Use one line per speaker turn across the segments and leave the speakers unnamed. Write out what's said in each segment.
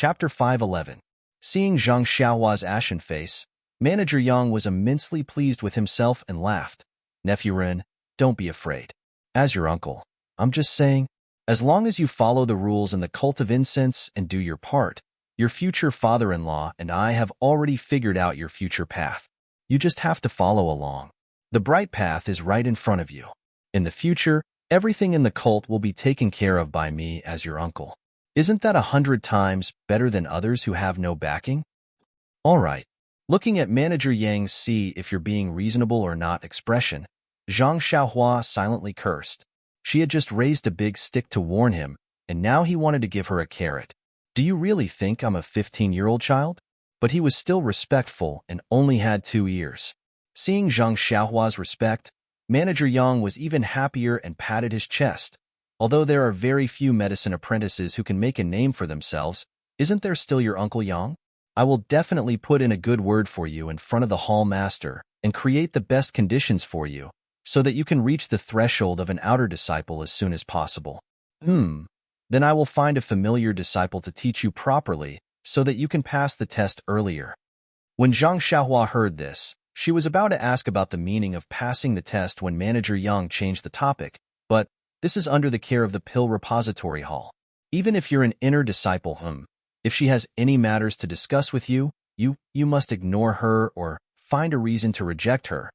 Chapter 511. Seeing Zhang Xiaohua's ashen face, Manager Yang was immensely pleased with himself and laughed. Nephew Ren, don't be afraid. As your uncle, I'm just saying, as long as you follow the rules in the cult of incense and do your part, your future father-in-law and I have already figured out your future path. You just have to follow along. The bright path is right in front of you. In the future, everything in the cult will be taken care of by me as your uncle. Isn't that 100 times better than others who have no backing? All right. Looking at Manager Yang's see if you're being reasonable or not expression, Zhang Xiaohua silently cursed. She had just raised a big stick to warn him, and now he wanted to give her a carrot. Do you really think I'm a 15-year-old child? But he was still respectful and only had 2 ears. Seeing Zhang Xiaohua's respect, Manager Yang was even happier and patted his chest. Although there are very few medicine apprentices who can make a name for themselves, isn't there still your Uncle Yang? I will definitely put in a good word for you in front of the hall master and create the best conditions for you, so that you can reach the threshold of an outer disciple as soon as possible. Then I will find a familiar disciple to teach you properly so that you can pass the test earlier. When Zhang Xiaohua heard this, she was about to ask about the meaning of passing the test when Manager Yang changed the topic, but this is under the care of the Pill Repository Hall. Even if you're an inner disciple, if she has any matters to discuss with you, you must ignore her or find a reason to reject her.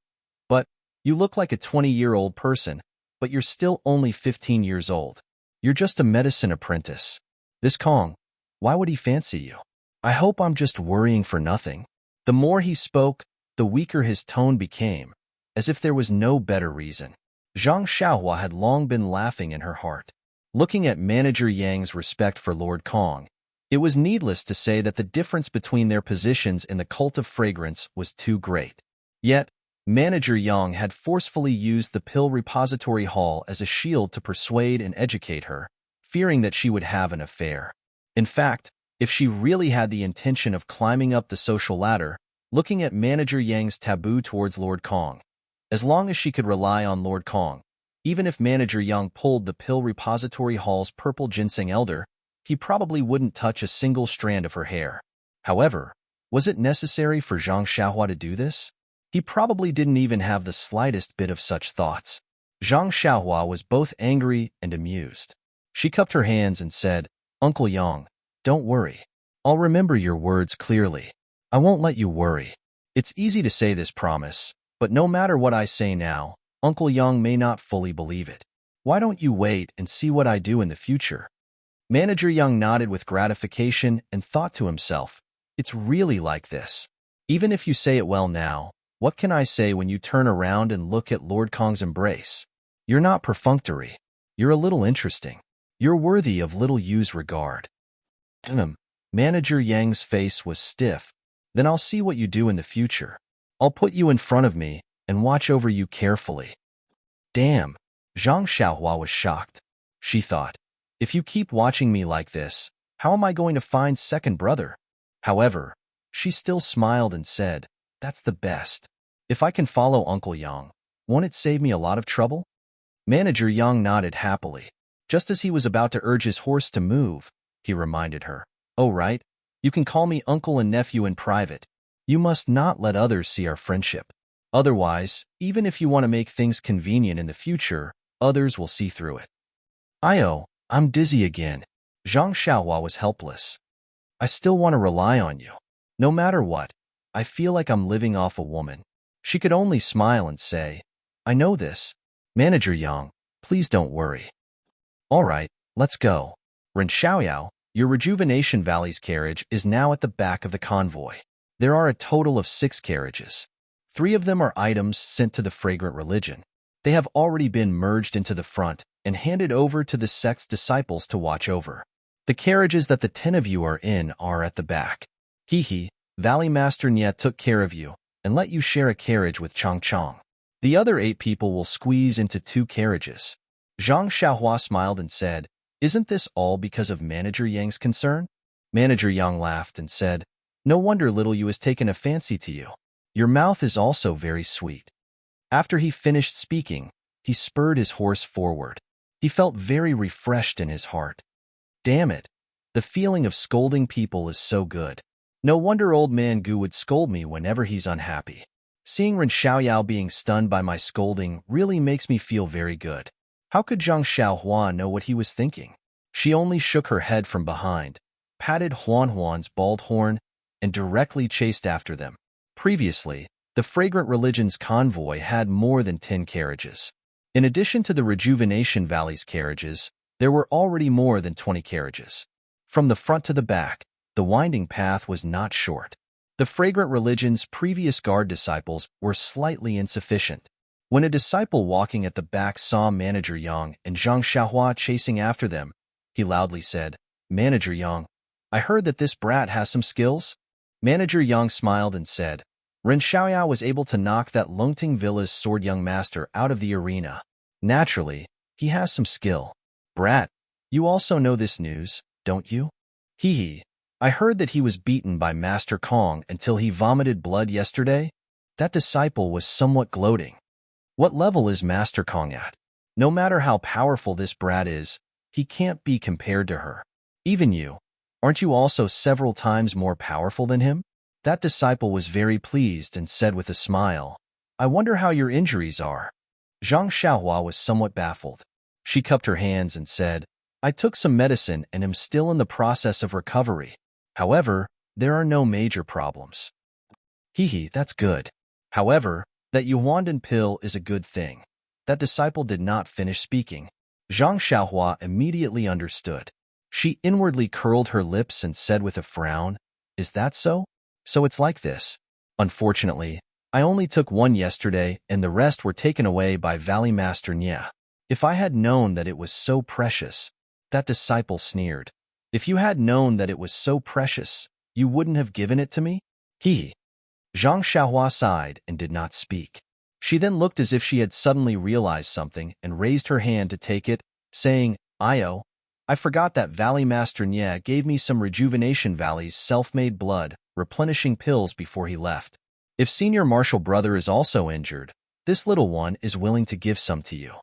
But you look like a 20-year-old person, but you're still only 15 years old. You're just a medicine apprentice. This Kong, why would he fancy you? I hope I'm just worrying for nothing. The more he spoke, the weaker his tone became, as if there was no better reason. Zhang Xiaohua had long been laughing in her heart. Looking at Manager Yang's respect for Lord Kong, it was needless to say that the difference between their positions in the cult of fragrance was too great. Yet, Manager Yang had forcefully used the Pill Repository Hall as a shield to persuade and educate her, fearing that she would have an affair. In fact, if she really had the intention of climbing up the social ladder, looking at Manager Yang's taboo towards Lord Kong, as long as she could rely on Lord Kong, even if Manager Yang pulled the Pill Repository Hall's purple ginseng elder, he probably wouldn't touch a single strand of her hair. However, was it necessary for Zhang Xiaohua to do this? He probably didn't even have the slightest bit of such thoughts. Zhang Xiaohua was both angry and amused. She cupped her hands and said, Uncle Yang, don't worry. I'll remember your words clearly. I won't let you worry. It's easy to say this promise, but no matter what I say now, Uncle Yang may not fully believe it. Why don't you wait and see what I do in the future? Manager Yang nodded with gratification and thought to himself, it's really like this. Even if you say it well now, what can I say when you turn around and look at Lord Kong's embrace? You're not perfunctory. You're a little interesting. You're worthy of little Yu's regard. Manager Yang's face was stiff. Then I'll see what you do in the future. I'll put you in front of me and watch over you carefully. Damn, Zhang Xiaohua was shocked. She thought, if you keep watching me like this, how am I going to find second brother? However, she still smiled and said, that's the best. If I can follow Uncle Yang, won't it save me a lot of trouble? Manager Yang nodded happily. Just as he was about to urge his horse to move, he reminded her, oh right, you can call me uncle and nephew in private. You must not let others see our friendship. Otherwise, even if you want to make things convenient in the future, others will see through it. I'm dizzy again. Zhang Xiaohua was helpless. I still want to rely on you. No matter what, I feel like I'm living off a woman. She could only smile and say, I know this. Manager Yang, please don't worry. All right, let's go. Ren Xiaoyao, your Rejuvenation Valley's carriage is now at the back of the convoy. There are a total of 6 carriages. 3 of them are items sent to the Fragrant Religion. They have already been merged into the front and handed over to the sect's disciples to watch over. The carriages that the 10 of you are in are at the back. Valley Master Nye took care of you and let you share a carriage with Chang Chang. The other 8 people will squeeze into 2 carriages. Zhang Xiaohua smiled and said, isn't this all because of Manager Yang's concern? Manager Yang laughed and said, no wonder little Yu has taken a fancy to you. Your mouth is also very sweet. After he finished speaking, he spurred his horse forward. He felt very refreshed in his heart. Damn it! The feeling of scolding people is so good. No wonder old man Gu would scold me whenever he's unhappy. Seeing Ren Xiaoyao being stunned by my scolding really makes me feel very good. How could Zhang Xiaohua know what he was thinking? She only shook her head from behind, patted Huan Huan's bald horn, and directly chased after them. Previously, the Fragrant Religion's convoy had more than 10 carriages. In addition to the Rejuvenation Valley's carriages, there were already more than 20 carriages. From the front to the back, the winding path was not short. The Fragrant Religion's previous guard disciples were slightly insufficient. When a disciple walking at the back saw Manager Yang and Zhang Xiaohua chasing after them, he loudly said, "Manager Yang, I heard that this brat has some skills." Manager Yang smiled and said, "Ren Xiaoyao was able to knock that Longting Villa's sword young master out of the arena. Naturally, he has some skill. Brat, you also know this news, don't you?" Hee hee. I heard that he was beaten by Master Kong until he vomited blood yesterday. That disciple was somewhat gloating. What level is Master Kong at? No matter how powerful this brat is, he can't be compared to her. Even you, aren't you also several times more powerful than him? That disciple was very pleased and said with a smile, "I wonder how your injuries are." Zhang Xiaohua was somewhat baffled. She cupped her hands and said, "I took some medicine and am still in the process of recovery. However, there are no major problems." Hee hee, that's good. However, that Yuandan pill is a good thing. That disciple did not finish speaking. Zhang Xiaohua immediately understood. She inwardly curled her lips and said with a frown, "Is that so? So it's like this. Unfortunately, I only took one yesterday and the rest were taken away by Valley Master Nya. If I had known that it was so precious," that disciple sneered. "If you had known that it was so precious, you wouldn't have given it to me?" He. Zhang Xiaohua sighed and did not speak. She then looked as if she had suddenly realized something and raised her hand to take it, saying, "Io, I forgot that Valley Master Nye gave me some Rejuvenation Valley's self-made blood, replenishing pills before he left. If Senior Marshal Brother is also injured, this little one is willing to give some to you."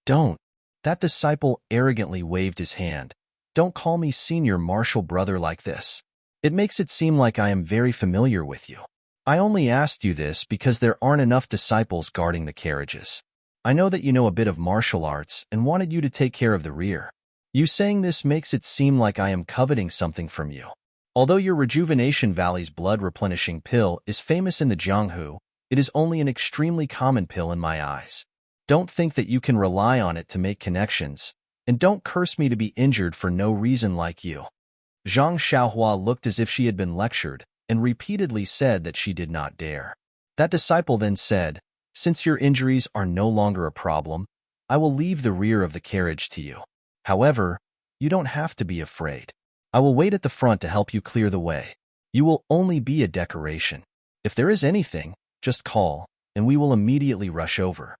"Don't." That disciple arrogantly waved his hand. "Don't call me Senior Marshal Brother like this. It makes it seem like I am very familiar with you. I only asked you this because there aren't enough disciples guarding the carriages. I know that you know a bit of martial arts and wanted you to take care of the rear. You saying this makes it seem like I am coveting something from you. Although your Rejuvenation Valley's blood-replenishing pill is famous in the Jianghu, it is only an extremely common pill in my eyes. Don't think that you can rely on it to make connections, and don't curse me to be injured for no reason like you." Zhang Xiaohua looked as if she had been lectured, and repeatedly said that she did not dare. That disciple then said, "Since your injuries are no longer a problem, I will leave the rear of the carriage to you. However, you don't have to be afraid. I will wait at the front to help you clear the way. You will only be a decoration. If there is anything, just call, and we will immediately rush over."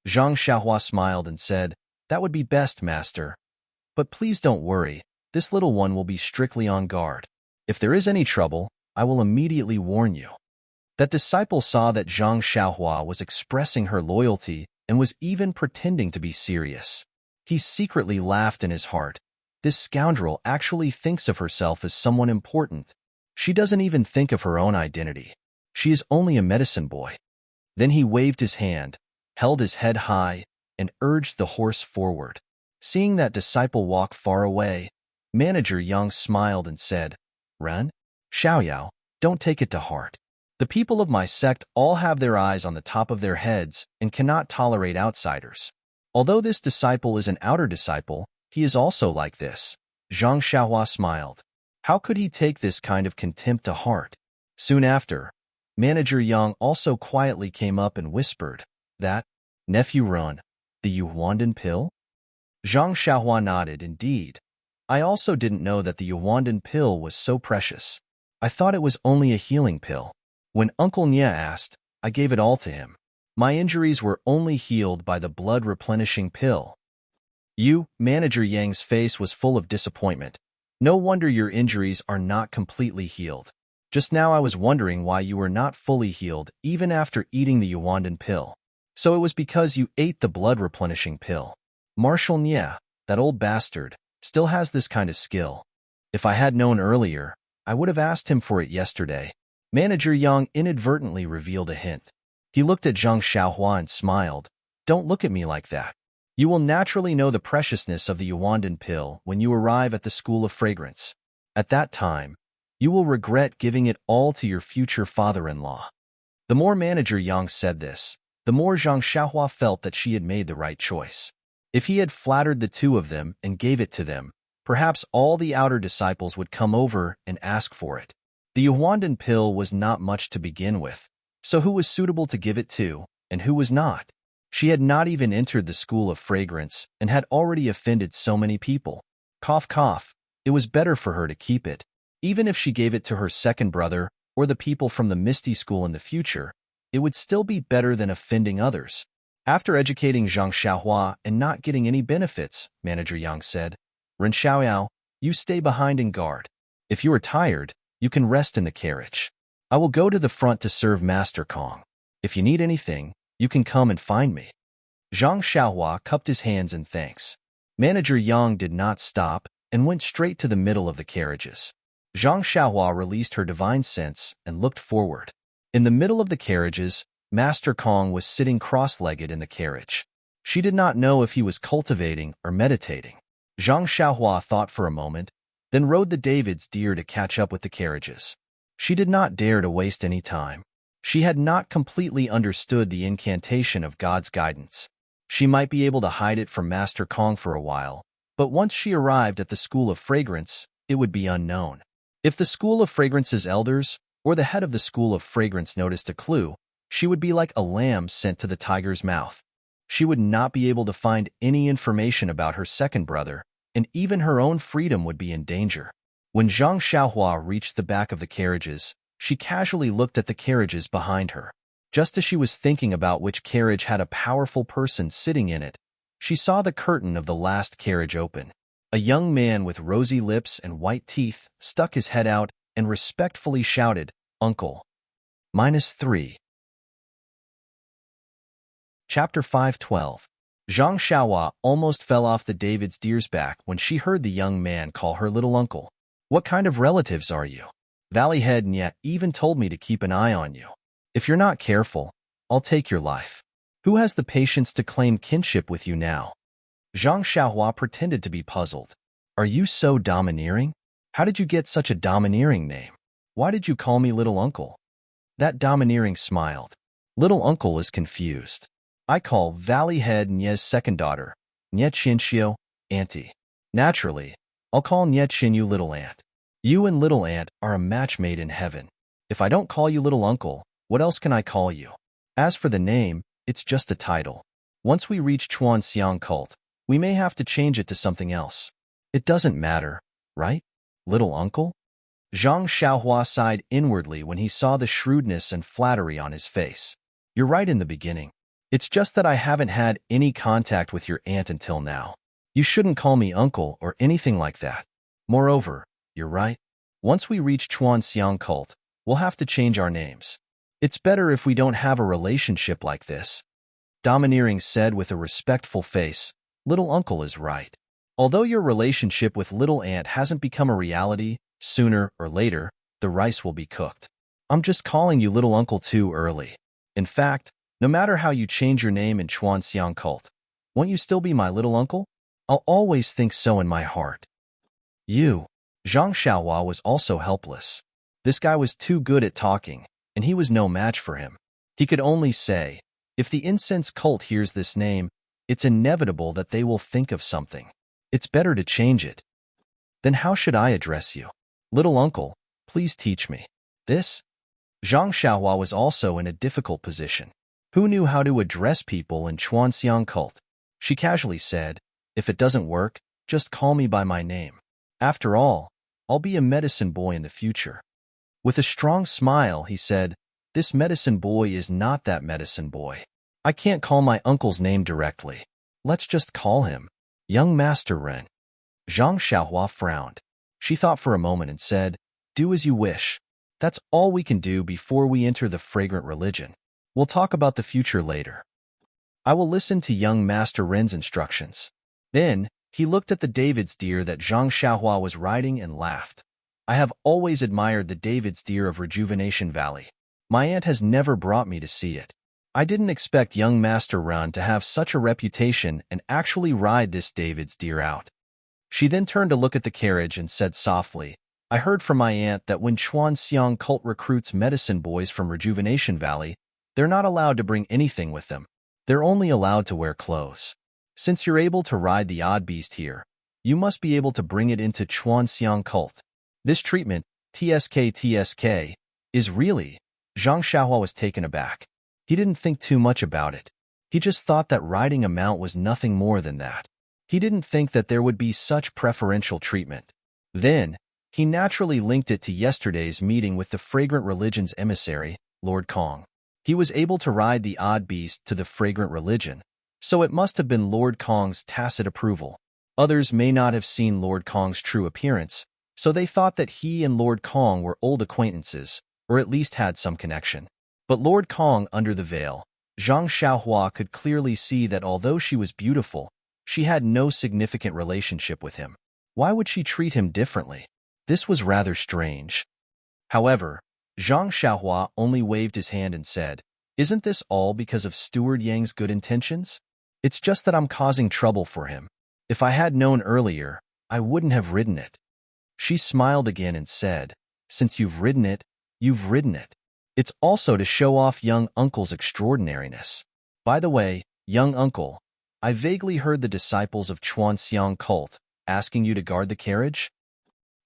Zhang Xiaohua smiled and said, "That would be best, Master. But please don't worry, this little one will be strictly on guard. If there is any trouble, I will immediately warn you." That disciple saw that Zhang Xiaohua was expressing her loyalty and was even pretending to be serious. He secretly laughed in his heart. This scoundrel actually thinks of herself as someone important. She doesn't even think of her own identity. She is only a medicine boy. Then he waved his hand, held his head high, and urged the horse forward. Seeing that disciple walk far away, Manager Yang smiled and said, "Ren Xiaoyao, don't take it to heart. The people of my sect all have their eyes on the top of their heads and cannot tolerate outsiders. Although this disciple is an outer disciple, he is also like this." Zhang Xiaohua smiled. How could he take this kind of contempt to heart? Soon after, Manager Yang also quietly came up and whispered, "That, nephew Ren, the Yuandan pill?" Zhang Xiaohua nodded. "Indeed. I also didn't know that the Yuandan pill was so precious. I thought it was only a healing pill. When Uncle Nya asked, I gave it all to him. My injuries were only healed by the blood-replenishing pill." Manager Yang's face was full of disappointment. "No wonder your injuries are not completely healed. Just now I was wondering why you were not fully healed even after eating the Yuandan pill. So it was because you ate the blood-replenishing pill. Marshal Nya, that old bastard, still has this kind of skill." If I had known earlier, I would have asked him for it yesterday. Manager Yang inadvertently revealed a hint. He looked at Zhang Xiaohua and smiled. Don't look at me like that. You will naturally know the preciousness of the Yuandan pill when you arrive at the School of Fragrance. At that time, you will regret giving it all to your future father-in-law. The more Manager Yang said this, the more Zhang Xiaohua felt that she had made the right choice. If he had flattered the two of them and gave it to them, perhaps all the outer disciples would come over and ask for it. The Yuandan pill was not much to begin with, so who was suitable to give it to, and who was not? She had not even entered the School of Fragrance and had already offended so many people. Cough, cough. It was better for her to keep it. Even if she gave it to her second brother or the people from the Misty School in the future, it would still be better than offending others. After educating Zhang Xiaohua and not getting any benefits, Manager Yang said, Ren Xiaoyao, you stay behind and guard. If you are tired, you can rest in the carriage. I will go to the front to serve Master Kong. If you need anything, you can come and find me. Zhang Xiaohua cupped his hands in thanks. Manager Yang did not stop and went straight to the middle of the carriages. Zhang Xiaohua released her divine sense and looked forward. In the middle of the carriages, Master Kong was sitting cross-legged in the carriage. She did not know if he was cultivating or meditating. Zhang Xiaohua thought for a moment, then rode the David's deer to catch up with the carriages. She did not dare to waste any time. She had not completely understood the incantation of God's guidance. She might be able to hide it from Master Kong for a while, but once she arrived at the School of Fragrance, it would be unknown. If the School of Fragrance's elders or the head of the School of Fragrance noticed a clue, she would be like a lamb sent to the tiger's mouth. She would not be able to find any information about her second brother, and even her own freedom would be in danger. When Zhang Xiaohua reached the back of the carriages, she casually looked at the carriages behind her. Just as she was thinking about which carriage had a powerful person sitting in it, she saw the curtain of the last carriage open. A young man with rosy lips and white teeth stuck his head out and respectfully shouted, "Uncle." -3. Chapter 512. Zhang Xiaohua almost fell off the David's deer's back when she heard the young man call her little uncle. What kind of relatives are you? Valleyhead Nye even told me to keep an eye on you. If you're not careful, I'll take your life. Who has the patience to claim kinship with you now? Zhang Xiaohua pretended to be puzzled. Are you so domineering? How did you get such a domineering name? Why did you call me little uncle? That domineering smiled. Little uncle is confused. I call Valleyhead Nye's second daughter, Nye Chinxiu, auntie. Naturally, I'll call Nye Chinyu little aunt. You and little aunt are a match made in heaven. If I don't call you little uncle, what else can I call you? As for the name, it's just a title. Once we reach Chuanxiang cult, we may have to change it to something else. It doesn't matter, right? Little uncle? Zhang Xiaohua sighed inwardly when he saw the shrewdness and flattery on his face. You're right in the beginning. It's just that I haven't had any contact with your aunt until now. You shouldn't call me uncle or anything like that. Moreover, you're right. Once we reach Chuanxiang cult, we'll have to change our names. It's better if we don't have a relationship like this. Domineering said with a respectful face, little uncle is right. Although your relationship with little aunt hasn't become a reality, sooner or later, the rice will be cooked. I'm just calling you little uncle too early. In fact, no matter how you change your name in Chuanxiang cult, won't you still be my little uncle? I'll always think so in my heart. You. Zhang Xiaohua was also helpless. This guy was too good at talking, and he was no match for him. He could only say, if the incense cult hears this name, it's inevitable that they will think of something. It's better to change it. Then how should I address you? Little uncle, please teach me. This? Zhang Xiaohua was also in a difficult position. Who knew how to address people in Chuanxiang cult? She casually said, if it doesn't work, just call me by my name. After all, I'll be a medicine boy in the future. With a strong smile, he said, this medicine boy is not that medicine boy. I can't call my uncle's name directly. Let's just call him Young Master Ren. Zhang Xiaohua frowned. She thought for a moment and said, do as you wish. That's all we can do before we enter the fragrant religion. We'll talk about the future later. I will listen to young Master Ren's instructions. Then, He looked at the David's deer that Zhang Xiaohua was riding and laughed. I have always admired the David's deer of Rejuvenation Valley. My aunt has never brought me to see it. I didn't expect young Master Run to have such a reputation and actually ride this David's deer out. She then turned to look at the carriage and said softly, I heard from my aunt that when Chuan Xiang cult recruits medicine boys from Rejuvenation Valley, they're not allowed to bring anything with them. They're only allowed to wear clothes. Since you're able to ride the odd beast here, you must be able to bring it into Chuan Xiang cult. This treatment, TSK, is really… Zhang Xiaohua was taken aback. He didn't think too much about it. He just thought that riding a mount was nothing more than that. He didn't think that there would be such preferential treatment. Then, he naturally linked it to yesterday's meeting with the Fragrant Religion's emissary, Lord Kong. He was able to ride the odd beast to the Fragrant Religion, so it must have been Lord Kong's tacit approval. Others may not have seen Lord Kong's true appearance, so they thought that he and Lord Kong were old acquaintances, or at least had some connection. But Lord Kong under the veil, Zhang Xiaohua could clearly see that although she was beautiful, she had no significant relationship with him. Why would she treat him differently? This was rather strange. However, Zhang Xiaohua only waved his hand and said, Isn't this all because of Steward Yang's good intentions? It's just that I'm causing trouble for him. If I had known earlier, I wouldn't have ridden it. She smiled again and said, Since you've ridden it, you've ridden it. It's also to show off young uncle's extraordinariness. By the way, young uncle, I vaguely heard the disciples of Chuan Xiang cult asking you to guard the carriage?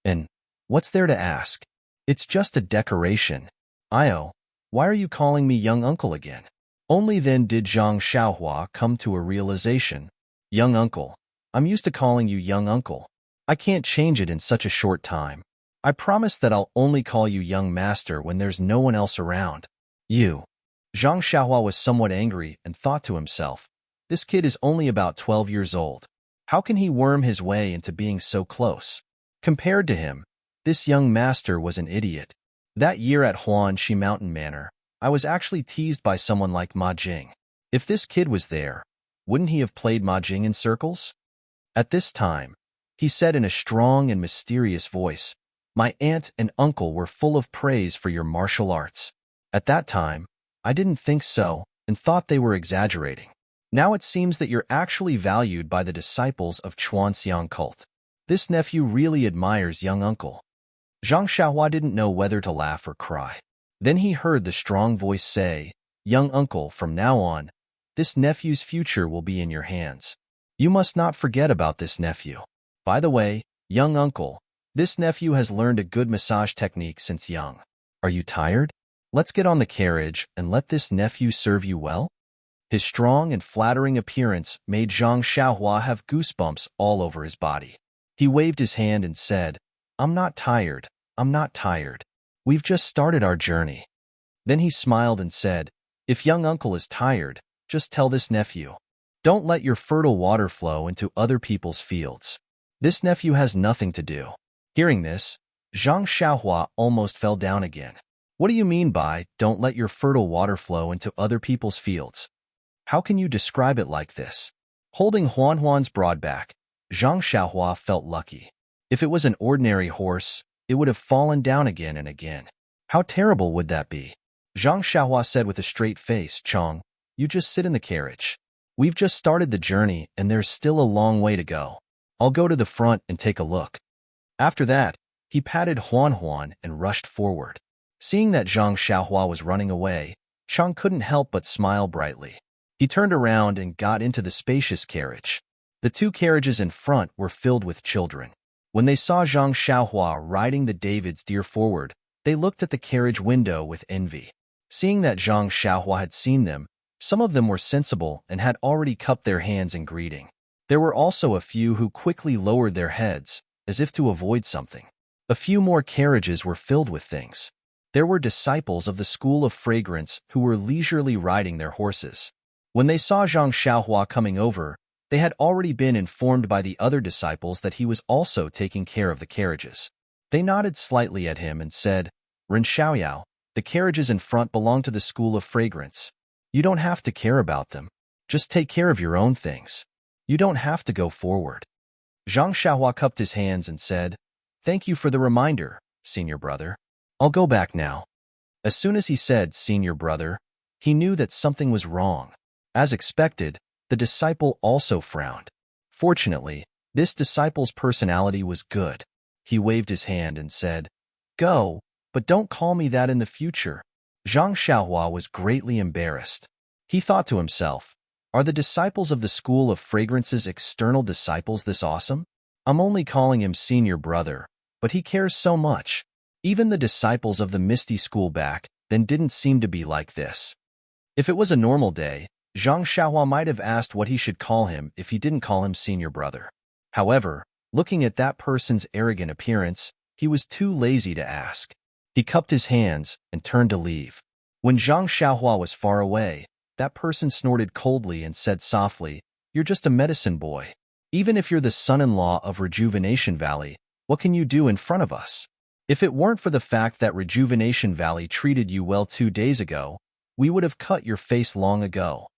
And what's there to ask? It's just a decoration. Io, why are you calling me young uncle again? Only then did Zhang Xiaohua come to a realization. Young uncle, I'm used to calling you young uncle. I can't change it in such a short time. I promise that I'll only call you young master when there's no one else around. You. Zhang Xiaohua was somewhat angry and thought to himself, this kid is only about 12 years old. How can he worm his way into being so close? Compared to him, this young master was an idiot. That year at Huanxi Mountain Manor, I was actually teased by someone like Ma Jing. If this kid was there, wouldn't he have played Ma Jing in circles? At this time, he said in a strong and mysterious voice, My aunt and uncle were full of praise for your martial arts. At that time, I didn't think so and thought they were exaggerating. Now it seems that you're actually valued by the disciples of Chuan Xiang cult. This nephew really admires young uncle. Zhang Xiaohua didn't know whether to laugh or cry. Then he heard the strong voice say, Young uncle, from now on, this nephew's future will be in your hands. You must not forget about this nephew. By the way, young uncle, this nephew has learned a good massage technique since young. Are you tired? Let's get on the carriage and let this nephew serve you well. His strong and flattering appearance made Zhang Xiaohua have goosebumps all over his body. He waved his hand and said, I'm not tired. I'm not tired. We've just started our journey. Then he smiled and said, If young uncle is tired, just tell this nephew. Don't let your fertile water flow into other people's fields. This nephew has nothing to do. Hearing this, Zhang Xiaohua almost fell down again. What do you mean by, don't let your fertile water flow into other people's fields? How can you describe it like this? Holding Huan's broad back, Zhang Xiaohua felt lucky. If it was an ordinary horse, it would have fallen down again and again. How terrible would that be? Zhang Xiaohua said with a straight face, Chong, you just sit in the carriage. We've just started the journey and there's still a long way to go. I'll go to the front and take a look. After that, he patted Huan and rushed forward. Seeing that Zhang Xiaohua was running away, Chong couldn't help but smile brightly. He turned around and got into the spacious carriage. The two carriages in front were filled with children. When they saw Zhang Xiaohua riding the David's deer forward, they looked at the carriage window with envy. Seeing that Zhang Xiaohua had seen them, some of them were sensible and had already cupped their hands in greeting. There were also a few who quickly lowered their heads, as if to avoid something. A few more carriages were filled with things. There were disciples of the School of Fragrance who were leisurely riding their horses. When they saw Zhang Xiaohua coming over, they had already been informed by the other disciples that he was also taking care of the carriages. They nodded slightly at him and said, Ren Xiaoyao, the carriages in front belong to the School of Fragrance. You don't have to care about them. Just take care of your own things. You don't have to go forward. Zhang Xiaohua cupped his hands and said, "Thank you for the reminder, senior brother. I'll go back now." As soon as he said senior brother, he knew that something was wrong. As expected, the disciple also frowned. Fortunately, this disciple's personality was good. He waved his hand and said, "Go, but don't call me that in the future." Zhang Xiaohua was greatly embarrassed. He thought to himself, "Are the disciples of the School of Fragrance's external disciples this awesome? I'm only calling him senior brother, but he cares so much." Even the disciples of the Misty School back then didn't seem to be like this. If it was a normal day, Zhang Xiaohua might have asked what he should call him if he didn't call him senior brother. However, looking at that person's arrogant appearance, he was too lazy to ask. He cupped his hands and turned to leave. When Zhang Xiaohua was far away, that person snorted coldly and said softly, "You're just a medicine boy. Even if you're the son-in-law of Rejuvenation Valley, what can you do in front of us? If it weren't for the fact that Rejuvenation Valley treated you well 2 days ago, we would have cut your face long ago."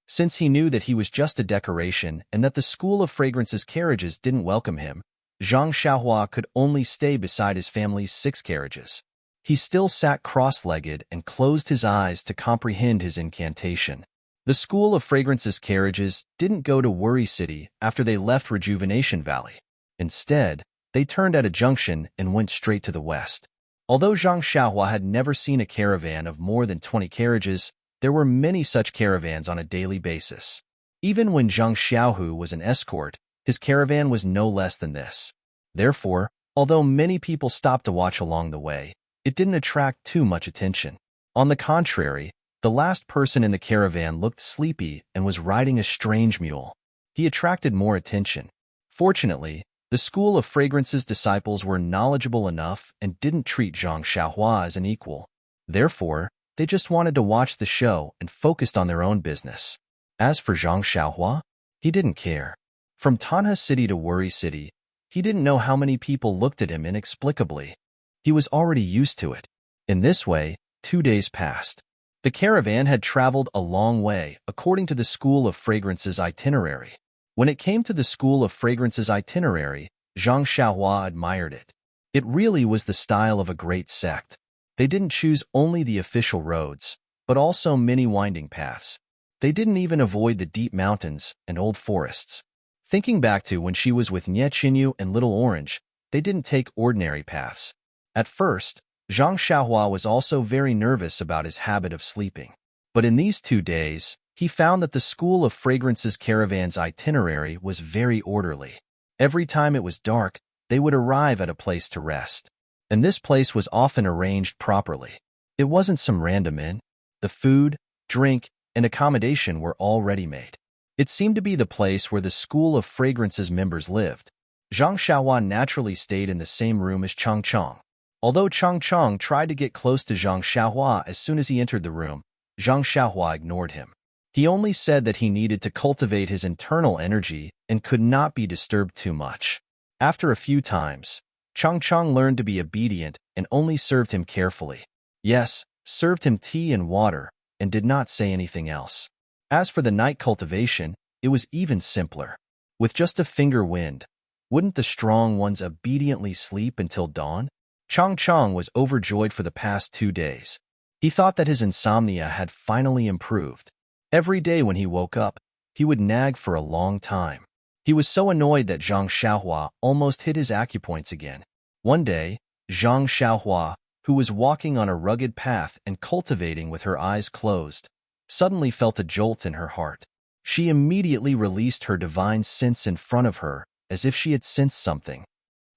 Since he knew that he was just a decoration and that the School of Fragrance's carriages didn't welcome him, Zhang Xiaohua could only stay beside his family's 6 carriages. He still sat cross-legged and closed his eyes to comprehend his incantation. The School of Fragrance's carriages didn't go to Worry City after they left Rejuvenation Valley. Instead, they turned at a junction and went straight to the west. Although Zhang Xiaohua had never seen a caravan of more than 20 carriages, there were many such caravans on a daily basis. Even when Zhang Xiaohu was an escort, his caravan was no less than this. Therefore, although many people stopped to watch along the way, it didn't attract too much attention. On the contrary, the last person in the caravan looked sleepy and was riding a strange mule. He attracted more attention. Fortunately, the School of Fragrance's disciples were knowledgeable enough and didn't treat Zhang Xiaohua as an equal. Therefore, they just wanted to watch the show and focused on their own business. As for Zhang Xiaohua, he didn't care. From Tanha City to Worry City, he didn't know how many people looked at him inexplicably. He was already used to it. In this way, 2 days passed. The caravan had traveled a long way according to the School of Fragrance's itinerary. When it came to the School of Fragrance's itinerary, Zhang Xiaohua admired it. It really was the style of a great sect. They didn't choose only the official roads, but also many winding paths. They didn't even avoid the deep mountains and old forests. Thinking back to when she was with Nye Qinyu and Little Orange, they didn't take ordinary paths. At first, Zhang Xiaohua was also very nervous about his habit of sleeping. But in these 2 days, he found that the School of Fragrance's caravan's itinerary was very orderly. Every time it was dark, they would arrive at a place to rest. And this place was often arranged properly. It wasn't some random inn. The food, drink, and accommodation were all ready-made. It seemed to be the place where the School of Fragrance's members lived. Zhang Xiaohua naturally stayed in the same room as Chang Chang. Although Chang Chang tried to get close to Zhang Xiaohua as soon as he entered the room, Zhang Xiaohua ignored him. He only said that he needed to cultivate his internal energy and could not be disturbed too much. After a few times, Chang Chang learned to be obedient and only served him carefully. Yes, served him tea and water, and did not say anything else. As for the night cultivation, it was even simpler. With just a finger wind, wouldn't the strong ones obediently sleep until dawn? Chang Chang was overjoyed for the past 2 days. He thought that his insomnia had finally improved. Every day when he woke up, he would nag for a long time. He was so annoyed that Zhang Xiaohua almost hit his acupoints again. One day, Zhang Xiaohua, who was walking on a rugged path and cultivating with her eyes closed, suddenly felt a jolt in her heart. She immediately released her divine sense in front of her, as if she had sensed something.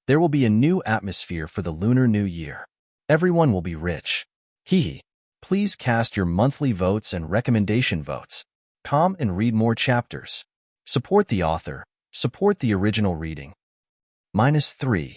There will be a new atmosphere for the Lunar New Year. Everyone will be rich. Hee. Please cast your monthly votes and recommendation votes. Come and read more chapters. Support the author. Support the original reading. -3.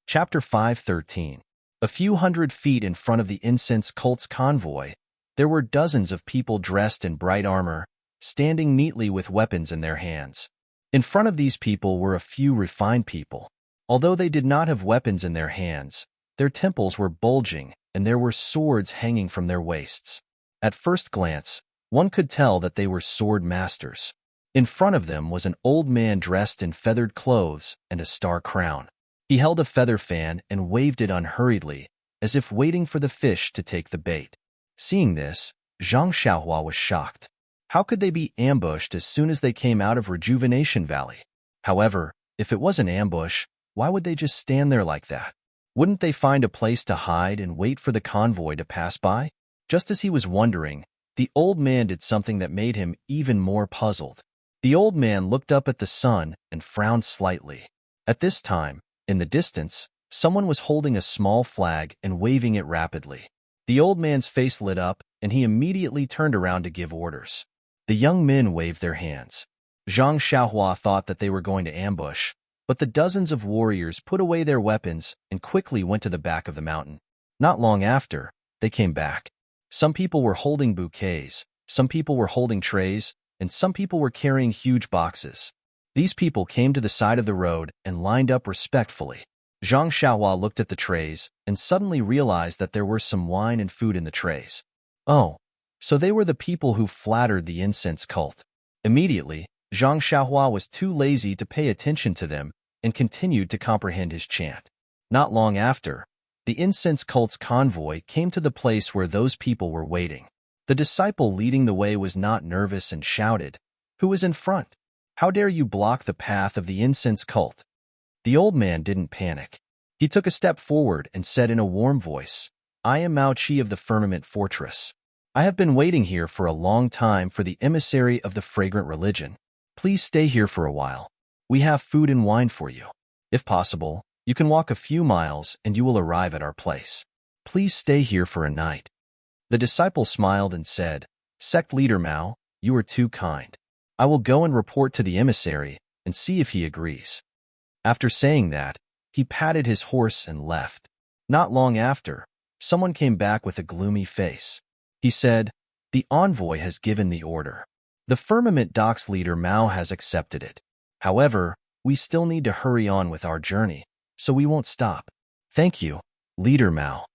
Chapter 5:13. A few hundred feet in front of the incense cult's convoy, there were dozens of people dressed in bright armor, standing neatly with weapons in their hands. In front of these people were a few refined people. Although they did not have weapons in their hands, their temples were bulging and there were swords hanging from their waists. At first glance, one could tell that they were sword masters. In front of them was an old man dressed in feathered clothes and a star crown. He held a feather fan and waved it unhurriedly, as if waiting for the fish to take the bait. Seeing this, Zhang Xiaohua was shocked. How could they be ambushed as soon as they came out of Rejuvenation Valley? However, if it was an ambush, why would they just stand there like that? Wouldn't they find a place to hide and wait for the convoy to pass by? Just as he was wondering, the old man did something that made him even more puzzled. The old man looked up at the sun and frowned slightly. At this time, in the distance, someone was holding a small flag and waving it rapidly. The old man's face lit up, and he immediately turned around to give orders. The young men waved their hands. Zhang Xiaohua thought that they were going to ambush, but the dozens of warriors put away their weapons and quickly went to the back of the mountain. Not long after, they came back. Some people were holding bouquets, some people were holding trays, and some people were carrying huge boxes. These people came to the side of the road and lined up respectfully. Zhang Xiaohua looked at the trays and suddenly realized that there were some wine and food in the trays. Oh, so they were the people who flattered the incense cult. Immediately, Zhang Xiaohua was too lazy to pay attention to them and continued to comprehend his chant. Not long after, the incense cult's convoy came to the place where those people were waiting. The disciple leading the way was not nervous and shouted, "Who is in front? How dare you block the path of the incense cult?" The old man didn't panic. He took a step forward and said in a warm voice, "I am Mao Qi of the Firmament Fortress. I have been waiting here for a long time for the emissary of the fragrant religion. Please stay here for a while. We have food and wine for you. If possible, you can walk a few miles and you will arrive at our place. Please stay here for a night." The disciple smiled and said, "Sect leader Mao, you are too kind. I will go and report to the emissary and see if he agrees." After saying that, he patted his horse and left. Not long after, someone came back with a gloomy face. He said, "The envoy has given the order. The Firmament Docks leader Mao has accepted it. However, we still need to hurry on with our journey, so we won't stop. Thank you, Leader Mao."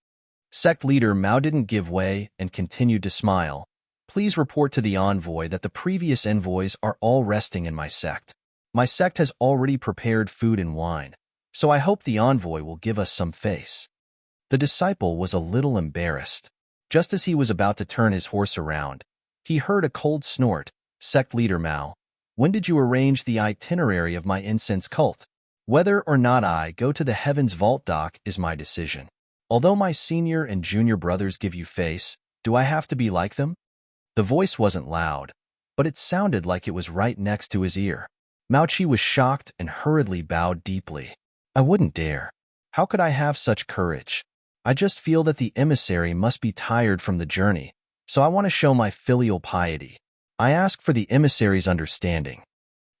Sect leader Mao didn't give way and continued to smile. "Please report to the envoy that the previous envoys are all resting in my sect. My sect has already prepared food and wine, so I hope the envoy will give us some face." The disciple was a little embarrassed. Just as he was about to turn his horse around, he heard a cold snort. "Sect leader Mao, when did you arrange the itinerary of my incense cult? Whether or not I go to the Heaven's Vault Dock is my decision. Although my senior and junior brothers give you face, do I have to be like them?" The voice wasn't loud, but it sounded like it was right next to his ear. Mao Qi was shocked and hurriedly bowed deeply. "I wouldn't dare. How could I have such courage? I just feel that the emissary must be tired from the journey, so I want to show my filial piety. I ask for the emissary's understanding."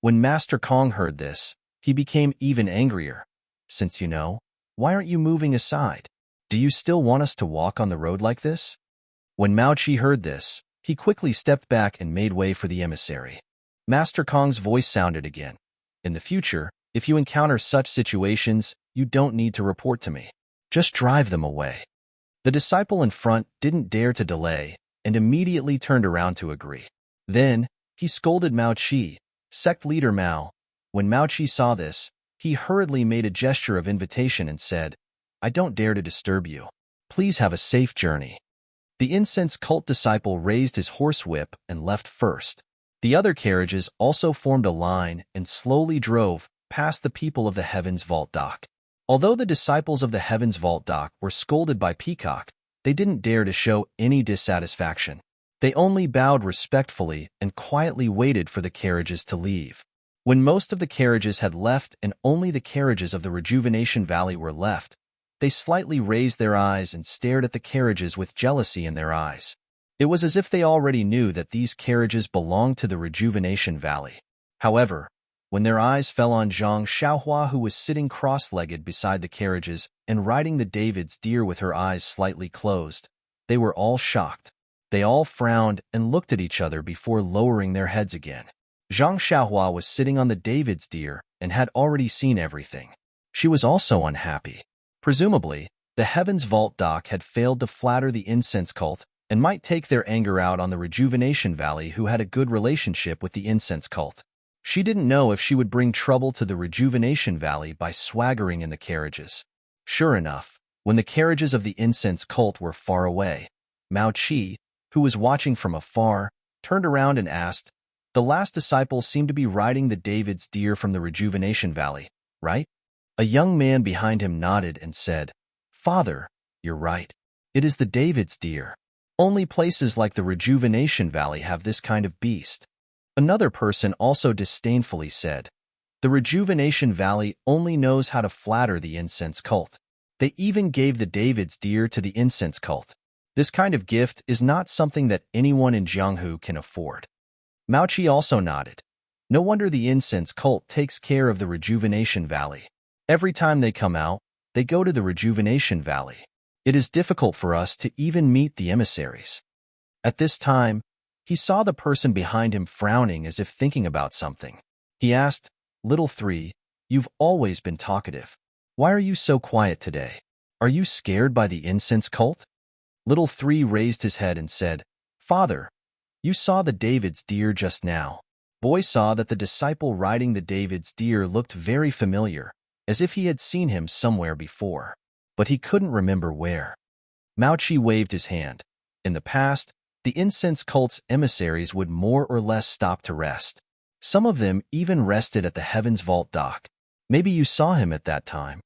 When Master Kong heard this, he became even angrier. "Since you know, why aren't you moving aside? Do you still want us to walk on the road like this?" When Mao Qi heard this, he quickly stepped back and made way for the emissary. Master Kong's voice sounded again. "In the future, if you encounter such situations, you don't need to report to me. Just drive them away." The disciple in front didn't dare to delay and immediately turned around to agree. Then, he scolded Mao Qi, "Sect leader Mao." When Mao Qi saw this, he hurriedly made a gesture of invitation and said, "I don't dare to disturb you. Please have a safe journey." The incense cult disciple raised his horsewhip and left first. The other carriages also formed a line and slowly drove past the people of the Heaven's Vault Dock. Although the disciples of the Heaven's Vault Dock were scolded by Peacock, they didn't dare to show any dissatisfaction. They only bowed respectfully and quietly waited for the carriages to leave. When most of the carriages had left and only the carriages of the Rejuvenation Valley were left, they slightly raised their eyes and stared at the carriages with jealousy in their eyes. It was as if they already knew that these carriages belonged to the Rejuvenation Valley. However, when their eyes fell on Zhang Xiaohua, who was sitting cross-legged beside the carriages and riding the David's deer with her eyes slightly closed, they were all shocked. They all frowned and looked at each other before lowering their heads again. Zhang Xiaohua was sitting on the David's deer and had already seen everything. She was also unhappy. Presumably, the Heaven's Vault Dock had failed to flatter the incense cult and might take their anger out on the Rejuvenation Valley, who had a good relationship with the incense cult. She didn't know if she would bring trouble to the Rejuvenation Valley by swaggering in the carriages. Sure enough, when the carriages of the incense cult were far away, Mao Qi, who was watching from afar, turned around and asked, "The last disciple seemed to be riding the David's deer from the Rejuvenation Valley, right?" A young man behind him nodded and said, "Father, you're right. It is the David's deer. Only places like the Rejuvenation Valley have this kind of beast." Another person also disdainfully said, "The Rejuvenation Valley only knows how to flatter the incense cult. They even gave the David's deer to the incense cult. This kind of gift is not something that anyone in Jianghu can afford." Mao Qi also nodded. No wonder the incense cult takes care of the Rejuvenation Valley. Every time they come out, they go to the Rejuvenation Valley. It is difficult for us to even meet the emissaries. At this time, he saw the person behind him frowning as if thinking about something. He asked, "Little Three, you've always been talkative. Why are you so quiet today? Are you scared by the incense cult?" Little Three raised his head and said, "Father, you saw the David's deer just now." Boy saw that the disciple riding the David's deer looked very familiar, as if he had seen him somewhere before, but he couldn't remember where. Mao Qi waved his hand. In the past, the incense cult's emissaries would more or less stop to rest. Some of them even rested at the Heaven's Vault dock. Maybe you saw him at that time.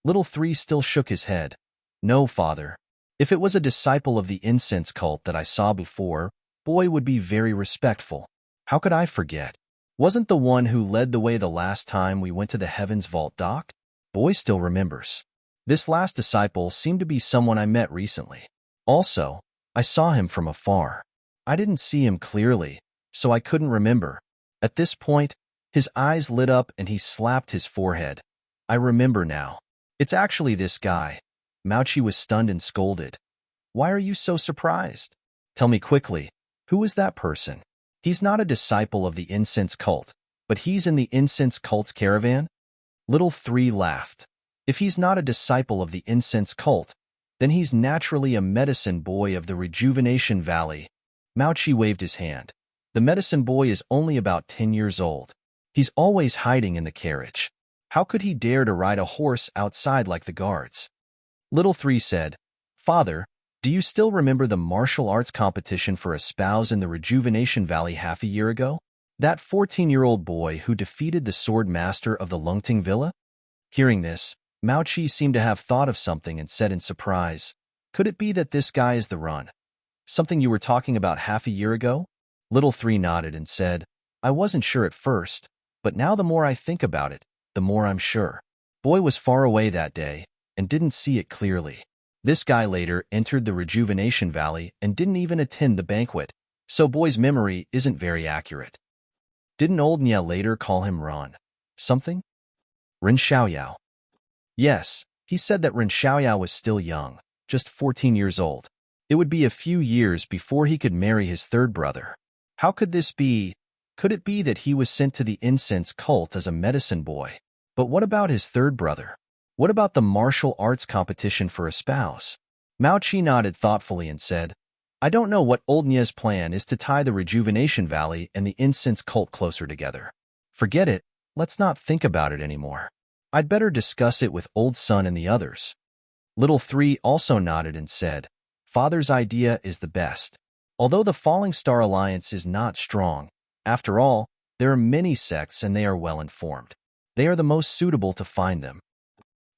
Little Three still shook his head. "No, father. If it was a disciple of the incense cult that I saw before, Boy would be very respectful. How could I forget? Wasn't the one who led the way the last time we went to the Heaven's Vault dock?" Boy still remembers. This last disciple seemed to be someone I met recently. Also, I saw him from afar. I didn't see him clearly, so I couldn't remember. At this point, his eyes lit up and he slapped his forehead. "I remember now. It's actually this guy." Mao Qi was stunned and scolded. "Why are you so surprised? Tell me quickly, who is that person? He's not a disciple of the incense cult, but he's in the incense cult's caravan?" Little Three laughed. "If he's not a disciple of the incense cult, then he's naturally a medicine boy of the Rejuvenation Valley." Mao Qi waved his hand. "The medicine boy is only about 10 years old. He's always hiding in the carriage. How could he dare to ride a horse outside like the guards?" Little Three said, "Father, do you still remember the martial arts competition for a spouse in the Rejuvenation Valley half a year ago? That 14-year-old boy who defeated the sword master of the Lungting Villa?" Hearing this, Mao Qi seemed to have thought of something and said in surprise, "Could it be that this guy is the run? Something you were talking about half a year ago?" Little Three nodded and said, "I wasn't sure at first, but now the more I think about it, the more I'm sure. Boy was far away that day and didn't see it clearly. This guy later entered the Rejuvenation Valley and didn't even attend the banquet, so Boy's memory isn't very accurate." "Didn't old Nya later call him Ron something? Ren Xiaoyao?" "Yes, he said that Ren Xiaoyao was still young, just 14 years old. It would be a few years before he could marry his third brother. How could this be? Could it be that he was sent to the incense cult as a medicine boy? But what about his third brother? What about the martial arts competition for a spouse?" Mao Qi nodded thoughtfully and said, "I don't know what old Nya's plan is to tie the Rejuvenation Valley and the incense cult closer together. Forget it, let's not think about it anymore. I'd better discuss it with old Sun and the others." Little Three also nodded and said, "Father's idea is the best. Although the Falling Star Alliance is not strong, after all, there are many sects and they are well informed. They are the most suitable to find them.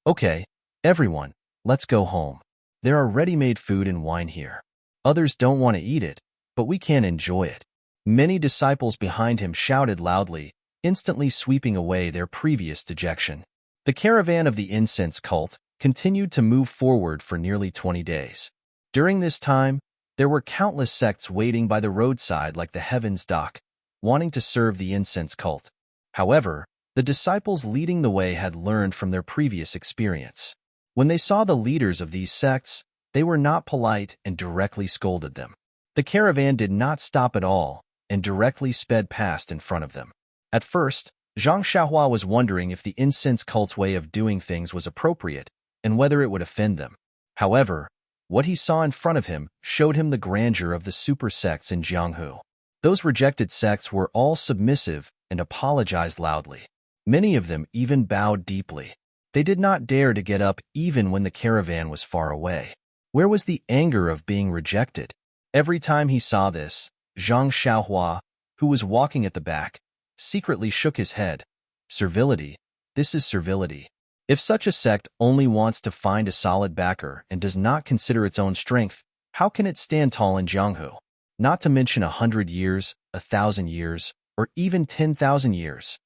Okay, everyone, let's go home. There are ready-made food and wine here. Others don't want to eat it, but we can enjoy it." Many disciples behind him shouted loudly, instantly sweeping away their previous dejection. The caravan of the incense cult continued to move forward for nearly 20 days. During this time, there were countless sects waiting by the roadside like the Heaven's Dock, wanting to serve the incense cult. However, the disciples leading the way had learned from their previous experience. When they saw the leaders of these sects, they were not polite and directly scolded them. The caravan did not stop at all and directly sped past in front of them. At first, Zhang Xiaohua was wondering if the incense cult's way of doing things was appropriate and whether it would offend them. However, what he saw in front of him showed him the grandeur of the super sects in Jianghu. Those rejected sects were all submissive and apologized loudly. Many of them even bowed deeply. They did not dare to get up even when the caravan was far away. Where was the anger of being rejected? Every time he saw this, Zhang Xiaohua, who was walking at the back, secretly shook his head. Servility. This is servility. If such a sect only wants to find a solid backer and does not consider its own strength, how can it stand tall in Jianghu? Not to mention 100 years, 1,000 years, or even 10,000 years.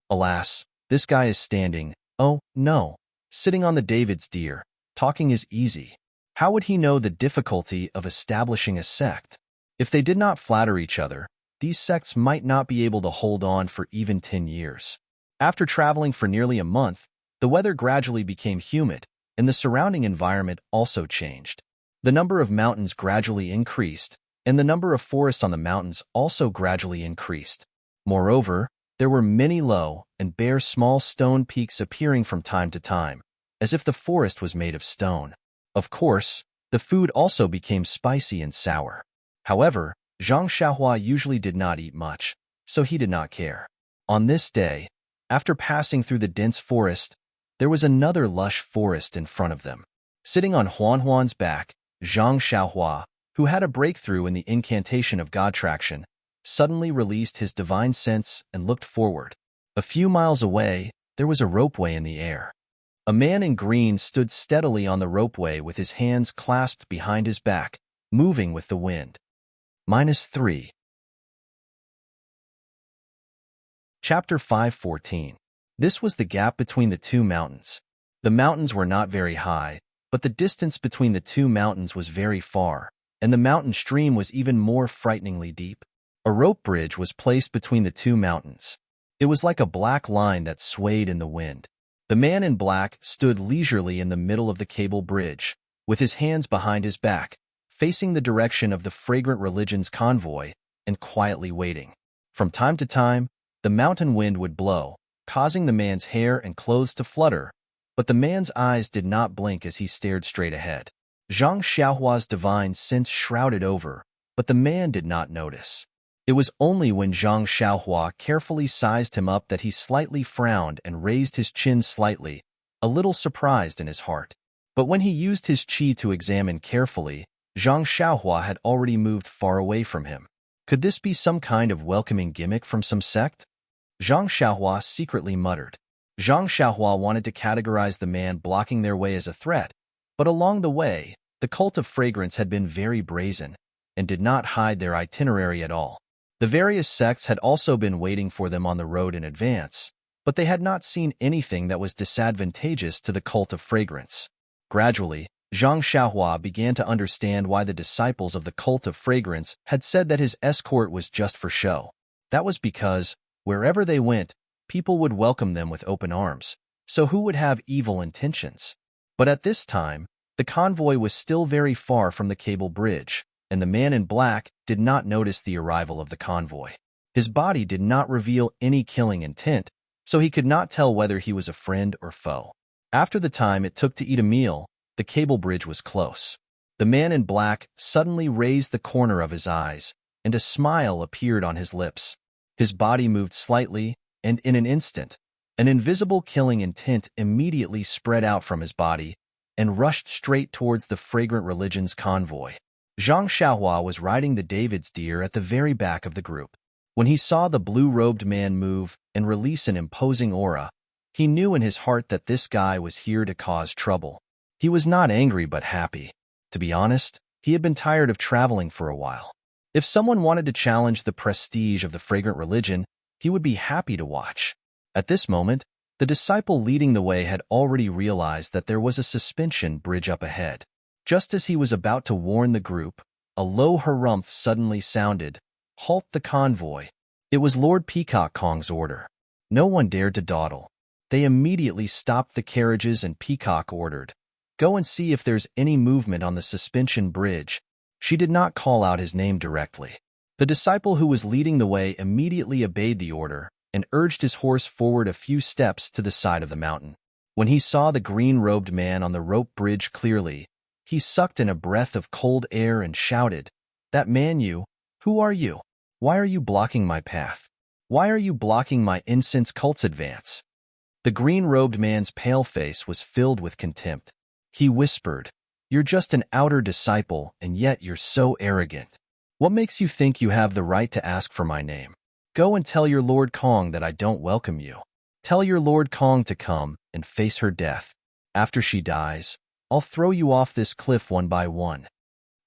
Alas, this guy is standing, oh, no, sitting on the David's deer. Talking is easy. How would he know the difficulty of establishing a sect? If they did not flatter each other, these sects might not be able to hold on for even 10 years. After traveling for nearly a month, the weather gradually became humid, and the surrounding environment also changed. The number of mountains gradually increased, and the number of forests on the mountains also gradually increased. Moreover, there were many low and bare small stone peaks appearing from time to time, as if the forest was made of stone. Of course, the food also became spicy and sour. However, Zhang Xiaohua usually did not eat much, so he did not care. On this day, after passing through the dense forest, there was another lush forest in front of them. Sitting on Huan's back, Zhang Xiaohua, who had a breakthrough in the incantation of God traction, suddenly released his divine sense and looked forward. A few miles away, there was a ropeway in the air. A man in green stood steadily on the ropeway with his hands clasped behind his back, moving with the wind. -3. Chapter 5:14. This was the gap between the two mountains. The mountains were not very high, but the distance between the two mountains was very far, and the mountain stream was even more frighteningly deep. A rope bridge was placed between the two mountains. It was like a black line that swayed in the wind. The man in black stood leisurely in the middle of the cable bridge, with his hands behind his back, facing the direction of the fragrant religion's convoy, and quietly waiting. From time to time, the mountain wind would blow, causing the man's hair and clothes to flutter, but the man's eyes did not blink as he stared straight ahead. Zhang Xiaohua's divine sense shrouded over, but the man did not notice. It was only when Zhang Xiaohua carefully sized him up that he slightly frowned and raised his chin slightly, a little surprised in his heart. But when he used his qi to examine carefully, Zhang Xiaohua had already moved far away from him. Could this be some kind of welcoming gimmick from some sect? Zhang Xiaohua secretly muttered. Zhang Xiaohua wanted to categorize the man blocking their way as a threat, but along the way, the cult of fragrance had been very brazen and did not hide their itinerary at all. The various sects had also been waiting for them on the road in advance, but they had not seen anything that was disadvantageous to the cult of fragrance. Gradually, Zhang Xiaohua began to understand why the disciples of the cult of fragrance had said that his escort was just for show. That was because, wherever they went, people would welcome them with open arms, so who would have evil intentions? But at this time, the convoy was still very far from the cable bridge, and the man in black did not notice the arrival of the convoy. His body did not reveal any killing intent, so he could not tell whether he was a friend or foe. After the time it took to eat a meal, the cable bridge was close. The man in black suddenly raised the corner of his eyes, and a smile appeared on his lips. His body moved slightly, and in an instant, an invisible killing intent immediately spread out from his body and rushed straight towards the fragrant religion's convoy. Zhang Xiaohua was riding the David's deer at the very back of the group. When he saw the blue-robed man move and release an imposing aura, he knew in his heart that this guy was here to cause trouble. He was not angry but happy. To be honest, he had been tired of traveling for a while. If someone wanted to challenge the prestige of the fragrant religion, he would be happy to watch. At this moment, the disciple leading the way had already realized that there was a suspension bridge up ahead. Just as he was about to warn the group, a low harumph suddenly sounded. Halt the convoy. It was Lord Peacock Kong's order. No one dared to dawdle. They immediately stopped the carriages and Peacock ordered, "Go and see if there's any movement on the suspension bridge." She did not call out his name directly. The disciple who was leading the way immediately obeyed the order and urged his horse forward a few steps to the side of the mountain. When he saw the green-robed man on the rope bridge clearly, he sucked in a breath of cold air and shouted, "That man you, who are you?" Why are you blocking my path? Why are you blocking my incense cult's advance? The green-robed man's pale face was filled with contempt. He whispered, "You're just an outer disciple, and yet you're so arrogant. What makes you think you have the right to ask for my name? Go and tell your Lord Kong that I don't welcome you. Tell your Lord Kong to come and face her death. After she dies, I'll throw you off this cliff one by one."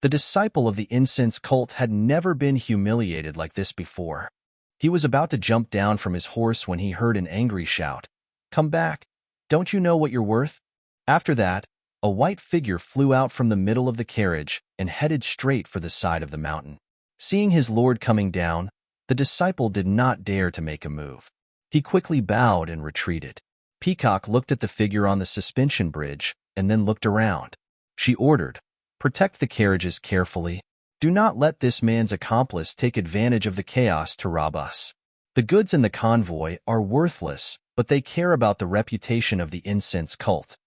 The disciple of the incense cult had never been humiliated like this before. He was about to jump down from his horse when he heard an angry shout. "Come back! Don't you know what you're worth?" After that, a white figure flew out from the middle of the carriage and headed straight for the side of the mountain. Seeing his lord coming down, the disciple did not dare to make a move. He quickly bowed and retreated. Peacock looked at the figure on the suspension bridge and then looked around. She ordered, "Protect the carriages carefully. Do not let this man's accomplice take advantage of the chaos to rob us. The goods in the convoy are worthless, but they care about the reputation of the incense cult."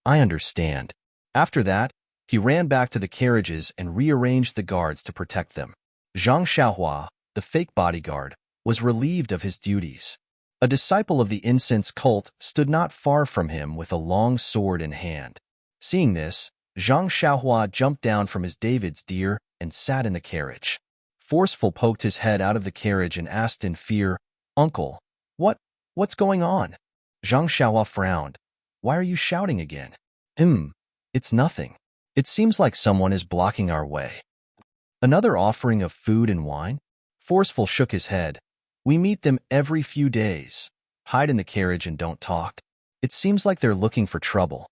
"I understand." After that, he ran back to the carriages and rearranged the guards to protect them. Zhang Xiaohua, the fake bodyguard, was relieved of his duties. A disciple of the incense cult stood not far from him with a long sword in hand. Seeing this, Zhang Xiaohua jumped down from his David's deer and sat in the carriage. Forceful poked his head out of the carriage and asked in fear, "Uncle, what's going on?" Zhang Xiaohua frowned. "Why are you shouting again?" It's nothing. It seems like someone is blocking our way." "Another offering of food and wine?" Forceful shook his head. "We meet them every few days. Hide in the carriage and don't talk. It seems like they're looking for trouble."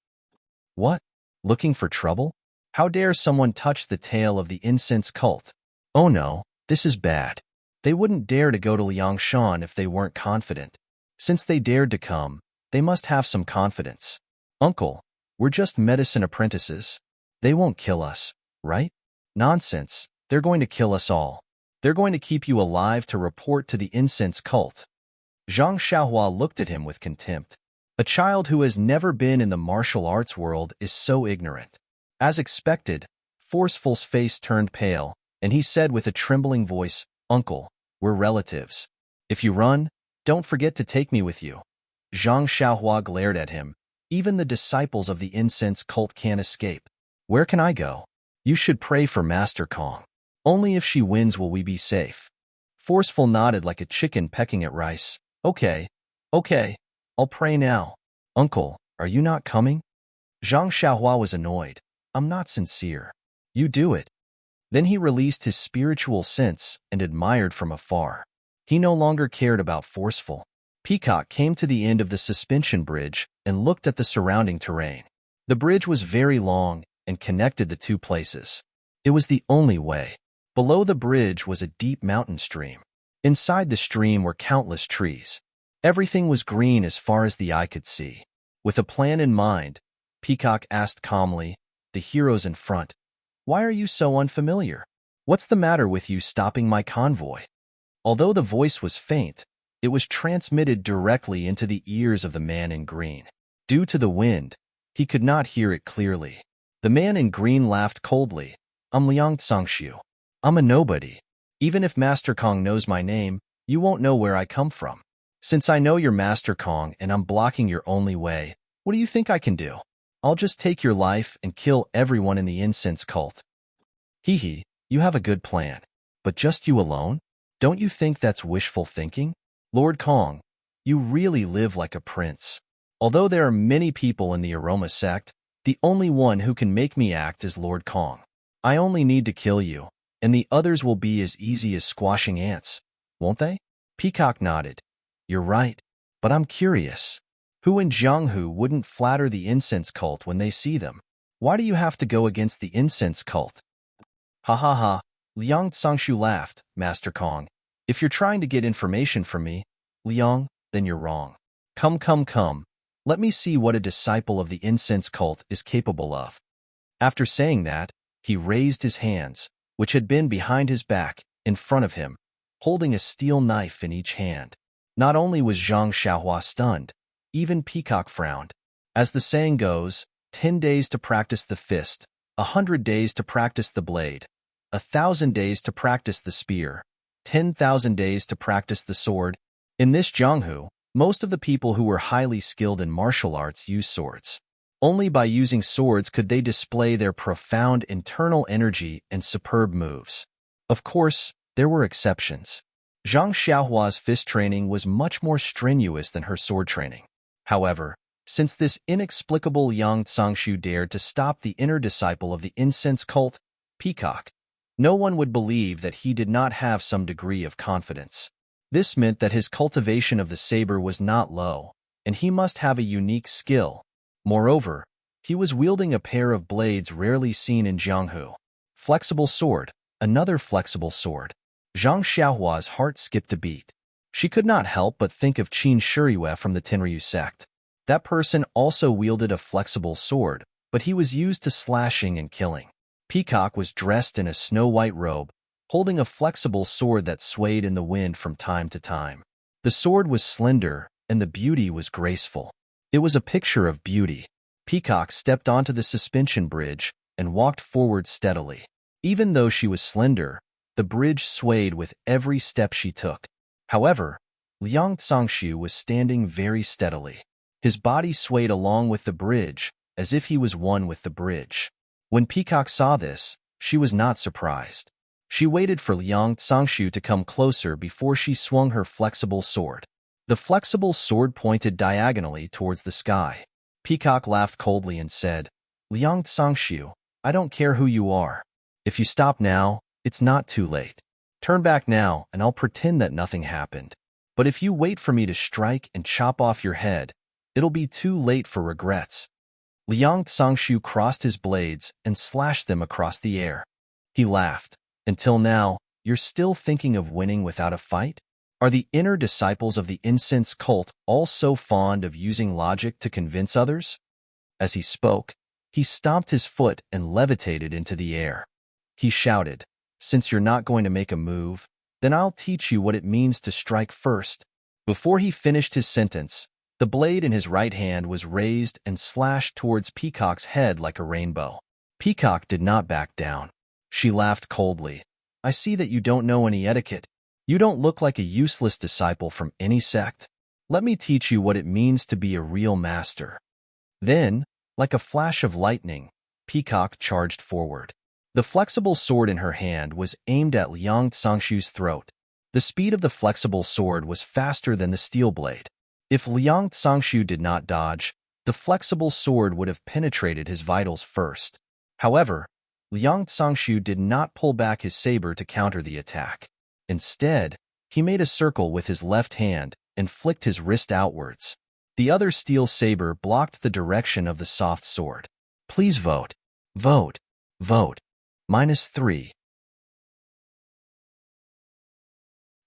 "What? Looking for trouble? How dare someone touch the tail of the incense cult? Oh no, this is bad. They wouldn't dare to go to Liangshan if they weren't confident. Since they dared to come, they must have some confidence. Uncle, we're just medicine apprentices. They won't kill us, right?" "Nonsense. They're going to kill us all. They're going to keep you alive to report to the incense cult." Zhang Xiaohua looked at him with contempt. A child who has never been in the martial arts world is so ignorant. As expected, Forceful's face turned pale, and he said with a trembling voice, "Uncle, we're relatives. If you run, don't forget to take me with you." Zhang Xiaohua glared at him. "Even the disciples of the incense cult can't escape. Where can I go?" "You should pray for Master Kong. Only if she wins will we be safe." Forceful nodded like a chicken pecking at rice. Okay, I'll pray now." "Uncle, are you not coming?" Zhang Xiaohua was annoyed. "I'm not sincere." "You do it." Then he released his spiritual sense and admired from afar. He no longer cared about Forceful. Peacock came to the end of the suspension bridge and looked at the surrounding terrain. The bridge was very long and connected the two places. It was the only way. Below the bridge was a deep mountain stream. Inside the stream were countless trees. Everything was green as far as the eye could see. With a plan in mind, Peacock asked calmly, the heroes in front, "Why are you so unfamiliar? What's the matter with you stopping my convoy?" Although the voice was faint, it was transmitted directly into the ears of the man in green. Due to the wind, he could not hear it clearly. The man in green laughed coldly. "I'm Liang Tsangshu. I'm a nobody. Even if Master Kong knows my name, you won't know where I come from. Since I know you're Master Kong and I'm blocking your only way, what do you think I can do? I'll just take your life and kill everyone in the incense cult." "Hee, you have a good plan. But just you alone? Don't you think that's wishful thinking? Lord Kong, you really live like a prince. Although there are many people in the Aroma sect, the only one who can make me act is Lord Kong. I only need to kill you, and the others will be as easy as squashing ants, won't they?" Peacock nodded. "You're right, but I'm curious. Who in Jianghu wouldn't flatter the incense cult when they see them? Why do you have to go against the incense cult?" "Ha ha ha," Liang Tsangshu laughed. "Master Kong, if you're trying to get information from me, Liang, then you're wrong. Come. Let me see what a disciple of the incense cult is capable of." After saying that, he raised his hands, which had been behind his back, in front of him, holding a steel knife in each hand. Not only was Zhang Xiaohua stunned, even Peacock frowned. As the saying goes, 10 days to practice the fist, 100 days to practice the blade, 1,000 days to practice the spear, 10,000 days to practice the sword. In this Jianghu, most of the people who were highly skilled in martial arts used swords. Only by using swords could they display their profound internal energy and superb moves. Of course, there were exceptions. Zhang Xiaohua's fist training was much more strenuous than her sword training. However, since this inexplicable Yang Tsangshu dared to stop the inner disciple of the incense cult, Peacock, no one would believe that he did not have some degree of confidence. This meant that his cultivation of the saber was not low, and he must have a unique skill. Moreover, he was wielding a pair of blades rarely seen in Jianghu. Flexible sword, another flexible sword. Zhang Xiaohua's heart skipped a beat. She could not help but think of Qin Shiriyue from the Tenryu sect. That person also wielded a flexible sword, but he was used to slashing and killing. Peacock was dressed in a snow-white robe, holding a flexible sword that swayed in the wind from time to time. The sword was slender, and the beauty was graceful. It was a picture of beauty. Peacock stepped onto the suspension bridge and walked forward steadily. Even though she was slender, the bridge swayed with every step she took. However, Liang Tsangshu was standing very steadily. His body swayed along with the bridge, as if he was one with the bridge. When Peacock saw this, she was not surprised. She waited for Liang Tsangshu to come closer before she swung her flexible sword. The flexible sword pointed diagonally towards the sky. Peacock laughed coldly and said, "Liang Tsangshu, I don't care who you are. If you stop now, it's not too late. Turn back now, and I'll pretend that nothing happened. But if you wait for me to strike and chop off your head, it'll be too late for regrets." Liang Tsangshu crossed his blades and slashed them across the air. He laughed. "Until now, you're still thinking of winning without a fight? Are the inner disciples of the incense cult all so fond of using logic to convince others?" As he spoke, he stomped his foot and levitated into the air. He shouted, "Since you're not going to make a move, then I'll teach you what it means to strike first." Before he finished his sentence, the blade in his right hand was raised and slashed towards Peacock's head like a rainbow. Peacock did not back down. She laughed coldly. "I see that you don't know any etiquette. You don't look like a useless disciple from any sect. Let me teach you what it means to be a real master." Then, like a flash of lightning, Peacock charged forward. The flexible sword in her hand was aimed at Liang Tsangshu's throat. The speed of the flexible sword was faster than the steel blade. If Liang Tsangshu did not dodge, the flexible sword would have penetrated his vitals first. However, Liang Tsangshu did not pull back his saber to counter the attack. Instead, he made a circle with his left hand and flicked his wrist outwards. The other steel saber blocked the direction of the soft sword. Please vote. Vote. Vote. -3.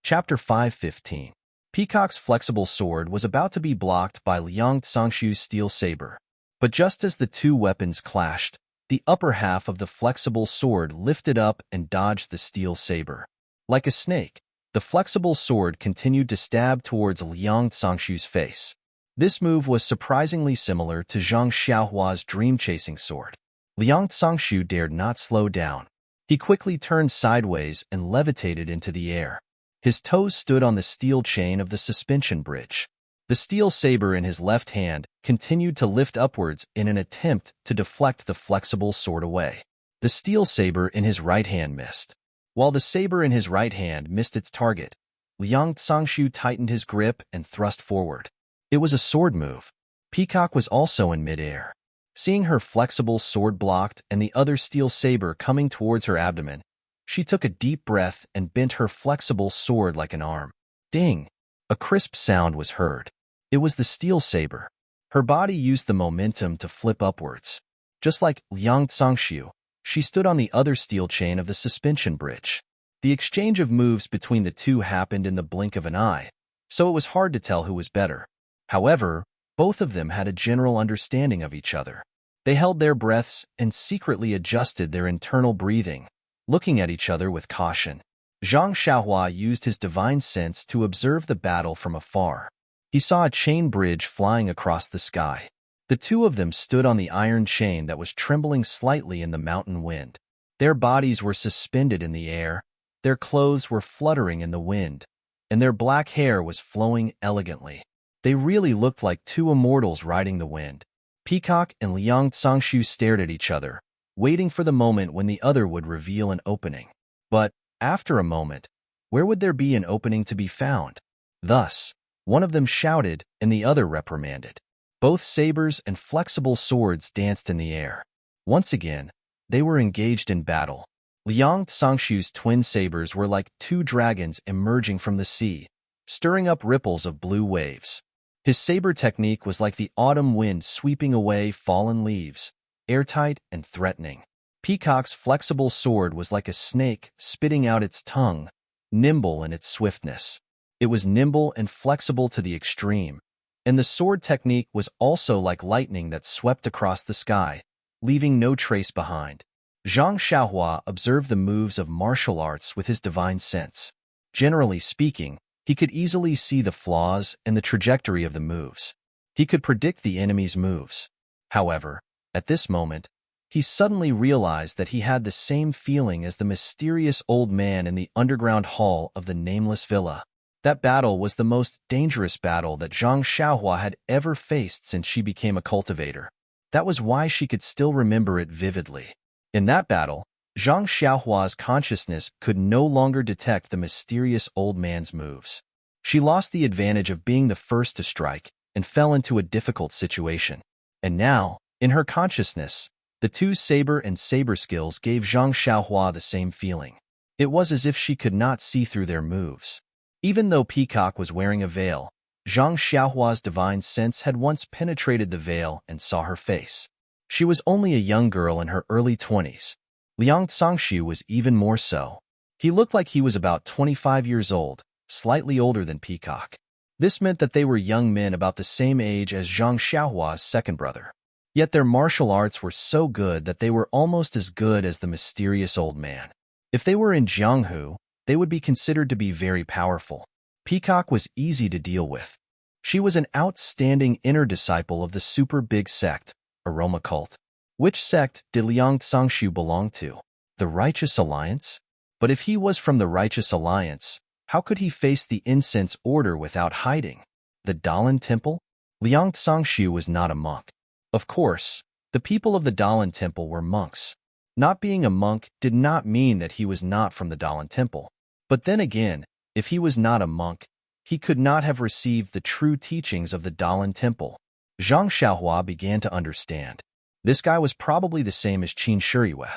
Chapter 5:15. Peacock's flexible sword was about to be blocked by Liang Tsangshu's steel saber. But just as the two weapons clashed, the upper half of the flexible sword lifted up and dodged the steel saber. Like a snake, the flexible sword continued to stab towards Liang Tsangshu's face. This move was surprisingly similar to Zhang Xiaohua's dream-chasing sword. Liang Tsangshu dared not slow down. He quickly turned sideways and levitated into the air. His toes stood on the steel chain of the suspension bridge. The steel saber in his left hand continued to lift upwards in an attempt to deflect the flexible sword away. The steel saber in his right hand missed. While the saber in his right hand missed its target, Liang Tsangshu tightened his grip and thrust forward. It was a sword move. Peacock was also in midair. Seeing her flexible sword blocked and the other steel saber coming towards her abdomen, she took a deep breath and bent her flexible sword like an arm. Ding! A crisp sound was heard. It was the steel saber. Her body used the momentum to flip upwards. Just like Liang Tsangshu, she stood on the other steel chain of the suspension bridge. The exchange of moves between the two happened in the blink of an eye, so it was hard to tell who was better. However, both of them had a general understanding of each other. They held their breaths and secretly adjusted their internal breathing, looking at each other with caution. Zhang Xiaohua used his divine sense to observe the battle from afar. He saw a chain bridge flying across the sky. The two of them stood on the iron chain that was trembling slightly in the mountain wind. Their bodies were suspended in the air, Their clothes were fluttering in the wind, and their black hair was flowing elegantly. They really looked like two immortals riding the wind. Peacock and Liang Sangshu stared at each other, waiting for the moment when the other would reveal an opening. But, after a moment, where would there be an opening to be found? Thus, one of them shouted and the other reprimanded. Both sabers and flexible swords danced in the air. Once again, they were engaged in battle. Liang Sangshu's twin sabers were like two dragons emerging from the sea, stirring up ripples of blue waves. His saber technique was like the autumn wind sweeping away fallen leaves, airtight and threatening. Peacock's flexible sword was like a snake spitting out its tongue, nimble in its swiftness. It was nimble and flexible to the extreme, and the sword technique was also like lightning that swept across the sky, leaving no trace behind. Zhang Xiaohua observed the moves of martial arts with his divine sense. Generally speaking, he could easily see the flaws and the trajectory of the moves. He could predict the enemy's moves. However, at this moment, he suddenly realized that he had the same feeling as the mysterious old man in the underground hall of the nameless villa. That battle was the most dangerous battle that Zhang Xiaohua had ever faced since she became a cultivator. That was why she could still remember it vividly. In that battle, Zhang Xiaohua's consciousness could no longer detect the mysterious old man's moves. She lost the advantage of being the first to strike and fell into a difficult situation. And now, in her consciousness, the two saber and saber skills gave Zhang Xiaohua the same feeling. It was as if she could not see through their moves. Even though Peacock was wearing a veil, Zhang Xiaohua's divine sense had once penetrated the veil and saw her face. She was only a young girl in her early 20s. Liang Sangshu was even more so. He looked like he was about 25 years old, slightly older than Peacock. This meant that they were young men about the same age as Zhang Xiaohua's second brother. Yet their martial arts were so good that they were almost as good as the mysterious old man. If they were in Jianghu, they would be considered to be very powerful. Peacock was easy to deal with. She was an outstanding inner disciple of the super big sect, Aroma Cult. Which sect did Liang Sangshu belong to? The Righteous Alliance? But if he was from the Righteous Alliance, how could he face the Incense Order without hiding? The Dalan Temple? Liang Sangshu was not a monk. Of course, the people of the Dalan Temple were monks. Not being a monk did not mean that he was not from the Dalan Temple. But then again, if he was not a monk, he could not have received the true teachings of the Dalan Temple. Zhang Xiaohua began to understand. This guy was probably the same as Qin Shiyue.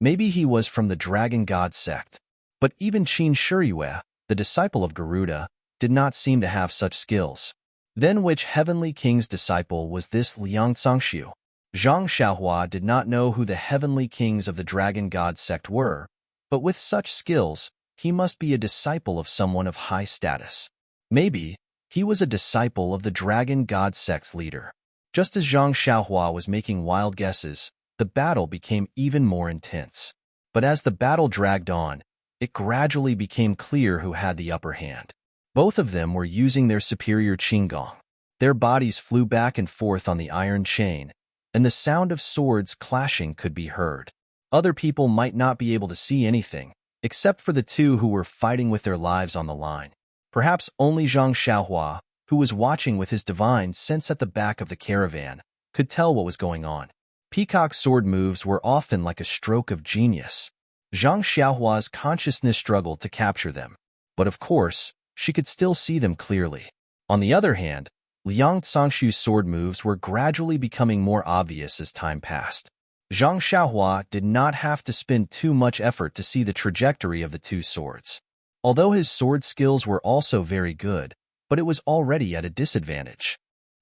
Maybe he was from the Dragon God sect. But even Qin Shiyue, the disciple of Garuda, did not seem to have such skills. Then which heavenly king's disciple was this Liang Sangshu? Zhang Xiaohua did not know who the heavenly kings of the Dragon God sect were, but with such skills, he must be a disciple of someone of high status. Maybe he was a disciple of the Dragon God sect's leader. Just as Zhang Xiaohua was making wild guesses, the battle became even more intense. But as the battle dragged on, it gradually became clear who had the upper hand. Both of them were using their superior qinggong. Their bodies flew back and forth on the iron chain, and the sound of swords clashing could be heard. Other people might not be able to see anything, except for the two who were fighting with their lives on the line. Perhaps only Zhang Xiaohua, who was watching with his divine sense at the back of the caravan, could tell what was going on. Peacock's sword moves were often like a stroke of genius. Zhang Xiaohua's consciousness struggled to capture them, but of course, she could still see them clearly. On the other hand, Liang Sangshu's sword moves were gradually becoming more obvious as time passed. Zhang Xiaohua did not have to spend too much effort to see the trajectory of the two swords. Although his sword skills were also very good, but it was already at a disadvantage.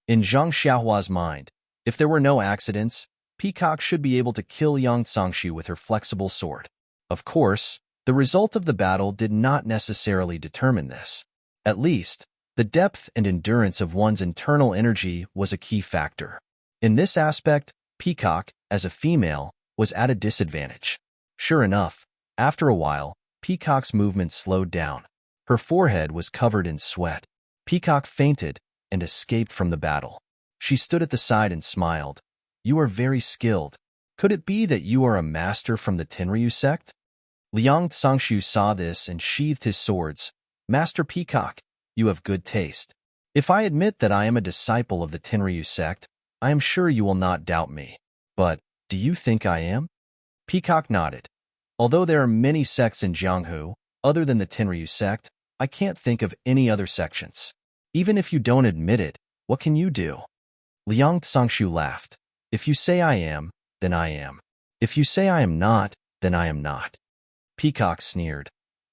In Zhang Xiaohua's mind, if there were no accidents, Peacock should be able to kill Liang Sangshu with her flexible sword. Of course, the result of the battle did not necessarily determine this. At least, the depth and endurance of one's internal energy was a key factor. In this aspect, Peacock, as a female, was at a disadvantage. Sure enough, after a while, Peacock's movement slowed down. Her forehead was covered in sweat. Peacock fainted and escaped from the battle. She stood at the side and smiled. "You are very skilled. Could it be that you are a master from the Tenryu sect?" Liang Sangshu saw this and sheathed his swords. Master Peacock, you have good taste. If I admit that I am a disciple of the Tenryu sect, I am sure you will not doubt me. But, do you think I am? Peacock nodded. Although there are many sects in Jianghu, other than the Tenryu sect, I can't think of any other sections. Even if you don't admit it, what can you do? Liang Sangshu laughed. If you say I am, then I am. If you say I am not, then I am not. Peacock sneered.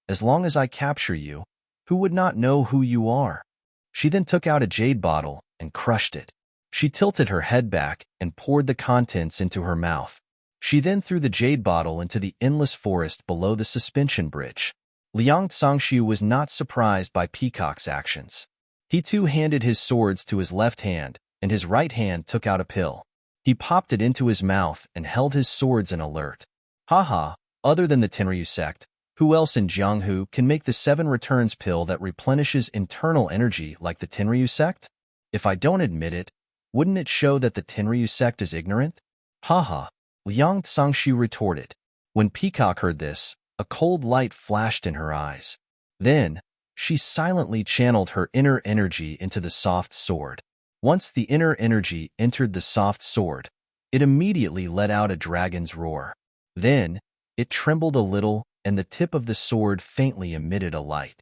As long as I capture you, who would not know who you are? She then took out a jade bottle and crushed it. She tilted her head back and poured the contents into her mouth. She then threw the jade bottle into the endless forest below the suspension bridge. Liang Sangshu was not surprised by Peacock's actions. He too handed his swords to his left hand, and his right hand took out a pill. He popped it into his mouth and held his swords in alert. Haha, other than the Tenryu sect, who else in Jianghu can make the 7 returns pill that replenishes internal energy like the Tenryu sect? If I don't admit it, wouldn't it show that the Tenryu sect is ignorant? Haha, Liang Sangshu retorted. When Peacock heard this, a cold light flashed in her eyes. Then, she silently channeled her inner energy into the soft sword. Once the inner energy entered the soft sword, it immediately let out a dragon's roar. Then, it trembled a little, and the tip of the sword faintly emitted a light.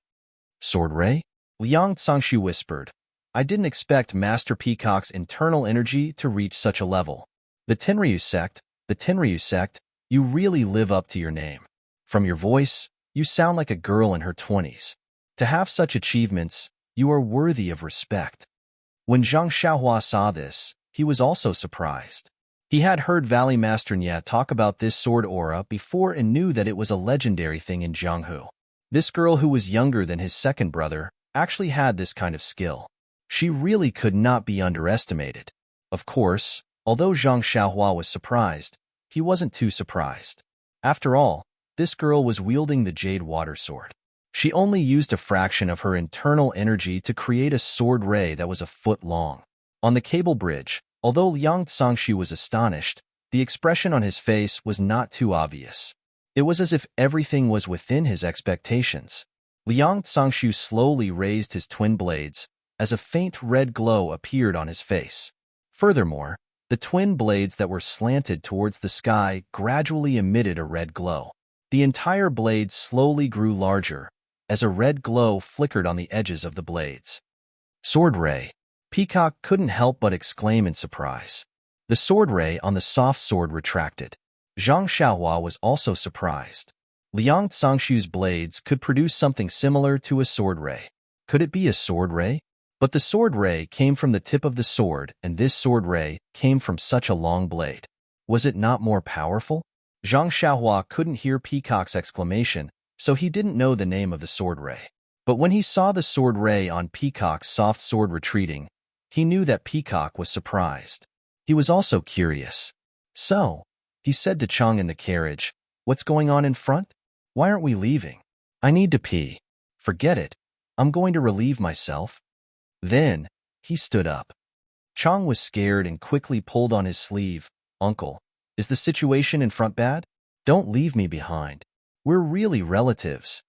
Sword ray? Liang Sangshu whispered. I didn't expect Master Peacock's internal energy to reach such a level. The Tenryu sect, you really live up to your name. From your voice, you sound like a girl in her 20s. To have such achievements, you are worthy of respect. When Zhang Xiaohua saw this, he was also surprised. He had heard Valley Master Nya talk about this sword aura before and knew that it was a legendary thing in Jianghu. This girl who was younger than his second brother actually had this kind of skill. She really could not be underestimated. Of course, although Zhang Xiaohua was surprised, he wasn't too surprised. After all, this girl was wielding the Jade Water Sword. She only used a fraction of her internal energy to create a sword ray that was a foot long. On the cable bridge, although Liang Sangshu was astonished, the expression on his face was not too obvious. It was as if everything was within his expectations. Liang Sangshu slowly raised his twin blades, as a faint red glow appeared on his face. Furthermore, the twin blades that were slanted towards the sky gradually emitted a red glow. The entire blade slowly grew larger, as a red glow flickered on the edges of the blades. Sword ray. Peacock couldn't help but exclaim in surprise. The sword ray on the soft sword retracted. Zhang Xiaohua was also surprised. Liang Sangshu's blades could produce something similar to a sword ray. Could it be a sword ray? But the sword ray came from the tip of the sword, and this sword ray came from such a long blade. Was it not more powerful? Zhang Xiaohua couldn't hear Peacock's exclamation, so he didn't know the name of the sword ray. But when he saw the sword ray on Peacock's soft sword retreating, he knew that Peacock was surprised. He was also curious. So, he said to Chang in the carriage, what's going on in front? Why aren't we leaving? I need to pee. Forget it. I'm going to relieve myself. Then, he stood up. Chang was scared and quickly pulled on his sleeve. Uncle, is the situation in front bad? Don't leave me behind. We're really relatives.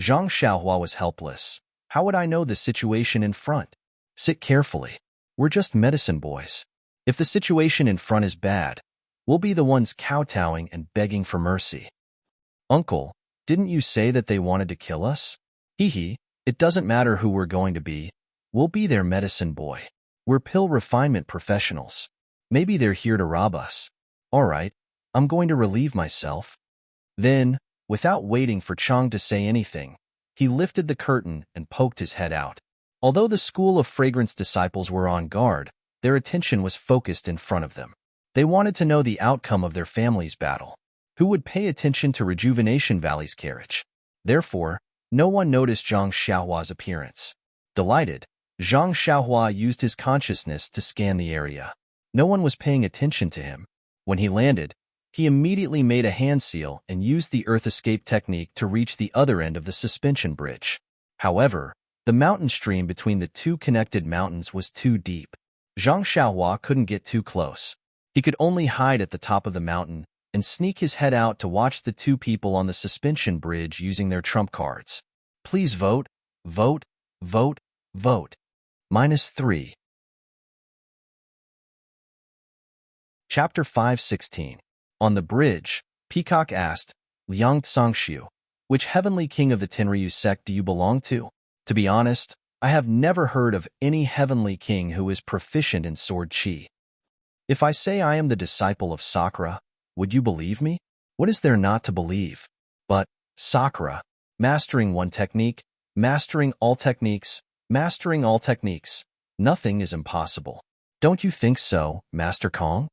Zhang Xiaohua was helpless. How would I know the situation in front? Sit carefully. We're just medicine boys. If the situation in front is bad, we'll be the ones kowtowing and begging for mercy. Uncle, didn't you say that they wanted to kill us? Hee, it doesn't matter who we're going to be. We'll be their medicine boy. We're pill refinement professionals. Maybe they're here to rob us. All right, I'm going to relieve myself. Then, without waiting for Chang to say anything, he lifted the curtain and poked his head out. Although the School of Fragrance disciples were on guard, their attention was focused in front of them. They wanted to know the outcome of their family's battle. Who would pay attention to Rejuvenation Valley's carriage? Therefore, no one noticed Zhang Xiaohua's appearance. Delighted, Zhang Xiaohua used his consciousness to scan the area. No one was paying attention to him. When he landed, he immediately made a hand seal and used the earth escape technique to reach the other end of the suspension bridge. However, the mountain stream between the two connected mountains was too deep. Zhang Xiaohua couldn't get too close. He could only hide at the top of the mountain and sneak his head out to watch the two people on the suspension bridge using their trump cards. Please vote, vote, vote, vote. -3. Chapter 5:16. On the bridge, Peacock asked, Liang Tsangshu, which heavenly king of the Tenryu sect do you belong to? To be honest, I have never heard of any heavenly king who is proficient in sword chi. If I say I am the disciple of Sakura, would you believe me? What is there not to believe? But, Sakura, mastering one technique, mastering all techniques, mastering all techniques, nothing is impossible. Don't you think so, Master Kong?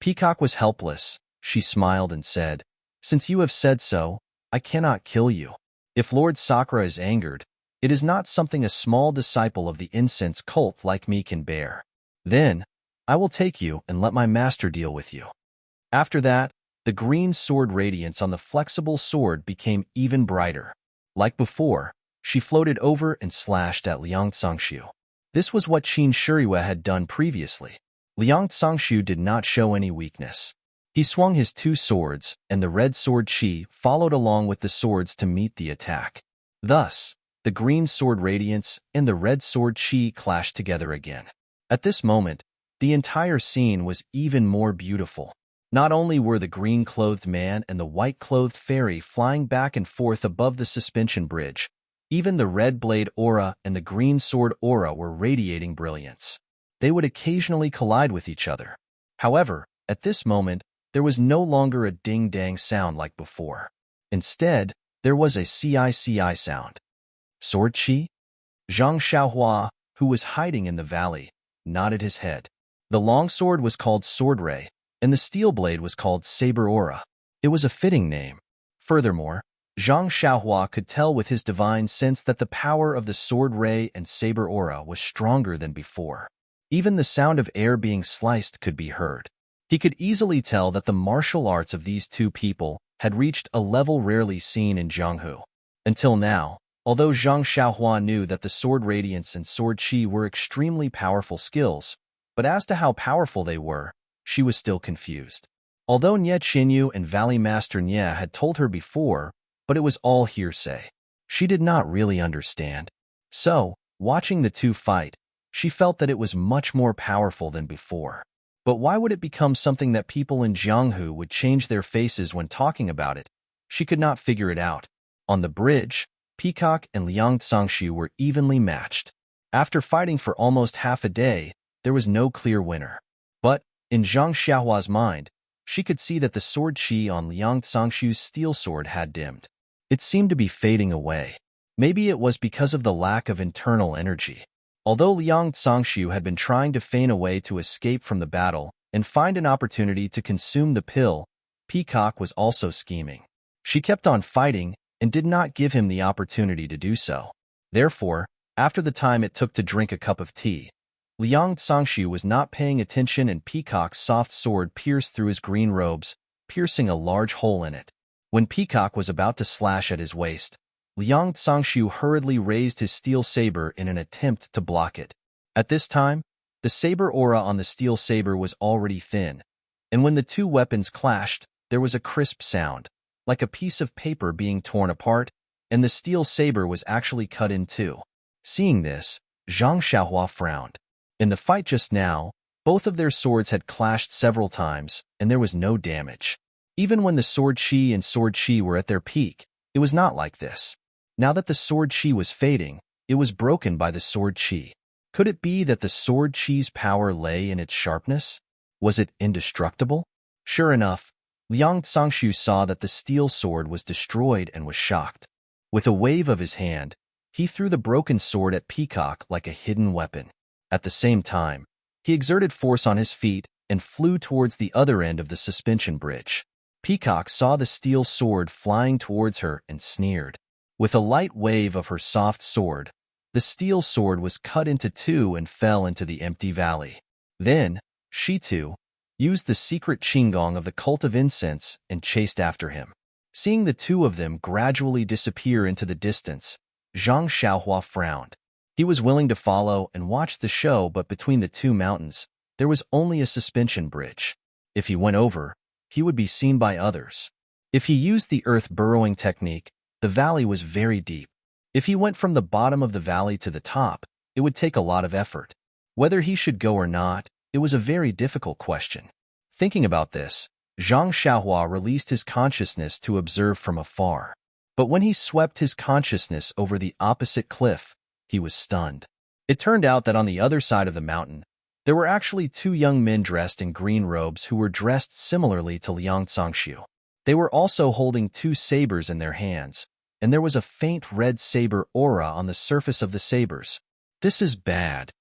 Peacock was helpless. She smiled and said, Since you have said so, I cannot kill you. If Lord Sakura is angered, it is not something a small disciple of the incense cult like me can bear. Then, I will take you and let my master deal with you. After that, the green sword radiance on the flexible sword became even brighter. Like before, she floated over and slashed at Liang Tsangshu. This was what Qin Shuriwa had done previously. Liang Tsangshu did not show any weakness. He swung his two swords, and the red sword chi followed along with the swords to meet the attack. Thus, the green sword radiance and the red sword chi clashed together again. At this moment, the entire scene was even more beautiful. Not only were the green-clothed man and the white-clothed fairy flying back and forth above the suspension bridge, even the red blade aura and the green sword aura were radiating brilliance. They would occasionally collide with each other. However, at this moment, there was no longer a ding-dang sound like before. Instead, there was a ci-ci sound. Sword chi? Zhang Xiaohua, who was hiding in the valley, nodded his head. The longsword was called Sword Ray, and the steel blade was called Saber Aura. It was a fitting name. Furthermore, Zhang Xiaohua could tell with his divine sense that the power of the Sword Ray and Saber Aura was stronger than before. Even the sound of air being sliced could be heard. He could easily tell that the martial arts of these two people had reached a level rarely seen in Jianghu. Until now, although Zhang Xiaohua knew that the sword radiance and sword chi were extremely powerful skills, but as to how powerful they were, she was still confused. Although Nye Qinyu and Valley Master Nye had told her before, but it was all hearsay. She did not really understand. So, watching the two fight, she felt that it was much more powerful than before. But why would it become something that people in Jianghu would change their faces when talking about it? She could not figure it out. On the bridge, Peacock and Liang Tsangshu were evenly matched. After fighting for almost half a day, there was no clear winner. But, in Zhang Xiaohua's mind, she could see that the sword chi on Liang Tsangshu's steel sword had dimmed. It seemed to be fading away. Maybe it was because of the lack of internal energy. Although Liang Tsangshu had been trying to feign a way to escape from the battle and find an opportunity to consume the pill, Peacock was also scheming. She kept on fighting and did not give him the opportunity to do so. Therefore, after the time it took to drink a cup of tea, Liang Tsangshu was not paying attention and Peacock's soft sword pierced through his green robes, piercing a large hole in it. When Peacock was about to slash at his waist, Liang Tsangshu hurriedly raised his steel saber in an attempt to block it. At this time, the saber aura on the steel saber was already thin, and when the two weapons clashed, there was a crisp sound, like a piece of paper being torn apart, and the steel saber was actually cut in two. Seeing this, Zhang Xiaohua frowned. In the fight just now, both of their swords had clashed several times, and there was no damage. Even when the sword chi and sword chi were at their peak, it was not like this. Now that the sword chi was fading, it was broken by the sword chi. Could it be that the sword chi's power lay in its sharpness? Was it indestructible? Sure enough, Liang Tsangshu saw that the steel sword was destroyed and was shocked. With a wave of his hand, he threw the broken sword at Peacock like a hidden weapon. At the same time, he exerted force on his feet and flew towards the other end of the suspension bridge. Peacock saw the steel sword flying towards her and sneered. With a light wave of her soft sword, the steel sword was cut into two and fell into the empty valley. Then, she too used the secret qinggong of the cult of incense and chased after him. Seeing the two of them gradually disappear into the distance, Zhang Xiaohua frowned. He was willing to follow and watch the show, but between the two mountains, there was only a suspension bridge. If he went over, he would be seen by others. If he used the earth burrowing technique, the valley was very deep. If he went from the bottom of the valley to the top, it would take a lot of effort. Whether he should go or not, it was a very difficult question. Thinking about this, Zhang Xiaohua released his consciousness to observe from afar. But when he swept his consciousness over the opposite cliff, he was stunned. It turned out that on the other side of the mountain, there were actually two young men dressed in green robes who were dressed similarly to Liang Zongxiu. They were also holding two sabers in their hands, and there was a faint red saber aura on the surface of the sabers. This is bad.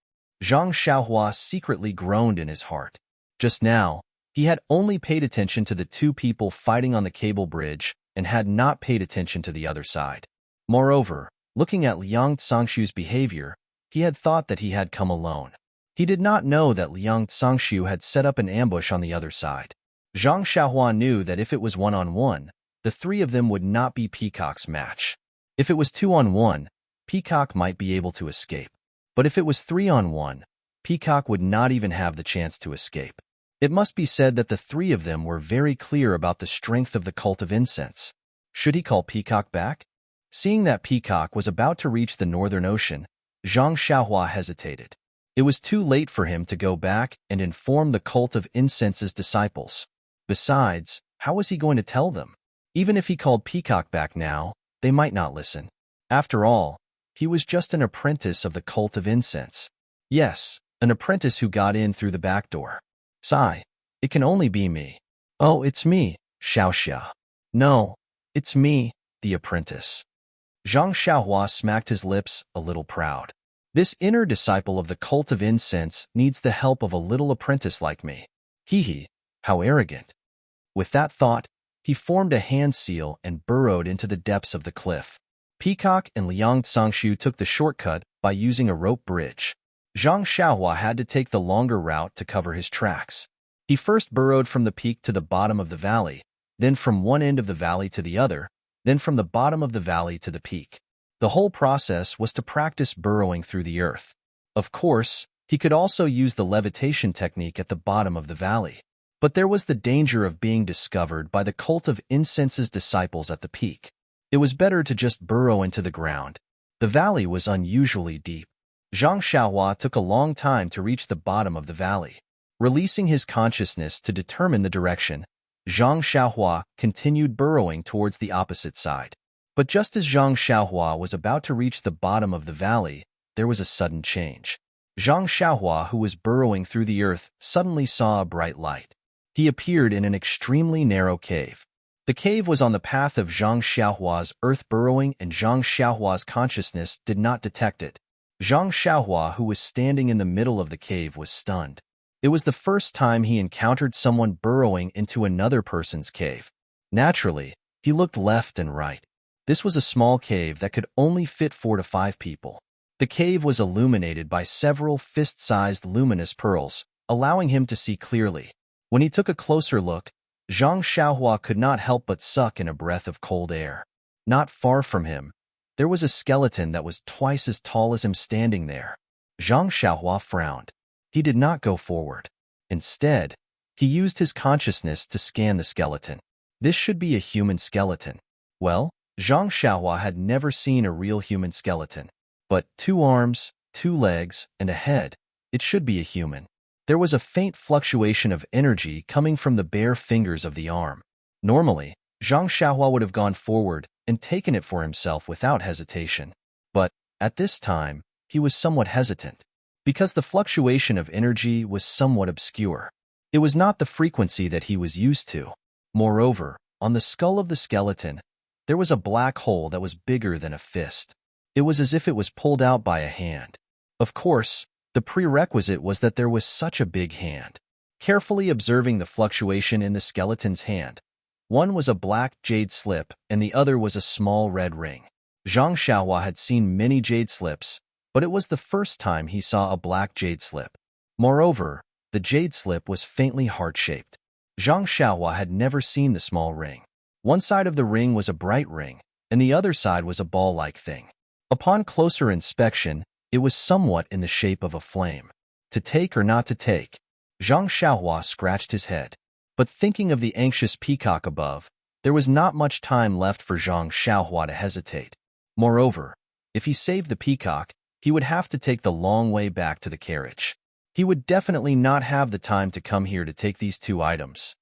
Zhang Xiaohua secretly groaned in his heart. Just now, he had only paid attention to the two people fighting on the cable bridge and had not paid attention to the other side. Moreover, looking at Liang Zongxiu's behavior, he had thought that he had come alone. He did not know that Liang Zongxiu had set up an ambush on the other side. Zhang Xiaohua knew that if it was one-on-one, the three of them would not be Peacock's match. If it was two-on-one, Peacock might be able to escape. But if it was three-on-one, Peacock would not even have the chance to escape. It must be said that the three of them were very clear about the strength of the cult of incense. Should he call Peacock back? Seeing that Peacock was about to reach the Northern Ocean, Zhang Xiaohua hesitated. It was too late for him to go back and inform the cult of incense's disciples. Besides, how was he going to tell them? Even if he called Peacock back now, they might not listen. After all, he was just an apprentice of the cult of incense. Yes, an apprentice who got in through the back door. Sigh, it can only be me. Oh, it's me, Xiaoxia. No, it's me, the apprentice. Zhang Xiaohua smacked his lips, a little proud. This inner disciple of the cult of incense needs the help of a little apprentice like me. Hee, how arrogant. With that thought, he formed a hand seal and burrowed into the depths of the cliff. Peacock and Liang Zongxiu took the shortcut by using a rope bridge. Zhang Xiaohua had to take the longer route to cover his tracks. He first burrowed from the peak to the bottom of the valley, then from one end of the valley to the other, then from the bottom of the valley to the peak. The whole process was to practice burrowing through the earth. Of course, he could also use the levitation technique at the bottom of the valley. But there was the danger of being discovered by the cult of incense's disciples at the peak. It was better to just burrow into the ground. The valley was unusually deep. Zhang Xiaohua took a long time to reach the bottom of the valley. Releasing his consciousness to determine the direction, Zhang Xiaohua continued burrowing towards the opposite side. But just as Zhang Xiaohua was about to reach the bottom of the valley, there was a sudden change. Zhang Xiaohua, who was burrowing through the earth, suddenly saw a bright light. He appeared in an extremely narrow cave. The cave was on the path of Zhang Xiaohua's earth burrowing, and Zhang Xiaohua's consciousness did not detect it. Zhang Xiaohua, who was standing in the middle of the cave, was stunned. It was the first time he encountered someone burrowing into another person's cave. Naturally, he looked left and right. This was a small cave that could only fit 4 to 5 people. The cave was illuminated by several fist-sized luminous pearls, allowing him to see clearly. When he took a closer look, Zhang Xiaohua could not help but suck in a breath of cold air. Not far from him, there was a skeleton that was twice as tall as him standing there. Zhang Xiaohua frowned. He did not go forward. Instead, he used his consciousness to scan the skeleton. This should be a human skeleton. Well, Zhang Xiaohua had never seen a real human skeleton. But 2 arms, 2 legs, and a head, it should be a human. There was a faint fluctuation of energy coming from the bare fingers of the arm. Normally, Zhang Xiaohua would have gone forward and taken it for himself without hesitation. But, at this time, he was somewhat hesitant, because the fluctuation of energy was somewhat obscure. It was not the frequency that he was used to. Moreover, on the skull of the skeleton, there was a black hole that was bigger than a fist. It was as if it was pulled out by a hand. Of course, the prerequisite was that there was such a big hand. Carefully observing the fluctuation in the skeleton's hand, one was a black jade slip and the other was a small red ring. Zhang Xiaohua had seen many jade slips, but it was the first time he saw a black jade slip. Moreover, the jade slip was faintly heart-shaped. Zhang Xiaohua had never seen the small ring. One side of the ring was a bright ring, and the other side was a ball-like thing. Upon closer inspection, it was somewhat in the shape of a flame. To take or not to take? Zhang Xiaohua scratched his head. But thinking of the anxious peacock above, there was not much time left for Zhang Xiaohua to hesitate. Moreover, if he saved the peacock, he would have to take the long way back to the carriage. He would definitely not have the time to come here to take these two items.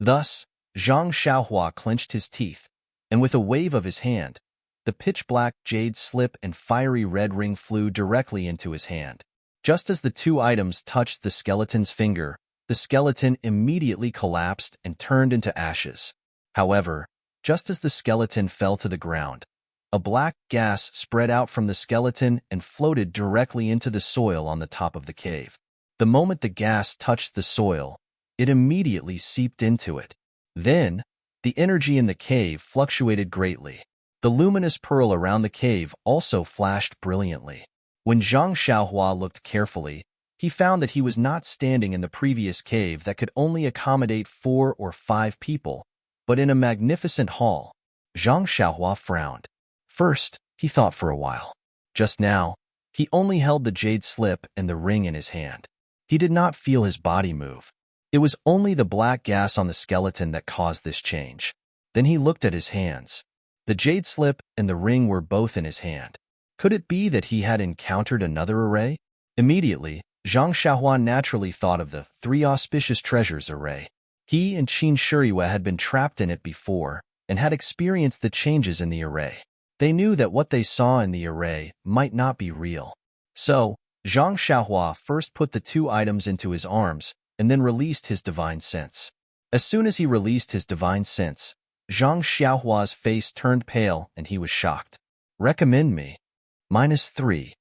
Thus, Zhang Xiaohua clenched his teeth, and with a wave of his hand, the pitch-black jade slip and fiery red ring flew directly into his hand. Just as the two items touched the skeleton's finger, the skeleton immediately collapsed and turned into ashes. However, just as the skeleton fell to the ground, a black gas spread out from the skeleton and floated directly into the soil on the top of the cave. The moment the gas touched the soil, it immediately seeped into it. Then, the energy in the cave fluctuated greatly. The luminous pearl around the cave also flashed brilliantly. When Zhang Xiaohua looked carefully, he found that he was not standing in the previous cave that could only accommodate 4 or 5 people, but in a magnificent hall. Zhang Xiaohua frowned. First, he thought for a while. Just now, he only held the jade slip and the ring in his hand. He did not feel his body move. It was only the black gas on the skeleton that caused this change. Then he looked at his hands. The jade slip and the ring were both in his hand. Could it be that he had encountered another array? Immediately, Zhang Xiaohua naturally thought of the 3 auspicious treasures array. He and Qin Shuriwa had been trapped in it before and had experienced the changes in the array. They knew that what they saw in the array might not be real. So, Zhang Xiaohua first put the 2 items into his arms and then released his divine sense. As soon as he released his divine sense, Zhang Xiaohua's face turned pale and he was shocked. Recommend me. -3.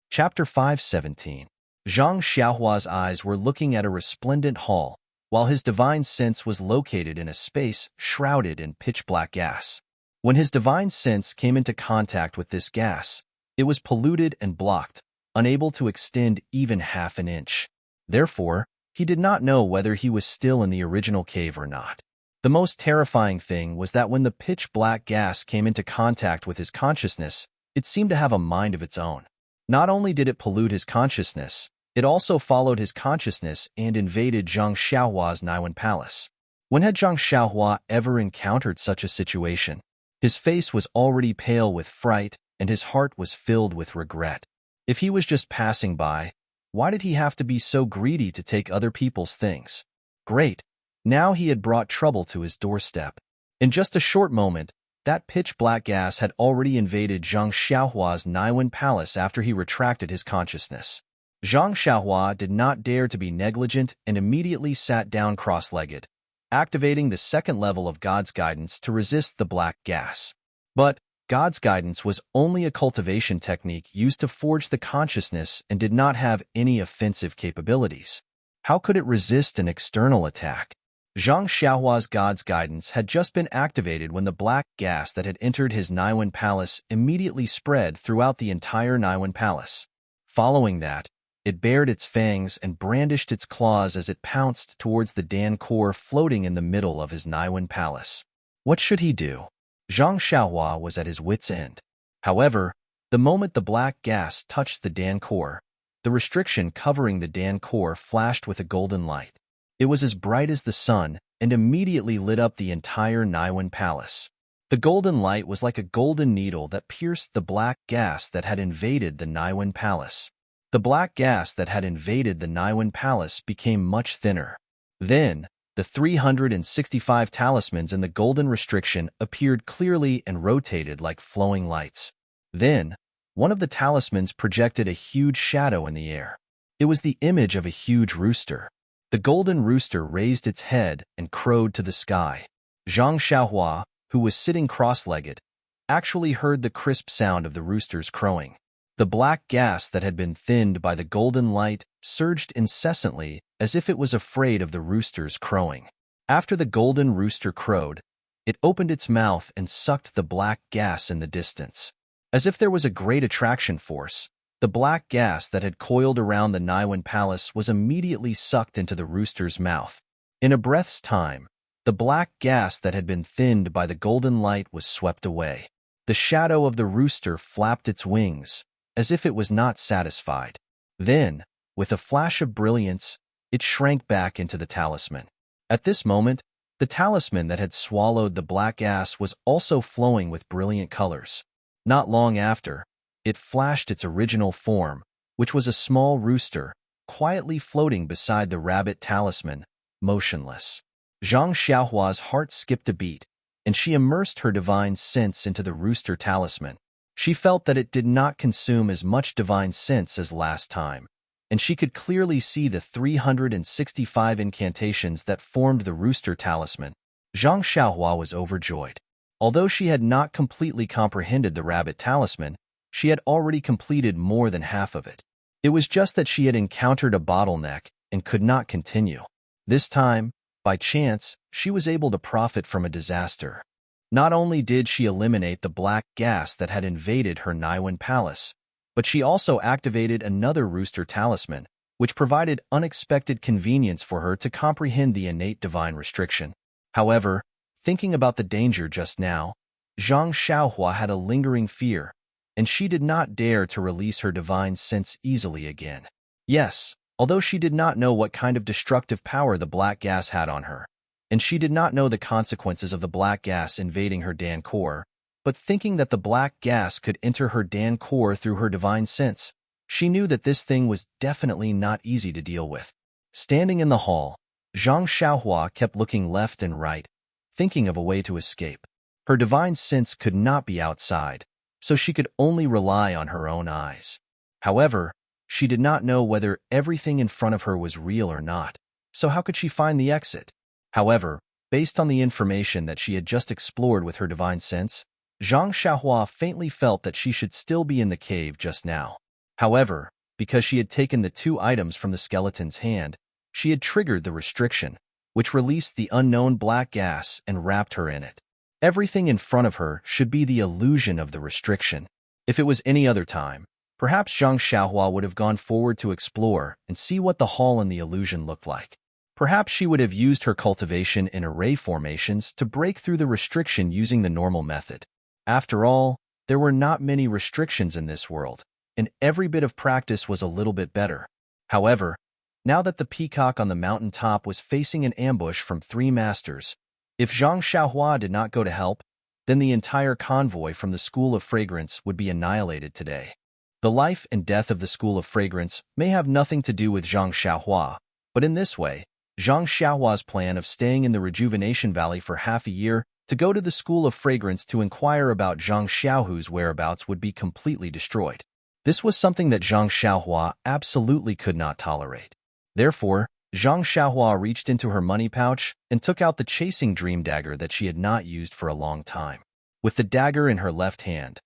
Chapter 5:17. Zhang Xiaohua's eyes were looking at a resplendent hall, while his divine sense was located in a space shrouded in pitch-black gas. When his divine sense came into contact with this gas, it was polluted and blocked, unable to extend even half an inch. Therefore, he did not know whether he was still in the original cave or not. The most terrifying thing was that when the pitch-black gas came into contact with his consciousness, it seemed to have a mind of its own. Not only did it pollute his consciousness, it also followed his consciousness and invaded Zhang Xiaohua's Naiwen Palace. When had Zhang Xiaohua ever encountered such a situation? His face was already pale with fright, and his heart was filled with regret. If he was just passing by, why did he have to be so greedy to take other people's things? Great! Now he had brought trouble to his doorstep. In just a short moment, that pitch-black gas had already invaded Zhang Xiaohua's Naiwen Palace after he retracted his consciousness. Zhang Xiaohua did not dare to be negligent and immediately sat down cross-legged, activating the 2nd level of God's guidance to resist the black gas. But God's guidance was only a cultivation technique used to forge the consciousness and did not have any offensive capabilities. How could it resist an external attack? Zhang Xiaohua's God's guidance had just been activated when the black gas that had entered his Naiwen Palace immediately spread throughout the entire Naiwen Palace. Following that, it bared its fangs and brandished its claws as it pounced towards the Dan core floating in the middle of his Naiwen Palace. What should he do? Zhang Xiaohua was at his wit's end. However, the moment the black gas touched the Dan core, the restriction covering the Dan core flashed with a golden light. It was as bright as the sun and immediately lit up the entire Naiwen Palace. The golden light was like a golden needle that pierced the black gas that had invaded the Naiwen Palace. The black gas that had invaded the Naiwen Palace became much thinner. Then, the 365 talismans in the golden restriction appeared clearly and rotated like flowing lights. Then, one of the talismans projected a huge shadow in the air. It was the image of a huge rooster. The golden rooster raised its head and crowed to the sky. Zhang Xiaohua, who was sitting cross-legged, actually heard the crisp sound of the rooster's crowing. The black gas that had been thinned by the golden light surged incessantly as if it was afraid of the rooster's crowing. After the golden rooster crowed, it opened its mouth and sucked the black gas in the distance. As if there was a great attraction force, the black gas that had coiled around the Naiwen Palace was immediately sucked into the rooster's mouth. In a breath's time, the black gas that had been thinned by the golden light was swept away. The shadow of the rooster flapped its wings, as if it was not satisfied. Then, With a flash of brilliance, it shrank back into the talisman. At this moment, the talisman that had swallowed the black gas was also flowing with brilliant colors. Not long after, it flashed its original form, which was a small rooster, quietly floating beside the rabbit talisman, motionless. Zhang Xiaohua's heart skipped a beat, and she immersed her divine sense into the rooster talisman. She felt that it did not consume as much divine sense as last time, and she could clearly see the 365 incantations that formed the rooster talisman. Zhang Xiaohua was overjoyed. Although she had not completely comprehended the rabbit talisman, she had already completed more than half of it. It was just that she had encountered a bottleneck and could not continue. This time, by chance, she was able to profit from a disaster. Not only did she eliminate the black gas that had invaded her Naiwan palace, but she also activated another rooster talisman, which provided unexpected convenience for her to comprehend the innate divine restriction. However, thinking about the danger just now, Zhang Xiaohua had a lingering fear, and she did not dare to release her divine sense easily again. Yes, although she did not know what kind of destructive power the black gas had on her, and she did not know the consequences of the black gas invading her Dan core, but thinking that the black gas could enter her Dan core through her divine sense, she knew that this thing was definitely not easy to deal with. Standing in the hall, Zhang Xiaohua kept looking left and right, thinking of a way to escape. Her divine sense could not be outside, so she could only rely on her own eyes. However, she did not know whether everything in front of her was real or not, so how could she find the exit? However, based on the information that she had just explored with her divine sense, Zhang Xiaohua faintly felt that she should still be in the cave just now. However, because she had taken the 2 items from the skeleton's hand, she had triggered the restriction, which released the unknown black gas and wrapped her in it. Everything in front of her should be the illusion of the restriction. If it was any other time, perhaps Zhang Xiaohua would have gone forward to explore and see what the hall and the illusion looked like. Perhaps she would have used her cultivation in array formations to break through the restriction using the normal method. After all, there were not many restrictions in this world, and every bit of practice was a little bit better. However, now that the peacock on the mountain top was facing an ambush from 3 masters, if Zhang Xiaohua did not go to help, then the entire convoy from the School of Fragrance would be annihilated today. The life and death of the School of Fragrance may have nothing to do with Zhang Xiaohua, but in this way, Zhang Xiaohua's plan of staying in the Rejuvenation Valley for half a year to go to the School of Fragrance to inquire about Zhang Xiaohu's whereabouts would be completely destroyed. This was something that Zhang Xiaohua absolutely could not tolerate. Therefore, Zhang Xiaohua reached into her money pouch and took out the chasing dream dagger that she had not used for a long time. With the dagger in her left hand,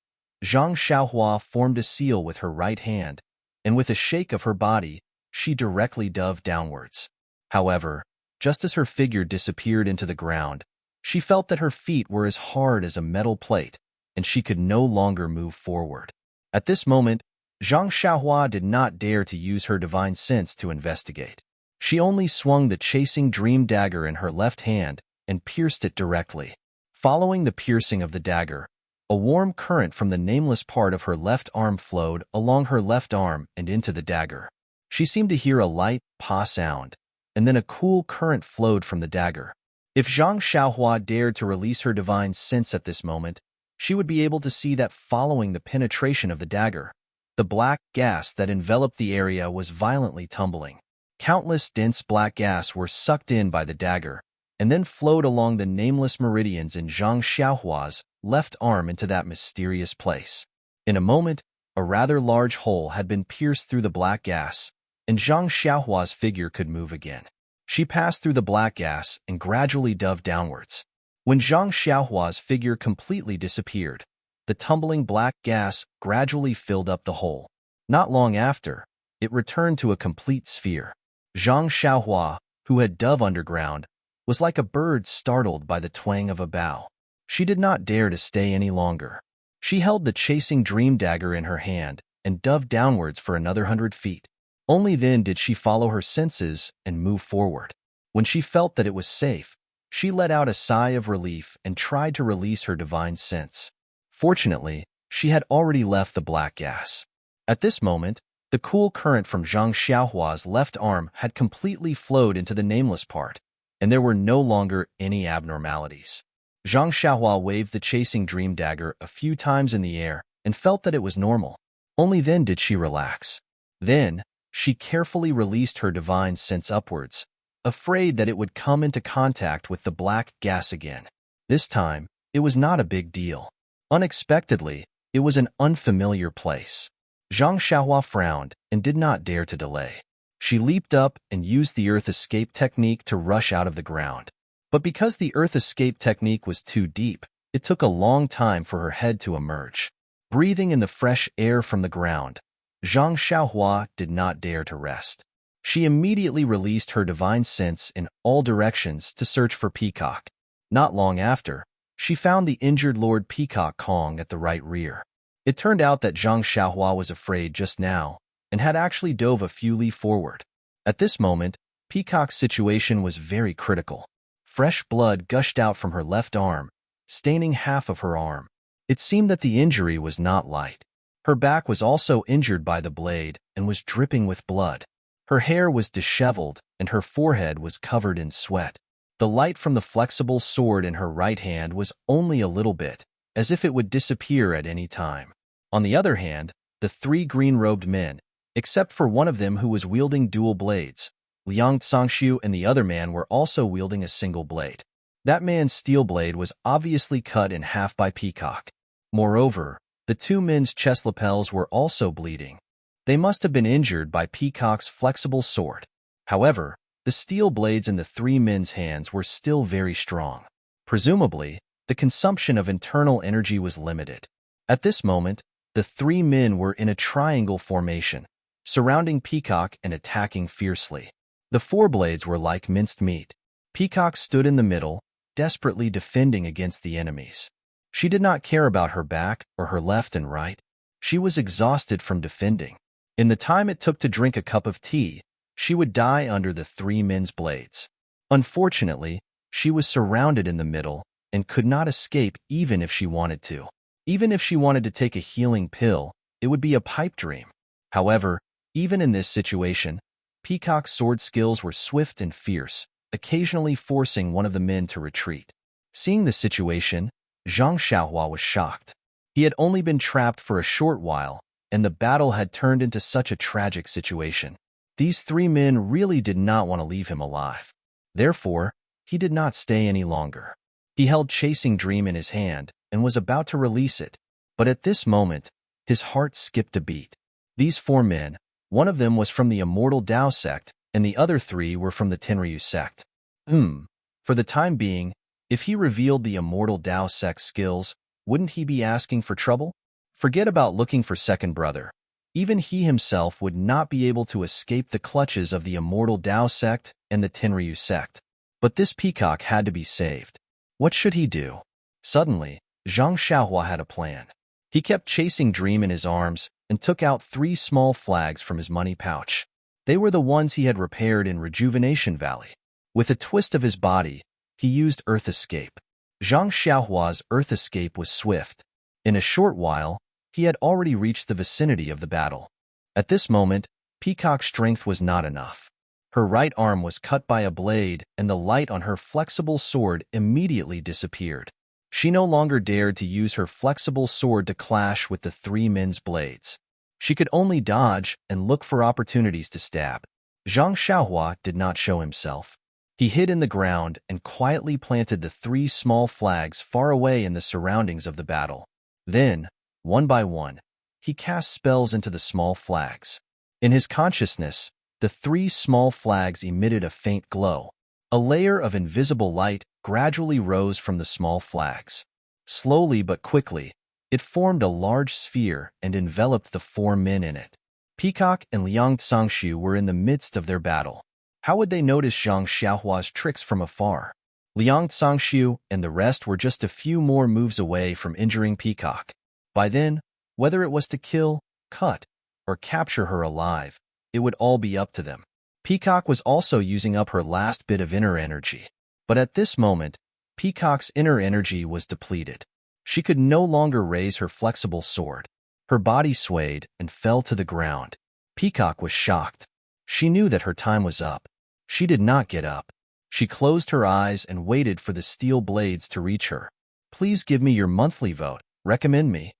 Zhang Xiaohua formed a seal with her right hand, and with a shake of her body, she directly dove downwards. However, just as her figure disappeared into the ground, she felt that her feet were as hard as a metal plate, and she could no longer move forward. At this moment, Zhang Xiaohua did not dare to use her divine sense to investigate. She only swung the chasing dream dagger in her left hand and pierced it directly. Following the piercing of the dagger, a warm current from the nameless part of her left arm flowed along her left arm and into the dagger. She seemed to hear a light "pa" sound, and then a cool current flowed from the dagger. If Zhang Xiaohua dared to release her divine sense at this moment, she would be able to see that following the penetration of the dagger, the black gas that enveloped the area was violently tumbling. Countless dense black gas were sucked in by the dagger, and then flowed along the nameless meridians in Zhang Xiaohua's left arm into that mysterious place. In a moment, a rather large hole had been pierced through the black gas, and Zhang Xiaohua's figure could move again. She passed through the black gas and gradually dove downwards. When Zhang Xiaohua's figure completely disappeared, the tumbling black gas gradually filled up the hole. Not long after, it returned to a complete sphere. Zhang Xiaohua, who had dove underground, was like a bird startled by the twang of a bow. She did not dare to stay any longer. She held the chasing dream dagger in her hand and dove downwards for another 100 feet. Only then did she follow her senses and move forward. When she felt that it was safe, she let out a sigh of relief and tried to release her divine sense. Fortunately, she had already left the black gas. At this moment, The cool current from Zhang Xiaohua's left arm had completely flowed into the nameless part, and there were no longer any abnormalities. Zhang Xiaohua waved the chasing dream dagger a few times in the air and felt that it was normal. Only then did she relax. Then, she carefully released her divine sense upwards, afraid that it would come into contact with the black gas again. This time, it was not a big deal. Unexpectedly, it was an unfamiliar place. Zhang Xiaohua frowned and did not dare to delay. She leaped up and used the earth escape technique to rush out of the ground. But because the earth escape technique was too deep, it took a long time for her head to emerge. Breathing in the fresh air from the ground, Zhang Xiaohua did not dare to rest. She immediately released her divine sense in all directions to search for Peacock. Not long after, she found the injured Lord Peacock Kong at the right rear. It turned out that Zhang Xiaohua was afraid just now and had actually dove a few li forward. At this moment, Peacock's situation was very critical. Fresh blood gushed out from her left arm, staining half of her arm. It seemed that the injury was not light. Her back was also injured by the blade and was dripping with blood. Her hair was disheveled and her forehead was covered in sweat. The light from the flexible sword in her right hand was only a little bit, as if it would disappear at any time. On the other hand, the three green-robed men, except for one of them who was wielding dual blades, Liang Tsangshu and the other man were also wielding a single blade. That man's steel blade was obviously cut in half by Peacock. Moreover, the two men's chest lapels were also bleeding. They must have been injured by Peacock's flexible sword. However, the steel blades in the three men's hands were still very strong. Presumably, the consumption of internal energy was limited. At this moment, the three men were in a triangle formation, surrounding Peacock and attacking fiercely. The four blades were like minced meat. Peacock stood in the middle, desperately defending against the enemies. She did not care about her back or her left and right. She was exhausted from defending. In the time it took to drink a cup of tea, she would die under the three men's blades. Unfortunately, she was surrounded in the middle and could not escape even if she wanted to. Even if she wanted to take a healing pill, it would be a pipe dream. However, even in this situation, Peacock's sword skills were swift and fierce, occasionally forcing one of the men to retreat. Seeing the situation, Zhang Xiaohua was shocked. He had only been trapped for a short while, and the battle had turned into such a tragic situation. These three men really did not want to leave him alive. Therefore, he did not stay any longer. He held Chasing Dream in his hand and was about to release it, but at this moment, his heart skipped a beat. These four men, one of them was from the Immortal Tao sect, and the other three were from the Tenryu sect. For the time being, if he revealed the Immortal Tao sect skills, wouldn't he be asking for trouble? Forget about looking for second brother. Even he himself would not be able to escape the clutches of the Immortal Tao sect and the Tenryu sect. But this Peacock had to be saved. What should he do? Suddenly, Zhang Xiaohua had a plan. He kept Chasing Dream in his arms and took out 3 small flags from his money pouch. They were the ones he had repaired in Rejuvenation Valley. With a twist of his body, he used Earth Escape. Zhang Xiaohua's Earth Escape was swift. In a short while, he had already reached the vicinity of the battle. At this moment, Peacock's strength was not enough. Her right arm was cut by a blade, and the light on her flexible sword immediately disappeared. She no longer dared to use her flexible sword to clash with the three men's blades. She could only dodge and look for opportunities to stab. Zhang Xiaohua did not show himself. He hid in the ground and quietly planted the 3 small flags far away in the surroundings of the battle. Then, one by one, he cast spells into the small flags. In his consciousness, the 3 small flags emitted a faint glow. A layer of invisible light gradually rose from the small flags. Slowly but quickly, it formed a large sphere and enveloped the 4 men in it. Peacock and Liang Tsangshu were in the midst of their battle. How would they notice Zhang Xiaohua's tricks from afar? Liang Tsangshu and the rest were just a few more moves away from injuring Peacock. By then, whether it was to kill, cut, or capture her alive, it would all be up to them. Peacock was also using up her last bit of inner energy. But at this moment, Peacock's inner energy was depleted. She could no longer raise her flexible sword. Her body swayed and fell to the ground. Peacock was shocked. She knew that her time was up. She did not get up. She closed her eyes and waited for the steel blades to reach her. Please give me your monthly vote. Recommend me.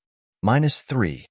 -3.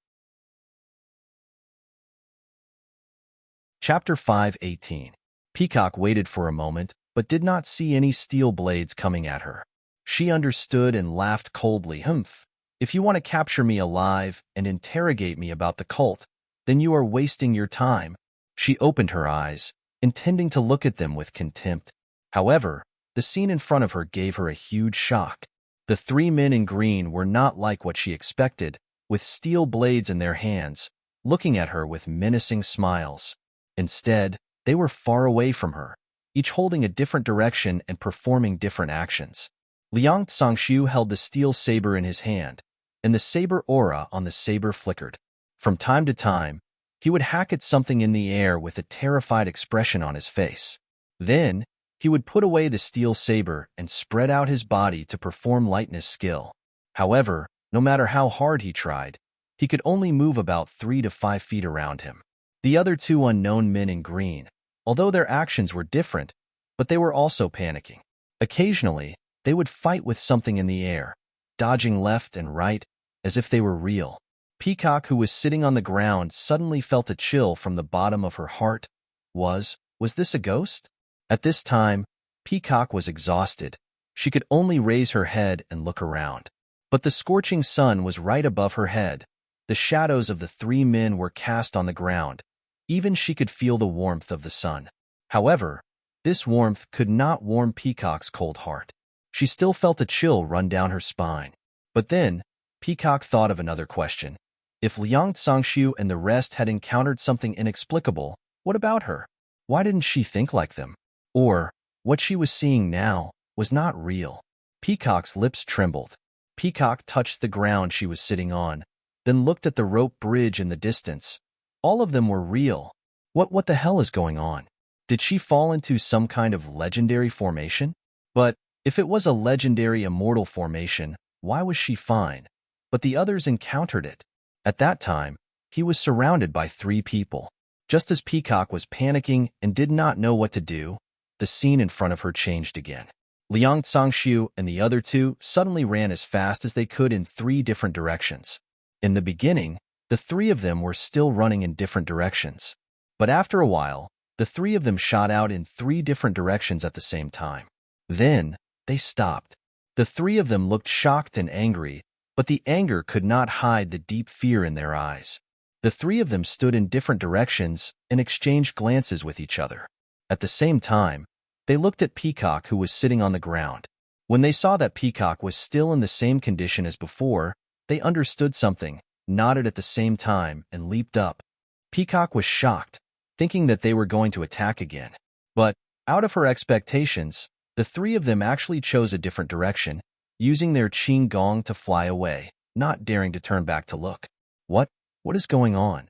Chapter 5:18. Peacock waited for a moment, but did not see any steel blades coming at her. She understood and laughed coldly. Humph. If you want to capture me alive and interrogate me about the cult, then you are wasting your time. She opened her eyes, intending to look at them with contempt. However, the scene in front of her gave her a huge shock. The three men in green were not like what she expected, with steel blades in their hands, looking at her with menacing smiles. Instead, they were far away from her, each holding a different direction and performing different actions. Liang Tsangshu held the steel saber in his hand, and the saber aura on the saber flickered. From time to time, he would hack at something in the air with a terrified expression on his face. Then, he would put away the steel saber and spread out his body to perform lightness skill. However, no matter how hard he tried, he could only move about 3 to 5 feet around him. The other two unknown men in green, although their actions were different, but they were also panicking. Occasionally, they would fight with something in the air, dodging left and right as if they were real. Peacock, who was sitting on the ground, suddenly felt a chill from the bottom of her heart. Was this a ghost? At this time, Peacock was exhausted. She could only raise her head and look around. But the scorching sun was right above her head. The shadows of the three men were cast on the ground. Even she could feel the warmth of the sun. However, this warmth could not warm Peacock's cold heart. She still felt a chill run down her spine. But then, Peacock thought of another question. If Liang Tsangshu and the rest had encountered something inexplicable, what about her? Why didn't she think like them? Or, what she was seeing now was not real. Peacock's lips trembled. Peacock touched the ground she was sitting on, then looked at the rope bridge in the distance. All of them were real. What the hell is going on? Did she fall into some kind of legendary formation? But if it was a legendary immortal formation, why was she fine? But the others encountered it. At that time, he was surrounded by 3 people. Just as Peacock was panicking and did not know what to do, the scene in front of her changed again. Liang Tsangshu and the other 2 suddenly ran as fast as they could in 3 different directions. In the beginning, the 3 of them were still running in different directions. But after a while, the 3 of them shot out in 3 different directions at the same time. Then, they stopped. The 3 of them looked shocked and angry, but the anger could not hide the deep fear in their eyes. The 3 of them stood in different directions and exchanged glances with each other. At the same time, they looked at Peacock, who was sitting on the ground. When they saw that Peacock was still in the same condition as before, they understood something, nodded at the same time, and leaped up. Peacock was shocked, thinking that they were going to attack again. But, out of her expectations, the 3 of them actually chose a different direction, using their qing gong to fly away, not daring to turn back to look. What is going on?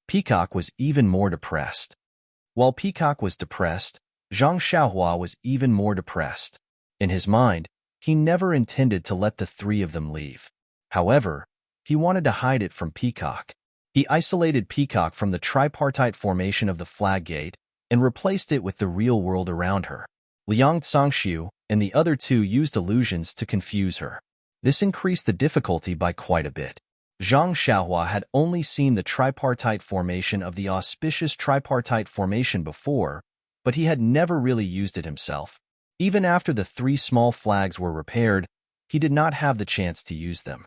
Peacock was even more depressed. While Peacock was depressed, Zhang Xiaohua was even more depressed. In his mind, he never intended to let the 3 of them leave. However, he wanted to hide it from Peacock. He isolated Peacock from the tripartite formation of the flag gate and replaced it with the real world around her. Liang Tsangshu and the other 2 used illusions to confuse her. This increased the difficulty by quite a bit. Zhang Xiaohua had only seen the tripartite formation of the auspicious tripartite formation before, but he had never really used it himself. Even after the 3 small flags were repaired, he did not have the chance to use them.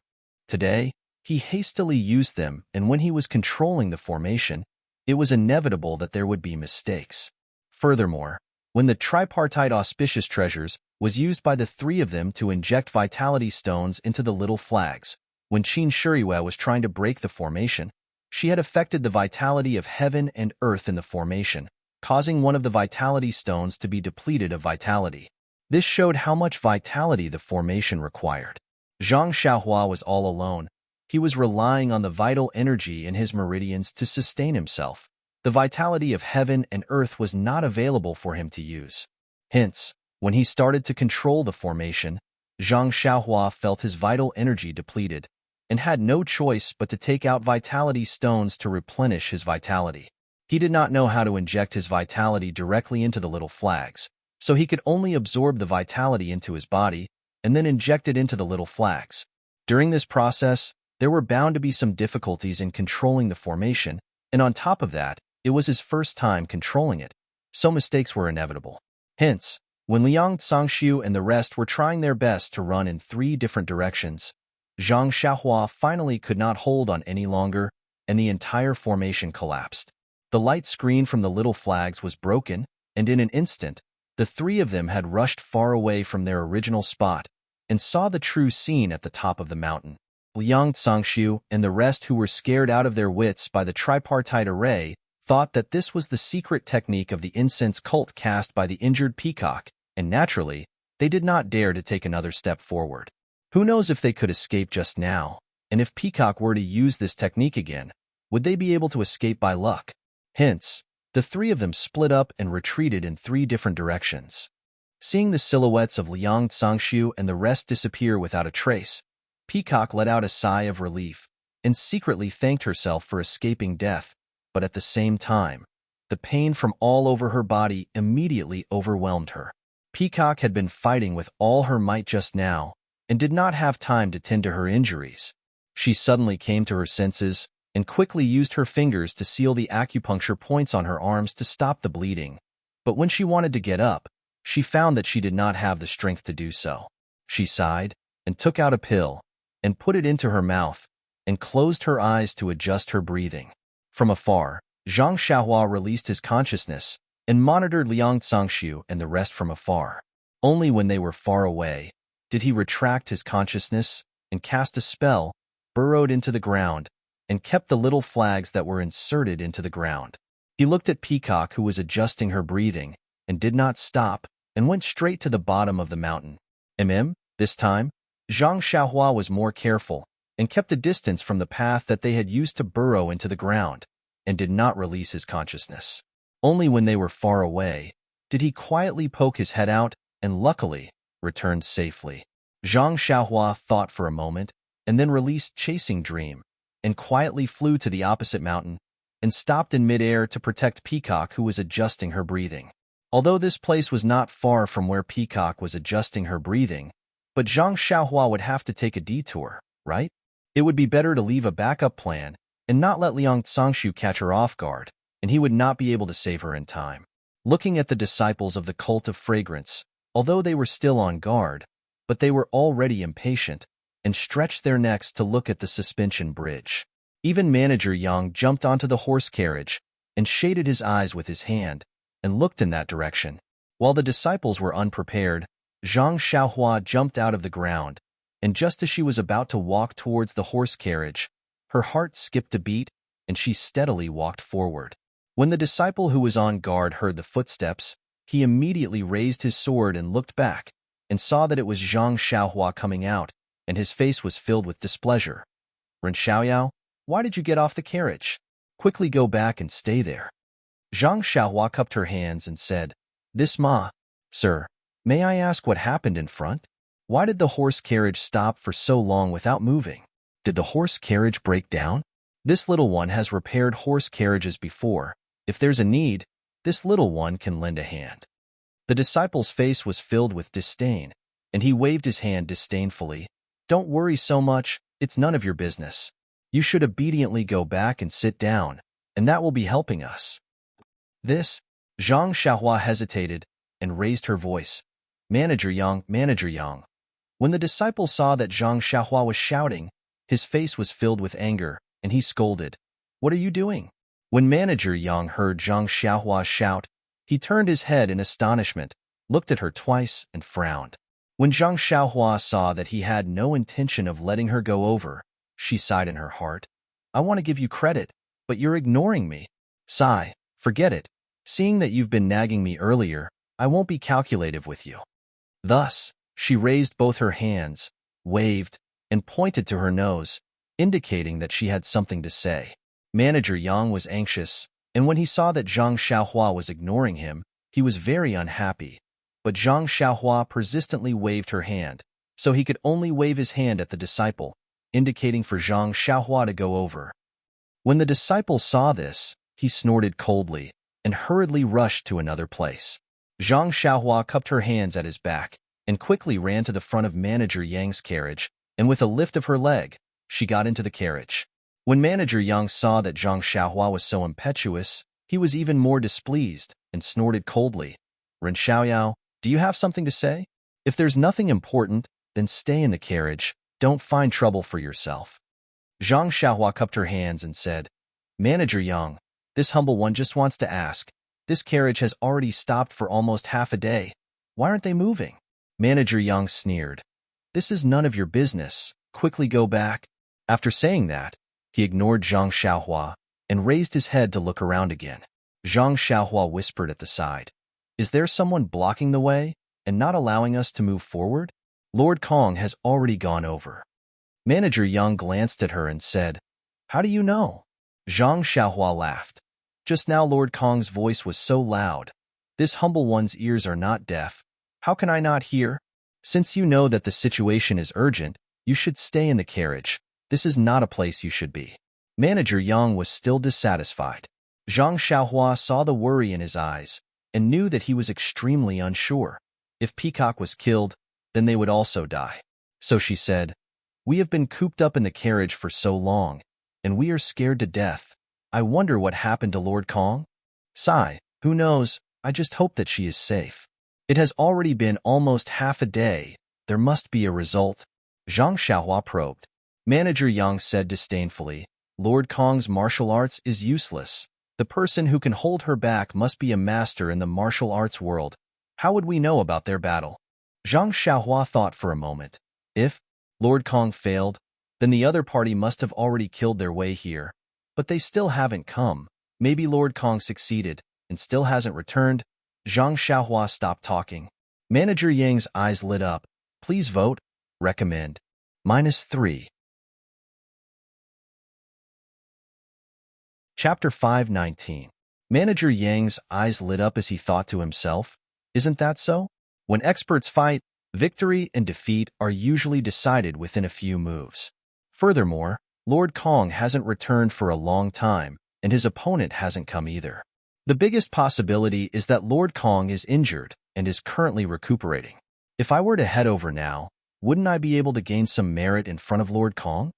Today, he hastily used them, and when he was controlling the formation, it was inevitable that there would be mistakes. Furthermore, when the tripartite auspicious treasures was used by the 3 of them to inject vitality stones into the little flags, when Qin Shuriwei was trying to break the formation, she had affected the vitality of heaven and earth in the formation, causing one of the vitality stones to be depleted of vitality. This showed how much vitality the formation required. Zhang Xiaohua was all alone. He was relying on the vital energy in his meridians to sustain himself. The vitality of heaven and earth was not available for him to use. Hence, when he started to control the formation, Zhang Xiaohua felt his vital energy depleted and had no choice but to take out vitality stones to replenish his vitality. He did not know how to inject his vitality directly into the little flags, so he could only absorb the vitality into his body and then inject it into the little flags. During this process, there were bound to be some difficulties in controlling the formation, and on top of that, it was his first time controlling it, so mistakes were inevitable. Hence, when Liang Zhangxiu and the rest were trying their best to run in 3 different directions, Zhang Xiaohua finally could not hold on any longer, and the entire formation collapsed. The light screen from the little flags was broken, and in an instant, the 3 of them had rushed far away from their original spot and saw the true scene at the top of the mountain. Liang Zhangxiu and the rest, who were scared out of their wits by the tripartite array, thought that this was the secret technique of the incense cult cast by the injured peacock, and naturally, they did not dare to take another step forward. Who knows if they could escape just now, and if Peacock were to use this technique again, would they be able to escape by luck? Hence, the 3 of them split up and retreated in 3 different directions. Seeing the silhouettes of Liang Zhangxiu and the rest disappear without a trace, Peacock let out a sigh of relief and secretly thanked herself for escaping death, but at the same time, the pain from all over her body immediately overwhelmed her. Peacock had been fighting with all her might just now and did not have time to tend to her injuries. She suddenly came to her senses and quickly used her fingers to seal the acupuncture points on her arms to stop the bleeding. But when she wanted to get up, she found that she did not have the strength to do so. She sighed and took out a pill and put it into her mouth and closed her eyes to adjust her breathing. From afar, Zhang Xiaohua released his consciousness and monitored Liang Zhangxiu and the rest from afar. Only when they were far away did he retract his consciousness and cast a spell, burrowed into the ground, and kept the little flags that were inserted into the ground. He looked at Peacock, who was adjusting her breathing, and did not stop, and went straight to the bottom of the mountain. This time, Zhang Xiaohua was more careful and kept a distance from the path that they had used to burrow into the ground, and did not release his consciousness. Only when they were far away did he quietly poke his head out and luckily returned safely. Zhang Xiaohua thought for a moment and then released Chasing Dream and quietly flew to the opposite mountain and stopped in midair to protect Peacock, who was adjusting her breathing. Although this place was not far from where Peacock was adjusting her breathing, but Zhang Xiaohua would have to take a detour, right? It would be better to leave a backup plan and not let Liang Zhangxiu catch her off guard, and he would not be able to save her in time. Looking at the disciples of the Cult of Fragrance, although they were still on guard, but they were already impatient and stretched their necks to look at the suspension bridge. Even Manager Yang jumped onto the horse carriage and shaded his eyes with his hand and looked in that direction. While the disciples were unprepared, Zhang Xiaohua jumped out of the ground, and just as she was about to walk towards the horse carriage, her heart skipped a beat and she steadily walked forward. When the disciple who was on guard heard the footsteps, he immediately raised his sword and looked back, and saw that it was Zhang Xiaohua coming out, and his face was filled with displeasure. "Ren Xiaoyao, why did you get off the carriage? Quickly go back and stay there." Zhang Xiaohua cupped her hands and said, Sir, may I ask what happened in front? Why did the horse carriage stop for so long without moving? Did the horse carriage break down? This little one has repaired horse carriages before. If there's a need, this little one can lend a hand." The disciple's face was filled with disdain, and he waved his hand disdainfully. "Don't worry so much, it's none of your business. You should obediently go back and sit down, and that will be helping us." Zhang Xiaohua hesitated and raised her voice. Manager Yang. When the disciple saw that Zhang Xiaohua was shouting, his face was filled with anger, and he scolded, "What are you doing?" When Manager Yang heard Zhang Xiaohua shout, he turned his head in astonishment, looked at her twice, and frowned. When Zhang Xiaohua saw that he had no intention of letting her go over, she sighed in her heart. "I want to give you credit, but you're ignoring me." "Sigh, forget it. Seeing that you've been nagging me earlier, I won't be calculative with you." Thus, she raised both her hands, waved, and pointed to her nose, indicating that she had something to say. Manager Yang was anxious, and when he saw that Zhang Xiaohua was ignoring him, he was very unhappy. But Zhang Xiaohua persistently waved her hand, so he could only wave his hand at the disciple, indicating for Zhang Xiaohua to go over. When the disciple saw this, He snorted coldly and hurriedly rushed to another place. Zhang Xiaohua cupped her hands at his back and quickly ran to the front of Manager Yang's carriage, and with a lift of her leg, she got into the carriage. When Manager Yang saw that Zhang Xiaohua was so impetuous, he was even more displeased and snorted coldly. Ren Xiaoyao, do you have something to say? If there's nothing important, then stay in the carriage. Don't find trouble for yourself. Zhang Xiaohua cupped her hands and said, Manager Yang, this humble one just wants to ask. This carriage has already stopped for almost half a day. Why aren't they moving? Manager Yang sneered. This is none of your business. Quickly go back. After saying that, he ignored Zhang Xiaohua and raised his head to look around again. Zhang Xiaohua whispered at the side, Is there someone blocking the way and not allowing us to move forward? Lord Kong has already gone over. Manager Yang glanced at her and said, How do you know? Zhang Xiaohua laughed. Just now Lord Kong's voice was so loud. This humble one's ears are not deaf. How can I not hear? Since you know that the situation is urgent, you should stay in the carriage. This is not a place you should be. Manager Yang was still dissatisfied. Zhang Xiaohua saw the worry in his eyes and knew that he was extremely unsure. If Peacock was killed, then they would also die. So she said, We have been cooped up in the carriage for so long, and we are scared to death. I wonder what happened to Lord Kong? Sigh, who knows? I just hope that she is safe. It has already been almost half a day. There must be a result. Zhang Xiaohua probed. Manager Yang said disdainfully, Lord Kong's martial arts is useless. The person who can hold her back must be a master in the martial arts world. How would we know about their battle? Zhang Xiaohua thought for a moment. If Lord Kong failed, then the other party must have already killed their way here. But they still haven't come. Maybe Lord Kong succeeded and still hasn't returned. Zhang Xiaohua stopped talking. Manager Yang's eyes lit up. Please vote. Recommend. -3. Chapter 5:19. Manager Yang's eyes lit up as he thought to himself, Isn't that so? When experts fight, victory and defeat are usually decided within a few moves. Furthermore, Lord Kong hasn't returned for a long time, and his opponent hasn't come either. The biggest possibility is that Lord Kong is injured and is currently recuperating. If I were to head over now, wouldn't I be able to gain some merit in front of Lord Kong?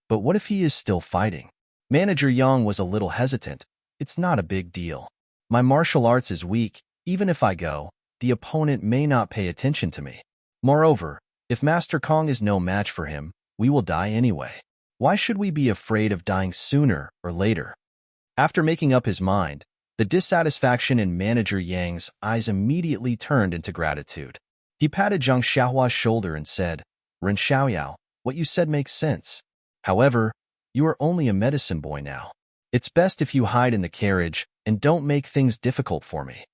But what if he is still fighting? Manager Yang was a little hesitant. It's not a big deal. My martial arts is weak. Even if I go, the opponent may not pay attention to me. Moreover, if Master Kong is no match for him, we will die anyway. Why should we be afraid of dying sooner or later? After making up his mind, the dissatisfaction in Manager Yang's eyes immediately turned into gratitude. He patted Zhang Xiaohua's shoulder and said, Ren Xiaoyao, what you said makes sense. However, you are only a medicine boy now. It's best if you hide in the carriage and don't make things difficult for me.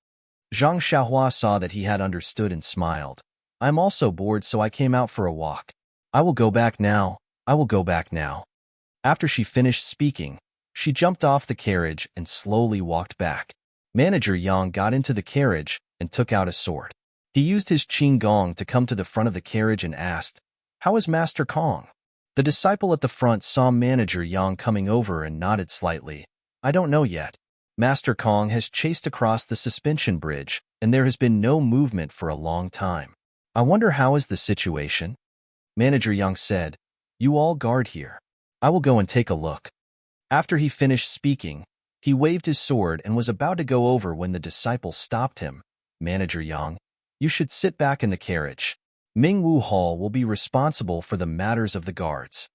Zhang Xiaohua saw that he had understood and smiled. I'm also bored, so I came out for a walk. I will go back now. I will go back now. After she finished speaking, she jumped off the carriage and slowly walked back. Manager Yang got into the carriage and took out a sword. He used his qing gong to come to the front of the carriage and asked, How is Master Kong? The disciple at the front saw Manager Yang coming over and nodded slightly. I don't know yet. Master Kong has chased across the suspension bridge, and there has been no movement for a long time. I wonder how is the situation? Manager Yang said, You all guard here. I will go and take a look. After he finished speaking, he waved his sword and was about to go over when the disciple stopped him. Manager Yang, you should sit back in the carriage. Mingwu Hall will be responsible for the matters of the guards.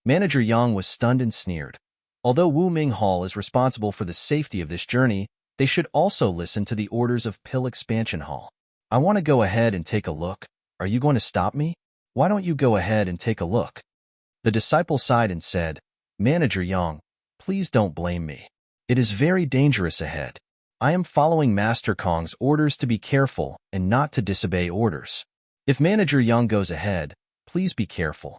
Manager Yang was stunned and sneered. Although Wu Ming Hall is responsible for the safety of this journey, they should also listen to the orders of Pill Expansion Hall. I want to go ahead and take a look. Are you going to stop me? Why don't you go ahead and take a look? The disciple sighed and said, Manager Yang, please don't blame me. It is very dangerous ahead. I am following Master Kong's orders to be careful and not to disobey orders. If Manager Yang goes ahead, please be careful.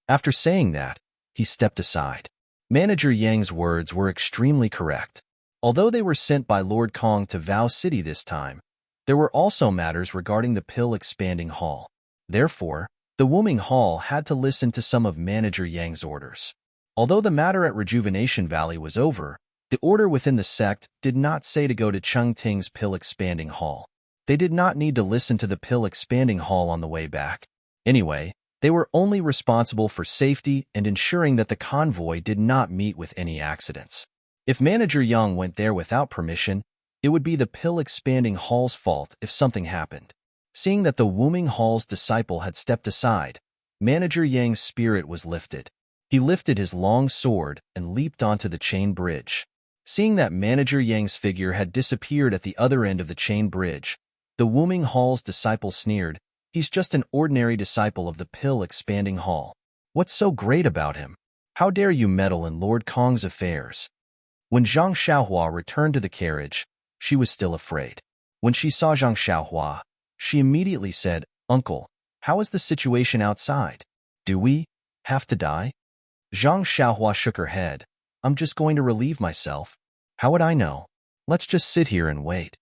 After saying that, he stepped aside. Manager Yang's words were extremely correct. Although they were sent by Lord Kong to Vow City this time, there were also matters regarding the Pill Expanding Hall. Therefore, the Wuming Hall had to listen to some of Manager Yang's orders. Although the matter at Rejuvenation Valley was over, The order within the sect did not say to go to Chung Ting's pill-expanding hall. They did not need to listen to the pill-expanding hall on the way back. Anyway, they were only responsible for safety and ensuring that the convoy did not meet with any accidents. If Manager Young went there without permission, it would be the pill-expanding hall's fault if something happened. Seeing that the Wuming Hall's disciple had stepped aside, Manager Yang's spirit was lifted. He lifted his long sword and leaped onto the chain bridge. Seeing that Manager Yang's figure had disappeared at the other end of the chain bridge, the Wuming Hall's disciple sneered, "He's just an ordinary disciple of the pill-expanding hall. What's so great about him? How dare you meddle in Lord Kong's affairs?" When Zhang Xiaohua returned to the carriage, she was still afraid. When she saw Zhang Xiaohua, she immediately said, "Uncle, how is the situation outside? Do we have to die?" Zhang Xiaohua shook her head. "I'm just going to relieve myself. How would I know? Let's just sit here and wait."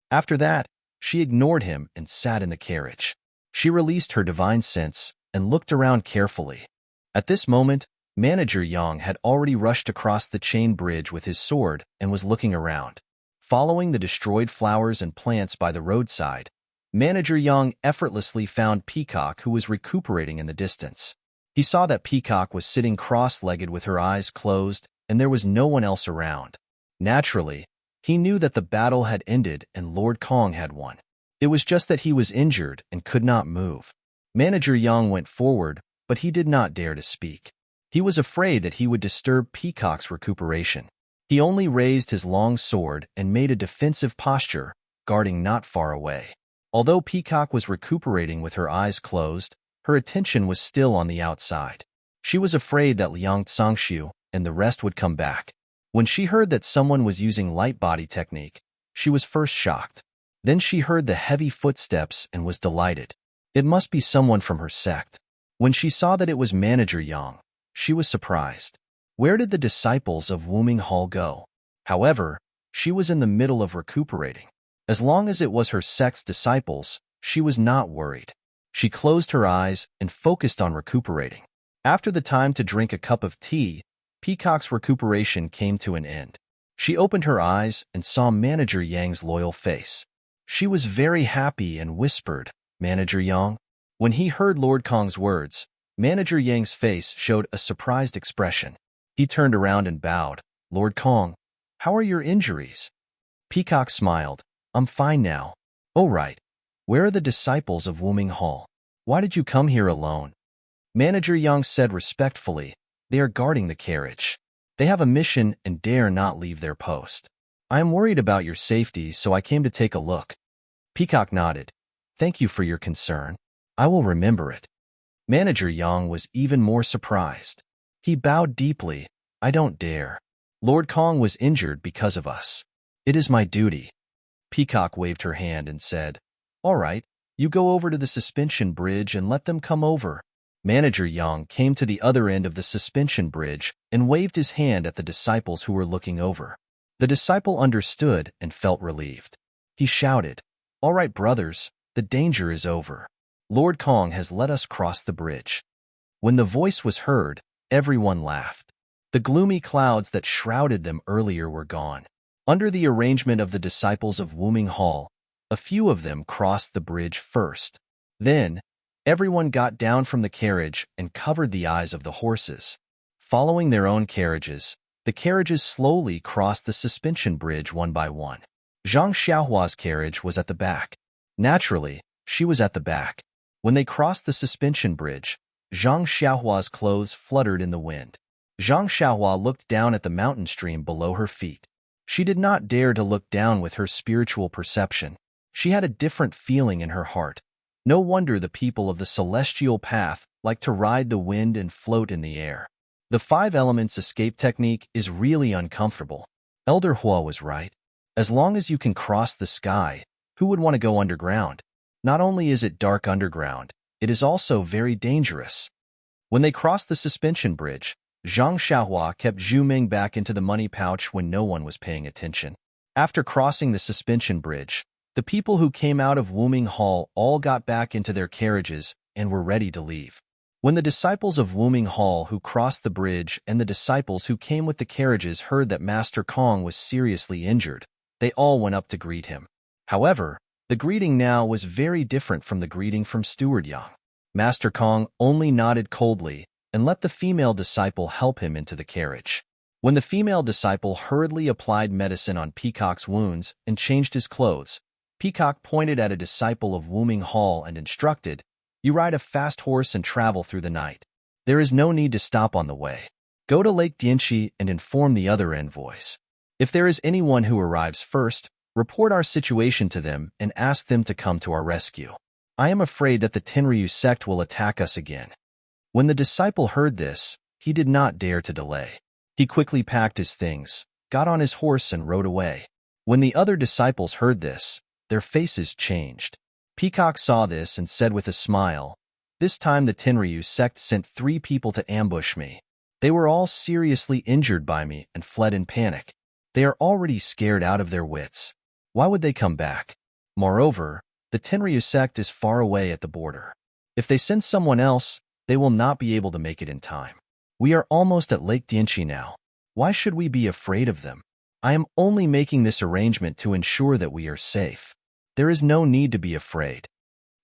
After that, she ignored him and sat in the carriage. She released her divine sense and looked around carefully. At this moment, Manager Yang had already rushed across the chain bridge with his sword and was looking around. Following the destroyed flowers and plants by the roadside, Manager Yang effortlessly found Peacock, who was recuperating in the distance. He saw that Peacock was sitting cross-legged with her eyes closed, and there was no one else around. Naturally, he knew that the battle had ended and Lord Kong had won. It was just that he was injured and could not move. Manager Yang went forward, but he did not dare to speak. He was afraid that he would disturb Peacock's recuperation. He only raised his long sword and made a defensive posture, guarding not far away. Although Peacock was recuperating with her eyes closed, her attention was still on the outside. She was afraid that Liang Tsangshu and the rest would come back. When she heard that someone was using light body technique, she was first shocked. Then she heard the heavy footsteps and was delighted. It must be someone from her sect. When she saw that it was Manager Yang, she was surprised. Where did the disciples of Wuming Hall go? However, she was in the middle of recuperating. As long as it was her sect's disciples, she was not worried. She closed her eyes and focused on recuperating. After the time to drink a cup of tea, Peacock's recuperation came to an end. She opened her eyes and saw Manager Yang's loyal face. She was very happy and whispered, "Manager Yang?" When he heard Lord Kong's words, Manager Yang's face showed a surprised expression. He turned around and bowed. "Lord Kong, how are your injuries?" Peacock smiled. "I'm fine now." "Oh right. Where are the disciples of Wuming Hall? Why did you come here alone?" Manager Yang said respectfully, "They are guarding the carriage. They have a mission and dare not leave their post. I am worried about your safety, so I came to take a look." Peacock nodded. "Thank you for your concern. I will remember it." Manager Yang was even more surprised. He bowed deeply. "I don't dare. Lord Kong was injured because of us. It is my duty." Peacock waved her hand and said, "All right, you go over to the suspension bridge and let them come over." Manager Yang came to the other end of the suspension bridge and waved his hand at the disciples who were looking over. The disciple understood and felt relieved. He shouted, "All right, brothers, the danger is over. Lord Kong has let us cross the bridge." When the voice was heard, everyone laughed. The gloomy clouds that shrouded them earlier were gone. Under the arrangement of the disciples of Wuming Hall, a few of them crossed the bridge first. Then, everyone got down from the carriage and covered the eyes of the horses. Following their own carriages, the carriages slowly crossed the suspension bridge one by one. Zhang Xiaohua's carriage was at the back. Naturally, she was at the back. When they crossed the suspension bridge, Zhang Xiaohua's clothes fluttered in the wind. Zhang Xiaohua looked down at the mountain stream below her feet. She did not dare to look down with her spiritual perception. She had a different feeling in her heart. No wonder the people of the celestial path like to ride the wind and float in the air. The 5 elements escape technique is really uncomfortable. Elder Hua was right. As long as you can cross the sky, who would want to go underground? Not only is it dark underground, it is also very dangerous. When they crossed the suspension bridge, Zhang Xiaohua kept Zhu Ming back into the money pouch when no one was paying attention. After crossing the suspension bridge, the people who came out of Wuming Hall all got back into their carriages and were ready to leave. When the disciples of Wuming Hall who crossed the bridge and the disciples who came with the carriages heard that Master Kong was seriously injured, they all went up to greet him. However, the greeting now was very different from the greeting from Steward Yang. Master Kong only nodded coldly and let the female disciple help him into the carriage. When the female disciple hurriedly applied medicine on Peacock's wounds and changed his clothes, Peacock pointed at a disciple of Wuming Hall and instructed, "You ride a fast horse and travel through the night. There is no need to stop on the way. Go to Lake Deity and inform the other envoys. If there is anyone who arrives first, report our situation to them and ask them to come to our rescue. I am afraid that the Tenryu sect will attack us again." When the disciple heard this, he did not dare to delay. He quickly packed his things, got on his horse and rode away. When the other disciples heard this, their faces changed. Peacock saw this and said with a smile, "This time the Tenryu sect sent 3 people to ambush me. They were all seriously injured by me and fled in panic. They are already scared out of their wits. Why would they come back? Moreover, the Tenryu sect is far away at the border. If they send someone else, they will not be able to make it in time. We are almost at Lake Deity now. Why should we be afraid of them? I am only making this arrangement to ensure that we are safe. There is no need to be afraid."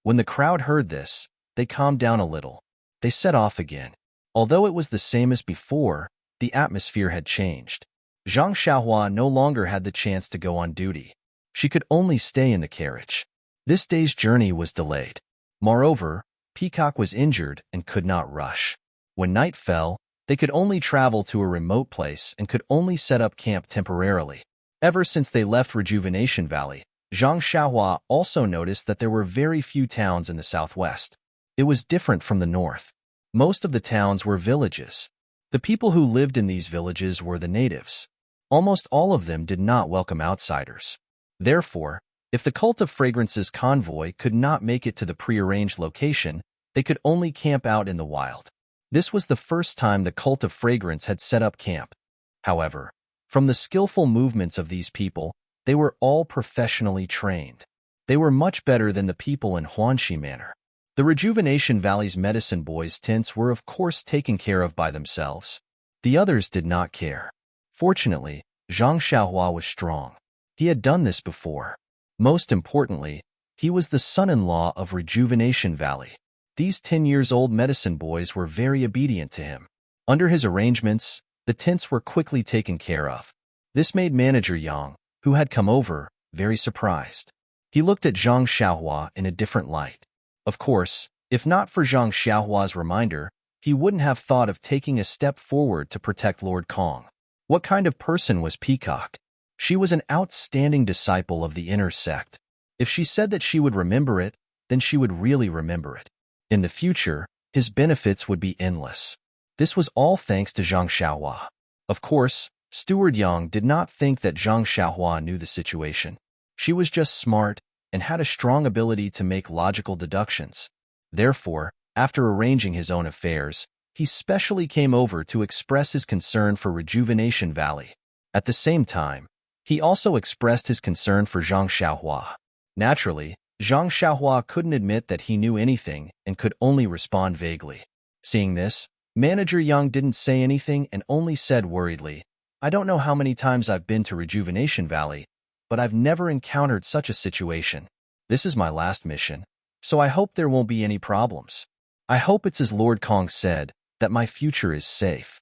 When the crowd heard this, they calmed down a little. They set off again. Although it was the same as before, the atmosphere had changed. Zhang Xiaohua no longer had the chance to go on duty. She could only stay in the carriage. This day's journey was delayed. Moreover, Peacock was injured and could not rush. When night fell, they could only travel to a remote place and could only set up camp temporarily. Ever since they left Rejuvenation Valley, Zhang Xiaohua also noticed that there were very few towns in the southwest. It was different from the north. Most of the towns were villages. The people who lived in these villages were the natives. Almost all of them did not welcome outsiders. Therefore, if the Cult of Fragrance's convoy could not make it to the prearranged location, they could only camp out in the wild. This was the first time the Cult of Fragrance had set up camp. However, from the skillful movements of these people, they were all professionally trained. They were much better than the people in Huanxi Manor. The Rejuvenation Valley's medicine boys' tents were of course taken care of by themselves. The others did not care. Fortunately, Zhang Xiaohua was strong. He had done this before. Most importantly, he was the son-in-law of Rejuvenation Valley. These 10-year-old medicine boys were very obedient to him. Under his arrangements, the tents were quickly taken care of. This made Manager Yang, who had come over, very surprised. He looked at Zhang Xiaohua in a different light. Of course, if not for Zhang Xiaohua's reminder, he wouldn't have thought of taking a step forward to protect Lord Kong. What kind of person was Peacock? She was an outstanding disciple of the inner sect. If she said that she would remember it, then she would really remember it. In the future, his benefits would be endless. This was all thanks to Zhang Xiaohua. Of course, Steward Yang did not think that Zhang Xiaohua knew the situation. She was just smart and had a strong ability to make logical deductions. Therefore, after arranging his own affairs, he specially came over to express his concern for Rejuvenation Valley. At the same time, he also expressed his concern for Zhang Xiaohua. Naturally, Zhang Xiaohua couldn't admit that he knew anything and could only respond vaguely. Seeing this, Manager Yang didn't say anything and only said worriedly, "I don't know how many times I've been to Rejuvenation Valley, but I've never encountered such a situation. This is my last mission, so I hope there won't be any problems. I hope it's as Lord Kong said, that my future is safe."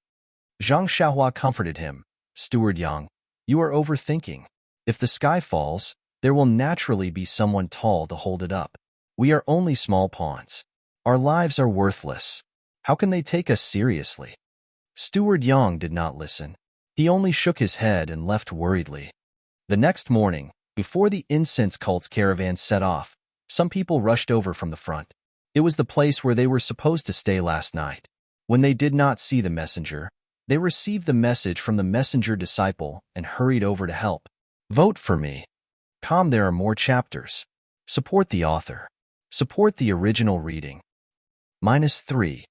Zhang Xiaohua comforted him. "Steward Yang, you are overthinking. If the sky falls, there will naturally be someone tall to hold it up. We are only small pawns. Our lives are worthless. How can they take us seriously?" Steward Yang did not listen. He only shook his head and left worriedly. The next morning, before the incense cult's caravan set off, some people rushed over from the front. It was the place where they were supposed to stay last night. When they did not see the messenger, they received the message from the messenger disciple and hurried over to help. Vote for me. There are more chapters. Support the author. Support the original reading. -3.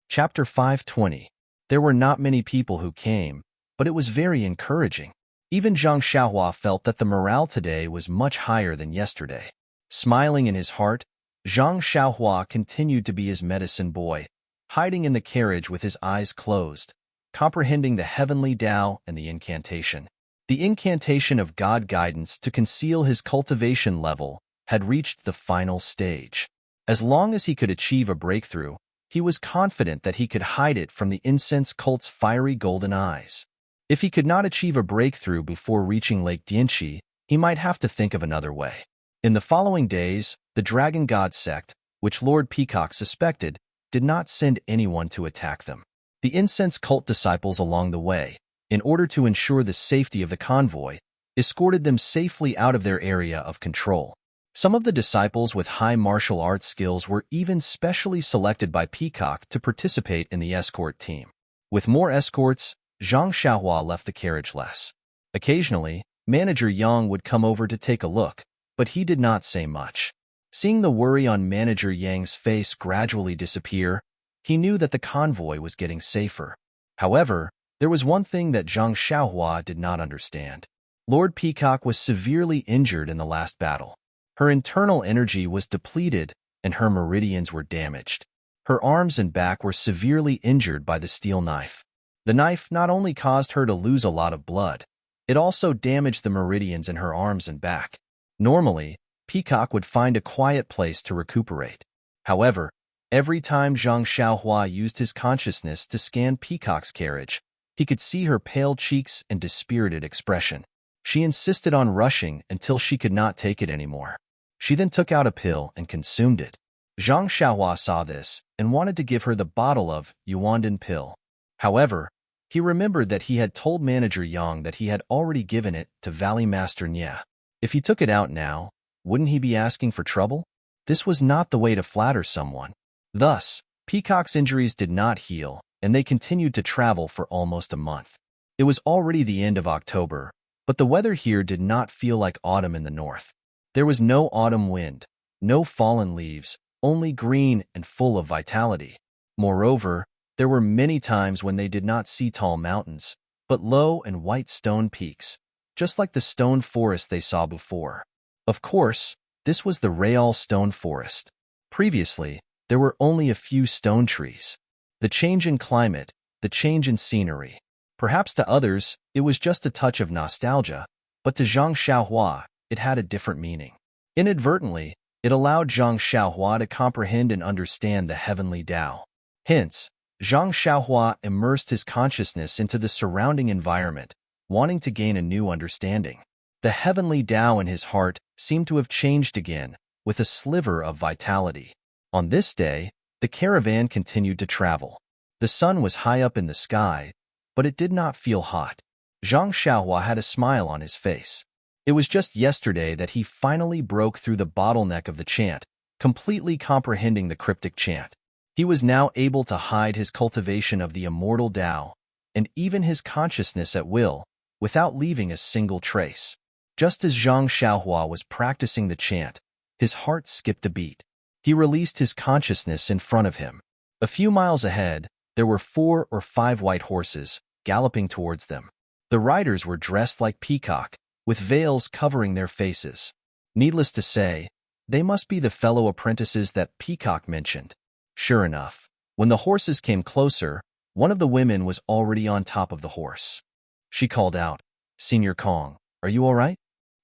Chapter 520. There were not many people who came, but it was very encouraging. Even Zhang Xiaohua felt that the morale today was much higher than yesterday. Smiling in his heart, Zhang Xiaohua continued to be his medicine boy, hiding in the carriage with his eyes closed, comprehending the heavenly Tao and the incantation. The incantation of God guidance to conceal his cultivation level had reached the final stage. As long as he could achieve a breakthrough, he was confident that he could hide it from the incense cult's fiery golden eyes. If he could not achieve a breakthrough before reaching Lake Dianxi, he might have to think of another way. In the following days, the Dragon God sect, which Lord Peacock suspected, did not send anyone to attack them. The incense cult disciples along the way, in order to ensure the safety of the convoy, escorted them safely out of their area of control. Some of the disciples with high martial arts skills were even specially selected by Peacock to participate in the escort team. With more escorts, Zhang Xiaohua left the carriage less. Occasionally, Manager Yang would come over to take a look, but he did not say much. Seeing the worry on Manager Yang's face gradually disappear, he knew that the convoy was getting safer. However, there was one thing that Zhang Xiaohua did not understand. Lord Peacock was severely injured in the last battle. Her internal energy was depleted and her meridians were damaged. Her arms and back were severely injured by the steel knife. The knife not only caused her to lose a lot of blood, it also damaged the meridians in her arms and back. Normally, Peacock would find a quiet place to recuperate. However, every time Zhang Xiaohua used his consciousness to scan Peacock's carriage, he could see her pale cheeks and dispirited expression. She insisted on rushing until she could not take it anymore. She then took out a pill and consumed it. Zhang Xiaohua saw this and wanted to give her the bottle of Yuandan pill. However, he remembered that he had told Manager Yang that he had already given it to Valley Master Nya. If he took it out now, wouldn't he be asking for trouble? This was not the way to flatter someone. Thus, Peacock's injuries did not heal, and they continued to travel for almost a month. It was already the end of October, but the weather here did not feel like autumn in the north. There was no autumn wind, no fallen leaves, only green and full of vitality. Moreover, there were many times when they did not see tall mountains, but low and white stone peaks, just like the stone forest they saw before. Of course, this was the Real Stone Forest. Previously, there were only a few stone trees. The change in climate, the change in scenery. Perhaps to others, it was just a touch of nostalgia, but to Zhang Xiaohua, it had a different meaning. Inadvertently, it allowed Zhang Xiaohua to comprehend and understand the heavenly Tao. Hence, Zhang Xiaohua immersed his consciousness into the surrounding environment, wanting to gain a new understanding. The heavenly Tao in his heart seemed to have changed again, with a sliver of vitality. On this day, the caravan continued to travel. The sun was high up in the sky, but it did not feel hot. Zhang Xiaohua had a smile on his face. It was just yesterday that he finally broke through the bottleneck of the chant, completely comprehending the cryptic chant. He was now able to hide his cultivation of the immortal Tao, and even his consciousness at will, without leaving a single trace. Just as Zhang Xiaohua was practicing the chant, his heart skipped a beat. He released his consciousness in front of him. A few miles ahead, there were 4 or 5 white horses, galloping towards them. The riders were dressed like Peacock, with veils covering their faces. Needless to say, they must be the fellow apprentices that Peacock mentioned. Sure enough, when the horses came closer, one of the women was already on top of the horse. She called out, "Senior Kong, are you all right?"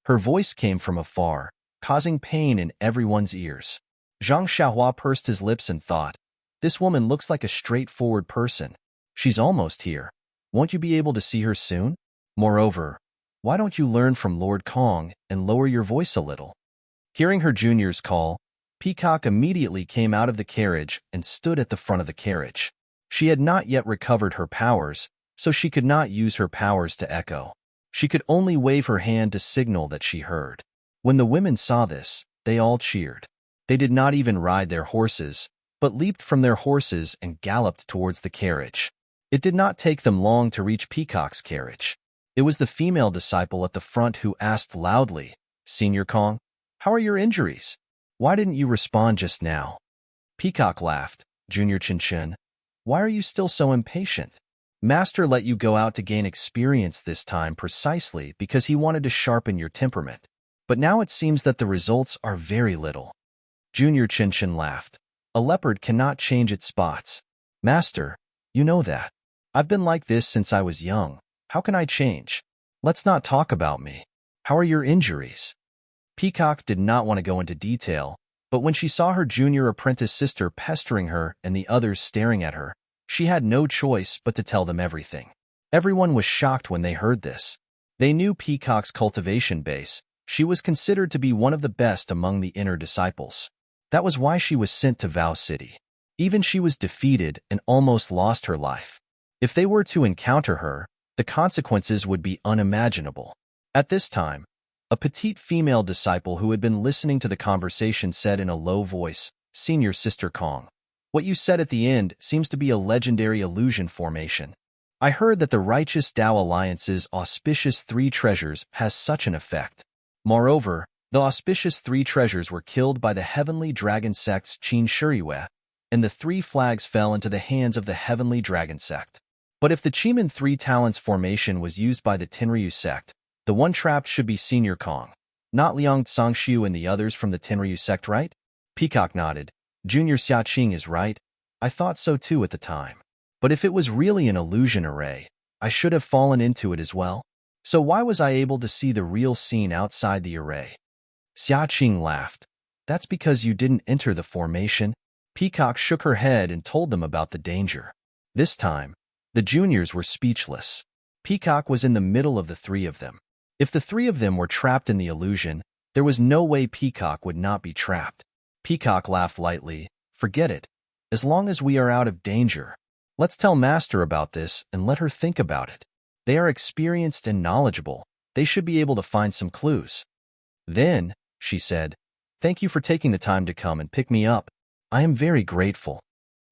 Her voice came from afar, causing pain in everyone's ears. Zhang Xiaohua pursed his lips and thought, "This woman looks like a straightforward person. She's almost here. Won't you be able to see her soon? Moreover, why don't you learn from Lord Kong and lower your voice a little?" Hearing her junior's call, Peacock immediately came out of the carriage and stood at the front of the carriage. She had not yet recovered her powers, so she could not use her powers to echo. She could only wave her hand to signal that she heard. When the women saw this, they all cheered. They did not even ride their horses, but leaped from their horses and galloped towards the carriage. It did not take them long to reach Peacock's carriage. It was the female disciple at the front who asked loudly, "Senior Kong, how are your injuries? Why didn't you respond just now?" Peacock laughed. "Junior Chin, why are you still so impatient? Master let you go out to gain experience this time precisely because he wanted to sharpen your temperament. But now it seems that the results are very little. Junior Chin laughed. A leopard cannot change its spots. Master, you know that. I've been like this since I was young. How can I change? Let's not talk about me. How are your injuries? Peacock did not want to go into detail, but when she saw her junior apprentice sister pestering her and the others staring at her, she had no choice but to tell them everything. Everyone was shocked when they heard this. They knew Peacock's cultivation base. She was considered to be one of the best among the inner disciples. That was why she was sent to Vow City. Even she was defeated and almost lost her life. If they were to encounter her, the consequences would be unimaginable. At this time, a petite female disciple who had been listening to the conversation said in a low voice, "Senior Sister Kong, what you said at the end seems to be a legendary illusion formation. I heard that the Righteous Tao Alliance's auspicious 3 treasures has such an effect. Moreover, the auspicious 3 treasures were killed by the heavenly dragon sect's Qin Shuriwe, and the 3 flags fell into the hands of the heavenly dragon sect. But if the Chiman 3 talents formation was used by the Tenryu sect, the one trapped should be Senior Kong, not Liang Tsongshu and the others from the Tenryu sect, right?" Peacock nodded. "Junior Xiaqing is right. I thought so too at the time. But if it was really an illusion array, I should have fallen into it as well. So why was I able to see the real scene outside the array?" Xiaqing laughed. "That's because you didn't enter the formation." Peacock shook her head and told them about the danger. This time, the juniors were speechless. Peacock was in the middle of the 3 of them. If the 3 of them were trapped in the illusion, there was no way Peacock would not be trapped. Peacock laughed lightly. "Forget it. As long as we are out of danger. Let's tell Master about this and let her think about it. They are experienced and knowledgeable. They should be able to find some clues." "Then," she said, "thank you for taking the time to come and pick me up. I am very grateful."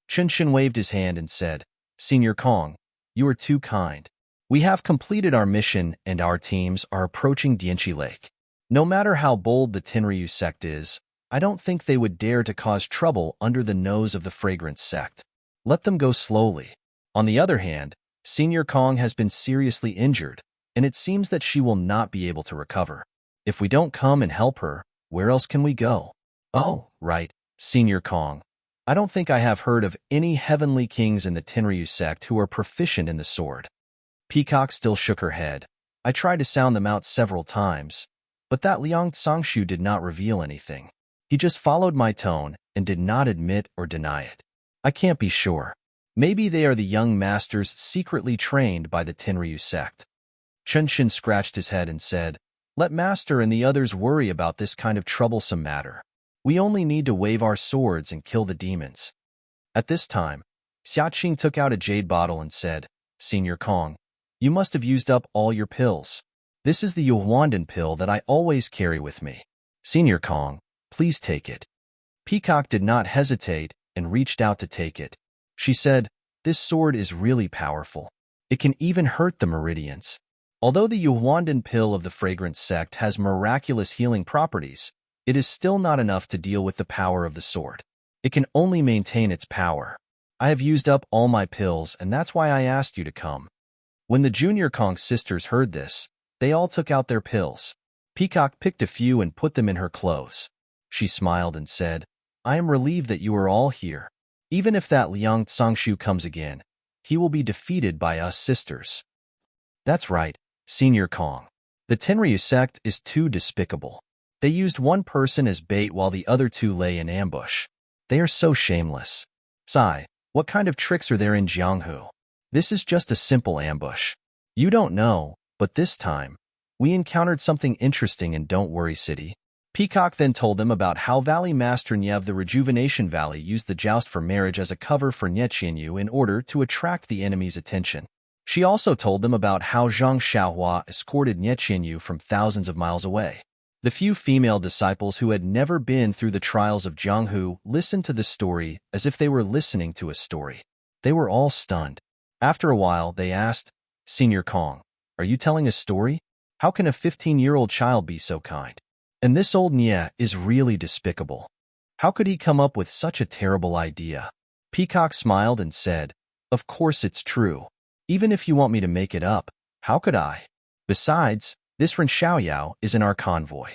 Chen waved his hand and said, "Senior Kong, you are too kind. We have completed our mission and our teams are approaching Dianchi Lake. No matter how bold the Tenryu sect is, I don't think they would dare to cause trouble under the nose of the Fragrance sect. Let them go slowly. On the other hand, Senior Kong has been seriously injured, and it seems that she will not be able to recover. If we don't come and help her, where else can we go?" "Oh, right, Senior Kong. I don't think I have heard of any heavenly kings in the Tenryu sect who are proficient in the sword." Peacock still shook her head. "I tried to sound them out several times, but that Liang Tsongshu did not reveal anything. He just followed my tone and did not admit or deny it. I can't be sure. Maybe they are the young masters secretly trained by the Tenryu sect." Chen scratched his head and said, "Let Master and the others worry about this kind of troublesome matter. We only need to wave our swords and kill the demons." At this time, Xiaqing took out a jade bottle and said, "Senior Kong, you must have used up all your pills. This is the Yuhuandan pill that I always carry with me. Senior Kong, please take it." Peacock did not hesitate and reached out to take it. She said, "This sword is really powerful. It can even hurt the meridians. Although the Yuhuandan pill of the Fragrance sect has miraculous healing properties, it is still not enough to deal with the power of the sword. It can only maintain its power. I have used up all my pills, and that's why I asked you to come." When the Junior Kong sisters heard this, they all took out their pills. Peacock picked a few and put them in her clothes. She smiled and said, "I am relieved that you are all here. Even if that Liang Tsongshu comes again, he will be defeated by us sisters." "That's right, Senior Kong. The Tenryu sect is too despicable. They used one person as bait while the other 2 lay in ambush. They are so shameless. Sai, what kind of tricks are there in Jianghu? This is just a simple ambush. You don't know, but this time, we encountered something interesting in Don't Worry City." Peacock then told them about how Valley Master Nye of the Rejuvenation Valley used the joust for marriage as a cover for Nye Qianyu in order to attract the enemy's attention. She also told them about how Zhang Xiaohua escorted Nye Qianyu from thousands of miles away. The few female disciples who had never been through the trials of Jianghu listened to the story as if they were listening to a story. They were all stunned. After a while, they asked, "Senior Kong, are you telling a story? How can a 15-year-old child be so kind? And this old Nye is really despicable. How could he come up with such a terrible idea?" Peacock smiled and said, "Of course it's true. Even if you want me to make it up, how could I? Besides, this Ren Xiaoyao is in our convoy.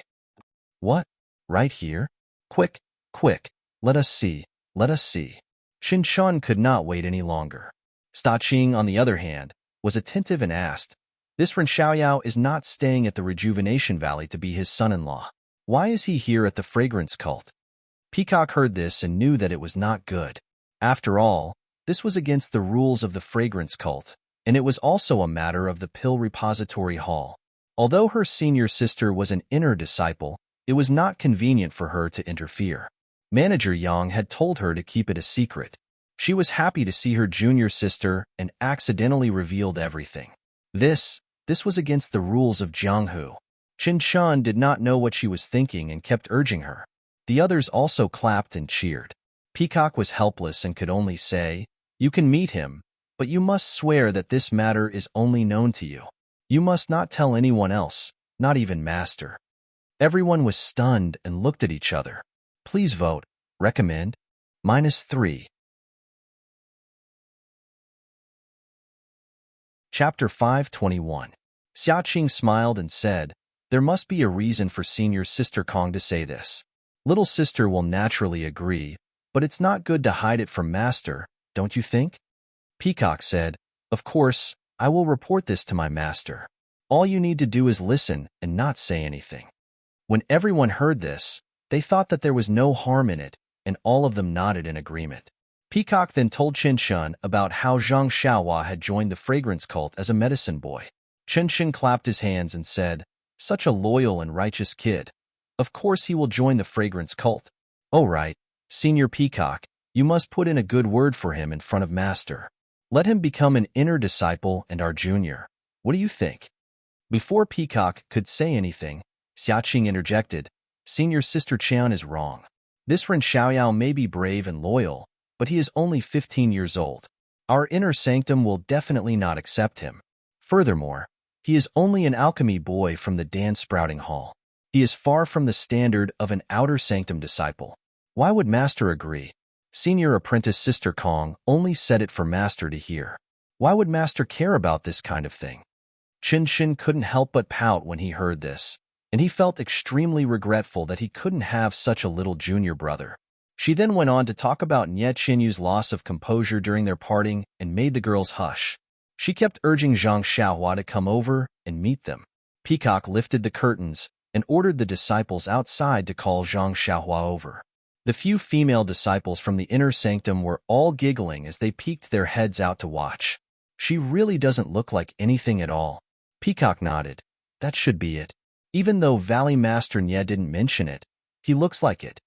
What? Right here? Quick, quick, let us see, let us see. Qin Shun could not wait any longer. Sta Qing, on the other hand, was attentive and asked, "This Ren Xiaoyao is not staying at the Rejuvenation Valley to be his son-in-law. Why is he here at the fragrance cult?" Peacock heard this and knew that it was not good. After all, this was against the rules of the fragrance cult, and it was also a matter of the pill repository hall. Although her senior sister was an inner disciple, it was not convenient for her to interfere. Manager Yang had told her to keep it a secret. She was happy to see her junior sister and accidentally revealed everything. This was against the rules of Jianghu. Qin Shun did not know what she was thinking and kept urging her. The others also clapped and cheered. Peacock was helpless and could only say, "You can meet him, but you must swear that this matter is only known to you. You must not tell anyone else, not even Master." Everyone was stunned and looked at each other. Please vote. Recommend. -3. Chapter 521. Xia Qing smiled and said, "There must be a reason for senior sister Kong to say this. Little sister will naturally agree, but it's not good to hide it from Master, don't you think?" Peacock said, "Of course, I will report this to my master. All you need to do is listen and not say anything." When everyone heard this, they thought that there was no harm in it, and all of them nodded in agreement. Peacock then told Qin Shun about how Zhang Xiaohua had joined the fragrance cult as a medicine boy. Qin Shun clapped his hands and said, "Such a loyal and righteous kid. Of course he will join the fragrance cult. Oh right, Senior Peacock, you must put in a good word for him in front of Master. Let him become an inner disciple and our junior. What do you think?" Before Peacock could say anything, Xia Qing interjected, "Senior Sister Qian is wrong. This Ren Xiaoyao may be brave and loyal, but he is only 15 years old. Our inner sanctum will definitely not accept him. Furthermore, he is only an alchemy boy from the dance sprouting hall. He is far from the standard of an outer sanctum disciple. Why would Master agree? Senior apprentice Sister Kong only said it for Master to hear. Why would Master care about this kind of thing?" Qin Shun couldn't help but pout when he heard this, and he felt extremely regretful that he couldn't have such a little junior brother. She then went on to talk about Nie Qinyu's loss of composure during their parting and made the girls hush. She kept urging Zhang Xiaohua to come over and meet them. Peacock lifted the curtains and ordered the disciples outside to call Zhang Xiaohua over. The few female disciples from the inner sanctum were all giggling as they peeked their heads out to watch. "She really doesn't look like anything at all." Peacock nodded. "That should be it. Even though Valley Master Nye didn't mention it, he looks like it.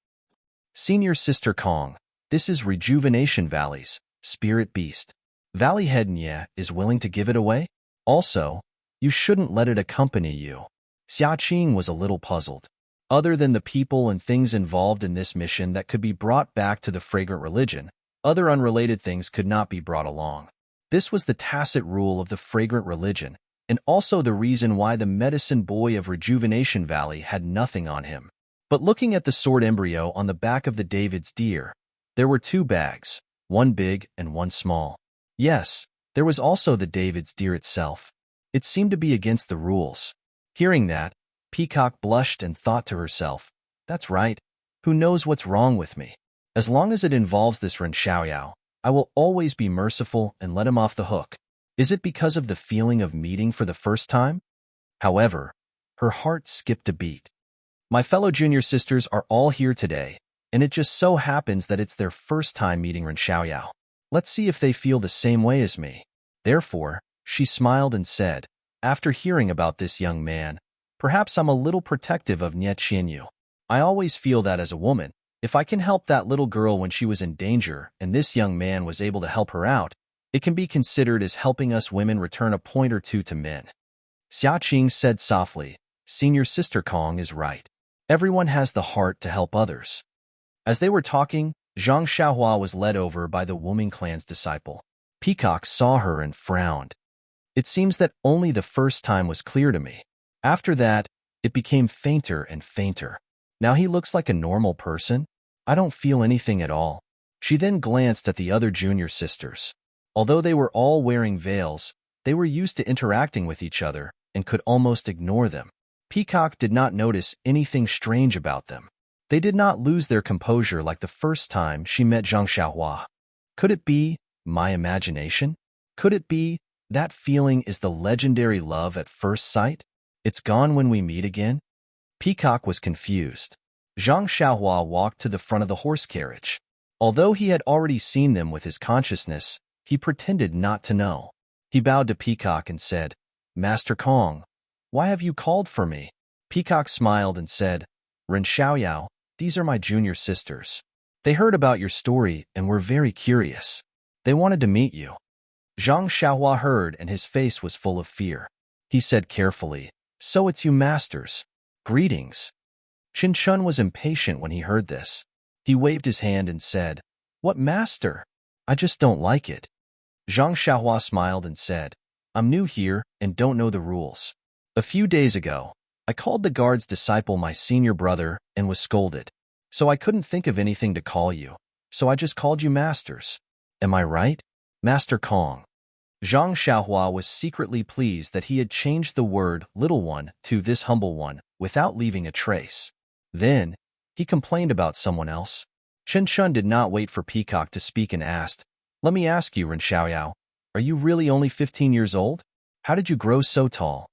Senior Sister Kong, this is Rejuvenation Valley's spirit beast. Valley Head Nye is willing to give it away? Also, you shouldn't let it accompany you." Xia Qing was a little puzzled. Other than the people and things involved in this mission that could be brought back to the fragrant religion, other unrelated things could not be brought along. This was the tacit rule of the fragrant religion, and also the reason why the medicine boy of Rejuvenation Valley had nothing on him. But looking at the sword embryo on the back of the David's deer, there were 2 bags, one big and one small. Yes, there was also the David's deer itself. It seemed to be against the rules. Hearing that, Peacock blushed and thought to herself, "That's right. Who knows what's wrong with me? As long as it involves this Ren Xiaoyao, I will always be merciful and let him off the hook." Is it because of the feeling of meeting for the first time? However, her heart skipped a beat. My fellow junior sisters are all here today, and it just so happens that it's their first time meeting Ren Xiaoyao. Let's see if they feel the same way as me. Therefore, she smiled and said, "After hearing about this young man, perhaps I'm a little protective of Nie Qianyu. I always feel that as a woman, if I can help that little girl when she was in danger and this young man was able to help her out, it can be considered as helping us women return a point or two to men." Xia Qing said softly, "Senior Sister Kong is right. Everyone has the heart to help others." As they were talking, Zhang Xiaohua was led over by the Wuming clan's disciple. Peacock saw her and frowned. "It seems that only the first time was clear to me. After that, it became fainter and fainter. Now he looks like a normal person. I don't feel anything at all." She then glanced at the other junior sisters. Although they were all wearing veils, they were used to interacting with each other and could almost ignore them. Peacock did not notice anything strange about them. They did not lose their composure like the first time she met Zhang Xiaohua. Could it be my imagination? Could it be that feeling is the legendary love at first sight? It's gone when we meet again? Peacock was confused. Zhang Xiaohua walked to the front of the horse carriage. Although he had already seen them with his consciousness, he pretended not to know. He bowed to Peacock and said, "Master Kong, why have you called for me?" Peacock smiled and said, "Ren Xiaoyao, these are my junior sisters. They heard about your story and were very curious. They wanted to meet you." Zhang Xiaohua heard and his face was full of fear. He said carefully, "So it's you masters. Greetings." Qin Chun was impatient when he heard this. He waved his hand and said, "What master? I just don't like it." Zhang Xiaohua smiled and said, "I'm new here and don't know the rules. A few days ago, I called the guard's disciple my senior brother and was scolded. So I couldn't think of anything to call you, so I just called you masters. Am I right, Master Kong?" Zhang Xiaohua was secretly pleased that he had changed the word little one to this humble one without leaving a trace. Then, he complained about someone else. Chen Chun did not wait for Peacock to speak and asked, "Let me ask you, Ren Xiaoyao, are you really only 15 years old? How did you grow so tall?"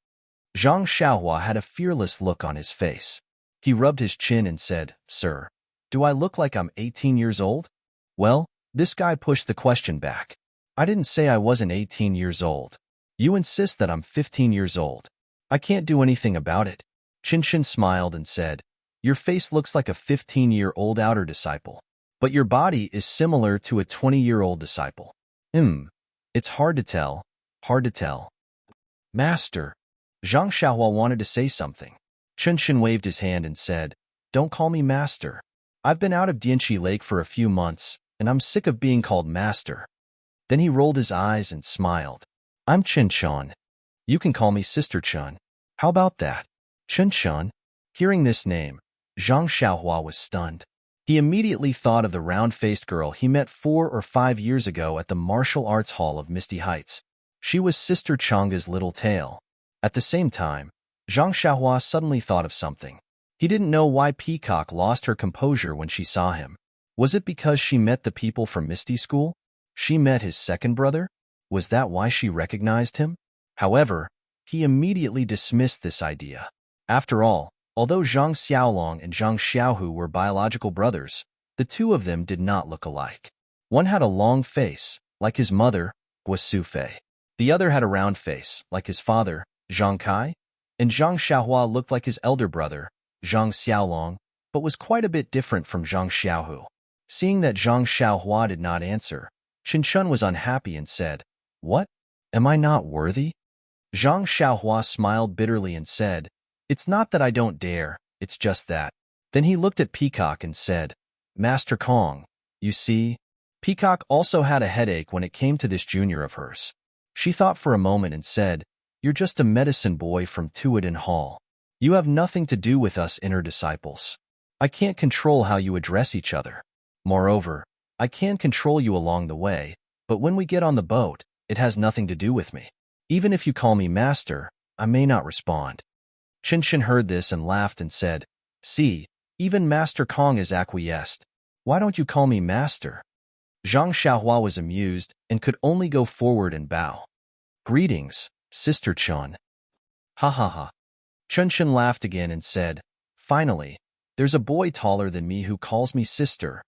Zhang Xiaohua had a fearless look on his face. He rubbed his chin and said, "Sir, do I look like I'm 18 years old?" Well, this guy pushed the question back. "I didn't say I wasn't 18 years old. You insist that I'm 15 years old. I can't do anything about it." Qin Shin smiled and said, "Your face looks like a 15-year-old outer disciple, but your body is similar to a 20-year-old disciple. It's hard to tell, hard to tell." "Master." Zhang Xiaohua wanted to say something. Qin Shin waved his hand and said, "Don't call me master. I've been out of Dianqi Lake for a few months, and I'm sick of being called master." Then he rolled his eyes and smiled. "I'm Qin Chun. You can call me Sister Chun. How about that?" Qin Chun. Hearing this name, Zhang Xiaohua was stunned. He immediately thought of the round-faced girl he met 4 or 5 years ago at the martial arts hall of Misty Heights. She was Sister Changa's little tail. At the same time, Zhang Xiaohua suddenly thought of something. He didn't know why Peacock lost her composure when she saw him. Was it because she met the people from Misty School? She met his second brother? Was that why she recognized him? However, he immediately dismissed this idea. After all, although Zhang Xiaolong and Zhang Xiaohu were biological brothers, the two of them did not look alike. One had a long face, like his mother, Guo Sufei. The other had a round face, like his father, Zhang Kai, and Zhang Xiaohua looked like his elder brother, Zhang Xiaolong, but was quite a bit different from Zhang Xiaohu. Seeing that Zhang Xiaohua did not answer, Qin Chun was unhappy and said, "What? Am I not worthy?" Zhang Xiaohua smiled bitterly and said, "It's not that I don't dare, it's just that." Then he looked at Peacock and said, "Master Kong, you see?" Peacock also had a headache when it came to this junior of hers. She thought for a moment and said, "You're just a medicine boy from Tuodin Hall. You have nothing to do with us inner disciples. I can't control how you address each other. Moreover, I can control you along the way, but when we get on the boat, it has nothing to do with me. Even if you call me master, I may not respond." Qin Shin heard this and laughed and said, "See, even Master Kong is acquiesced. Why don't you call me master?" Zhang Xiaohua was amused and could only go forward and bow. "Greetings, Sister Chun." "Ha ha ha." Qin Shin laughed again and said, "Finally, there's a boy taller than me who calls me sister.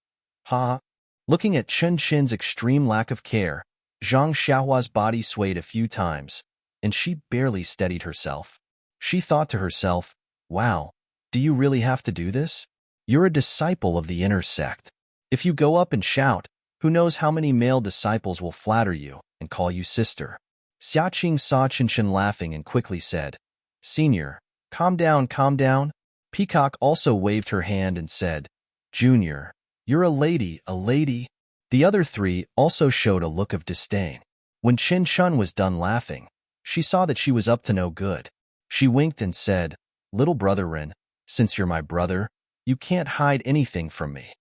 Ha." Looking at Qin Shin's extreme lack of care, Zhang Xiaohua's body swayed a few times, and she barely steadied herself. She thought to herself, "Wow, do you really have to do this? You're a disciple of the inner sect. If you go up and shout, who knows how many male disciples will flatter you and call you sister." Xiaqing saw Qin Shin laughing and quickly said, "Senior, calm down, calm down." Peacock also waved her hand and said, "Junior, you're a lady, a lady." The other three also showed a look of disdain. When Qin Chun was done laughing, she saw that she was up to no good. She winked and said, "Little brother Ren, since you're my brother, you can't hide anything from me.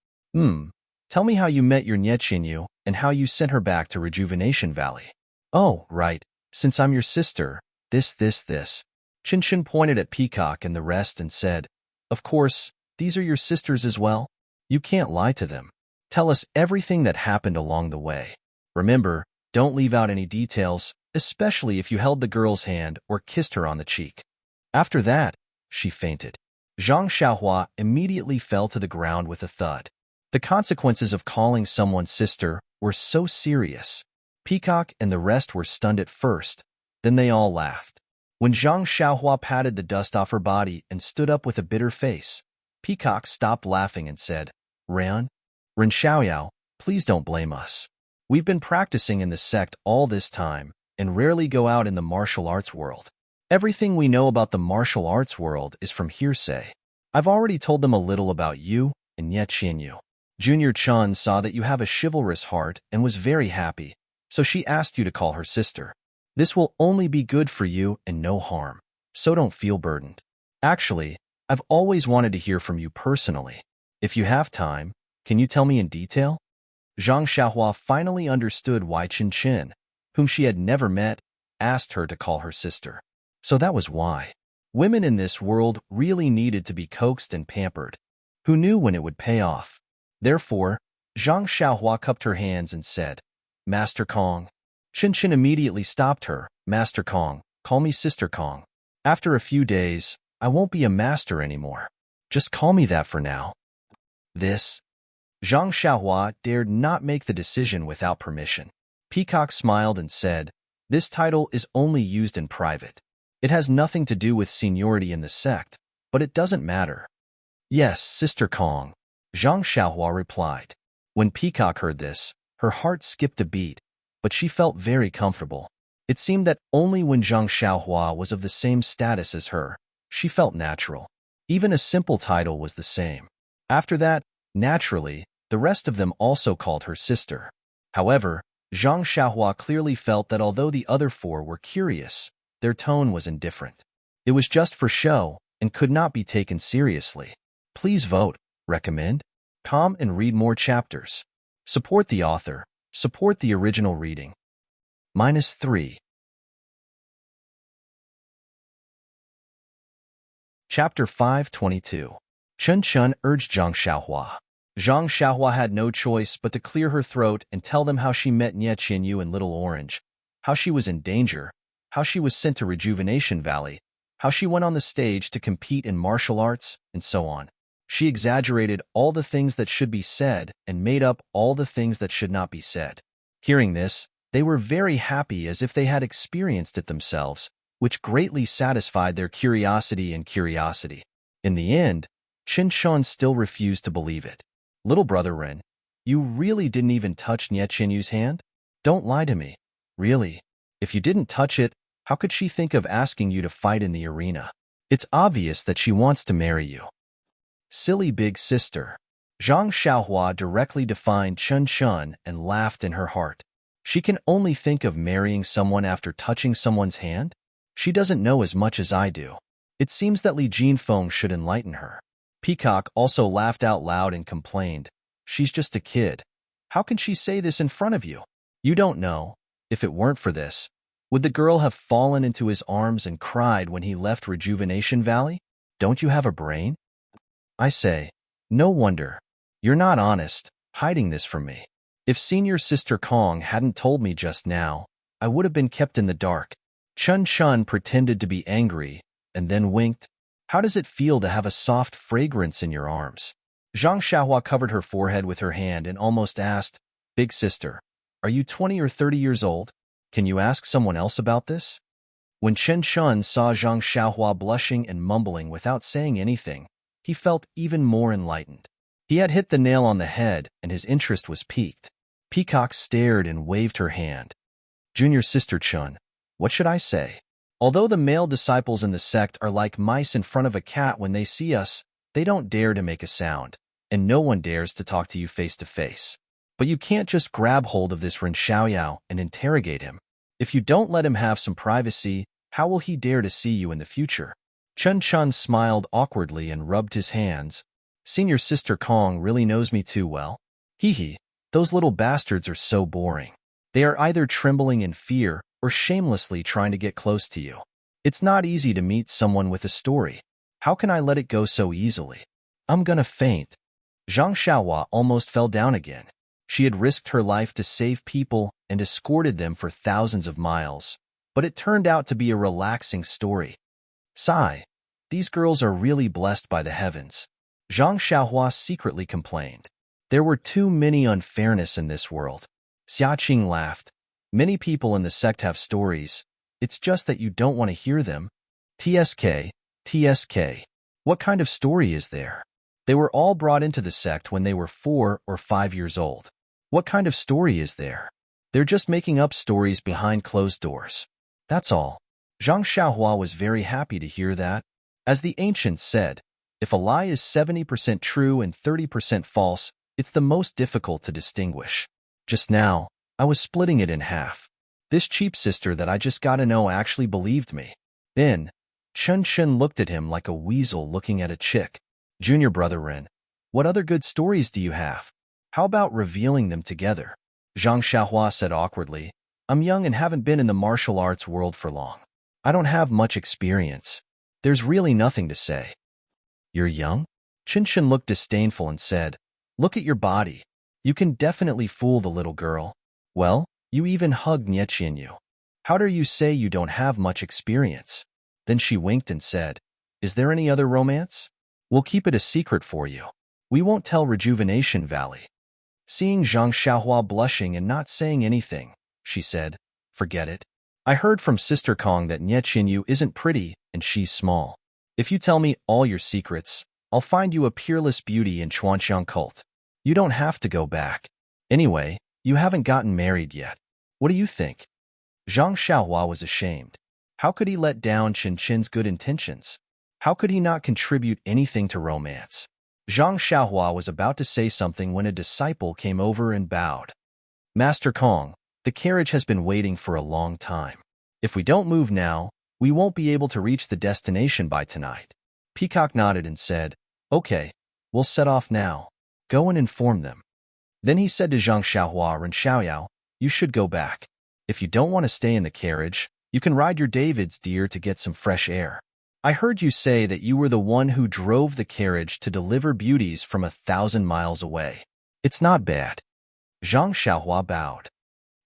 Tell me how you met your Niechinyu and how you sent her back to Rejuvenation Valley." "Oh, right, since I'm your sister, this. Chin Chin pointed at Peacock and the rest and said, "Of course, these are your sisters as well? You can't lie to them. Tell us everything that happened along the way. Remember, don't leave out any details, especially if you held the girl's hand or kissed her on the cheek." After that, she fainted. Zhang Xiaohua immediately fell to the ground with a thud. The consequences of calling someone sister were so serious. Peacock and the rest were stunned at first, then they all laughed. When Zhang Xiaohua patted the dust off her body and stood up with a bitter face, Peacock stopped laughing and said, Ren Xiaoyao, please don't blame us. We've been practicing in the sect all this time and rarely go out in the martial arts world. Everything we know about the martial arts world is from hearsay. I've already told them a little about you and Ye Qianyu. Junior Chun saw that you have a chivalrous heart and was very happy, so she asked you to call her sister. This will only be good for you and no harm, so don't feel burdened. Actually, I've always wanted to hear from you personally. If you have time, can you tell me in detail? Zhang Xiaohua finally understood why Chin Chin, whom she had never met, asked her to call her sister. So that was why. Women in this world really needed to be coaxed and pampered. Who knew when it would pay off? Therefore, Zhang Xiaohua cupped her hands and said, Master Kong. Chin Chin immediately stopped her. Master Kong, call me Sister Kong. After a few days, I won't be a master anymore. Just call me that for now. This? Zhang Xiaohua dared not make the decision without permission. Peacock smiled and said, This title is only used in private. It has nothing to do with seniority in the sect, but it doesn't matter. Yes, Sister Kong, Zhang Xiaohua replied. When Peacock heard this, her heart skipped a beat, but she felt very comfortable. It seemed that only when Zhang Xiaohua was of the same status as her, she felt natural. Even a simple title was the same. After that, naturally, the rest of them also called her sister. However, Zhang Xiaohua clearly felt that although the other four were curious, their tone was indifferent. It was just for show and could not be taken seriously. Please vote, recommend, comment and read more chapters. Support the author. Support the original reading. -3. Chapter 522. Chun Chun urged Zhang Xiaohua. Zhang Xiaohua had no choice but to clear her throat and tell them how she met Ye Qianyu and Little Orange, how she was in danger, how she was sent to Rejuvenation Valley, how she went on the stage to compete in martial arts, and so on. She exaggerated all the things that should be said and made up all the things that should not be said. Hearing this, they were very happy as if they had experienced it themselves, which greatly satisfied their curiosity. In the end, Chin Chin still refused to believe it. Little brother Ren, you really didn't even touch Ye Qianyu's hand? Don't lie to me. Really? If you didn't touch it, how could she think of asking you to fight in the arena? It's obvious that she wants to marry you. Silly big sister. Zhang Xiaohua directly defined Chun Chun and laughed in her heart. She can only think of marrying someone after touching someone's hand? She doesn't know as much as I do. It seems that Li Jinfeng should enlighten her. Peacock also laughed out loud and complained, She's just a kid. How can she say this in front of you? You don't know. If it weren't for this, would the girl have fallen into his arms and cried when he left Rejuvenation Valley? Don't you have a brain? I say, no wonder. You're not honest, hiding this from me. If Senior Sister Kong hadn't told me just now, I would have been kept in the dark. Chun Chun pretended to be angry, and then winked. How does it feel to have a soft fragrance in your arms? Zhang Xiaohua covered her forehead with her hand and almost asked, Big sister, are you 20 or 30 years old? Can you ask someone else about this? When Chen Chun saw Zhang Xiaohua blushing and mumbling without saying anything, he felt even more enlightened. He had hit the nail on the head, and his interest was piqued. Peacock stared and waved her hand. Junior Sister Chun, what should I say? Although the male disciples in the sect are like mice in front of a cat when they see us, they don't dare to make a sound, and no one dares to talk to you face to face. But you can't just grab hold of this Ren Xiaoyao and interrogate him. If you don't let him have some privacy, how will he dare to see you in the future? Chun Chun smiled awkwardly and rubbed his hands. Senior Sister Kong really knows me too well. Hee hee, those little bastards are so boring. They are either trembling in fear or shamelessly trying to get close to you. It's not easy to meet someone with a story. How can I let it go so easily? I'm gonna faint. Zhang Xiaohua almost fell down again. She had risked her life to save people and escorted them for thousands of miles, but it turned out to be a relaxing story. Sigh. These girls are really blessed by the heavens. Zhang Xiaohua secretly complained. There were too many unfairness in this world. Xiaqing laughed. Many people in the sect have stories. It's just that you don't want to hear them. TSK, TSK. What kind of story is there? They were all brought into the sect when they were 4 or 5 years old. What kind of story is there? They're just making up stories behind closed doors. That's all. Zhang Xiaohua was very happy to hear that. As the ancients said, if a lie is 70% true and 30% false, it's the most difficult to distinguish. Just now, I was splitting it in half. This cheap sister that I just got to know actually believed me. Then, Chen Chen looked at him like a weasel looking at a chick. Junior brother Ren, what other good stories do you have? How about revealing them together? Zhang Xiaohua said awkwardly, I'm young and haven't been in the martial arts world for long. I don't have much experience. There's really nothing to say. You're young? Chen Chen looked disdainful and said, look at your body. You can definitely fool the little girl. Well, you even hugged Nie Qianyu. How dare you say you don't have much experience? Then she winked and said, is there any other romance? We'll keep it a secret for you. We won't tell Rejuvenation Valley. Seeing Zhang Xiaohua blushing and not saying anything, she said, forget it. I heard from Sister Kong that Nie Qianyu isn't pretty and she's small. If you tell me all your secrets, I'll find you a peerless beauty in Chuanqiang cult. You don't have to go back. Anyway, you haven't gotten married yet. What do you think? Zhang Xiaohua was ashamed. How could he let down Chen Chen's good intentions? How could he not contribute anything to romance? Zhang Xiaohua was about to say something when a disciple came over and bowed. Master Kong, the carriage has been waiting for a long time. If we don't move now, we won't be able to reach the destination by tonight. Peacock nodded and said, okay, we'll set off now. Go and inform them. Then he said to Zhang Xiaohua and Xiaoyao, you should go back. If you don't want to stay in the carriage, you can ride your David's deer to get some fresh air. I heard you say that you were the one who drove the carriage to deliver beauties from 1,000 miles away. It's not bad. Zhang Xiaohua bowed.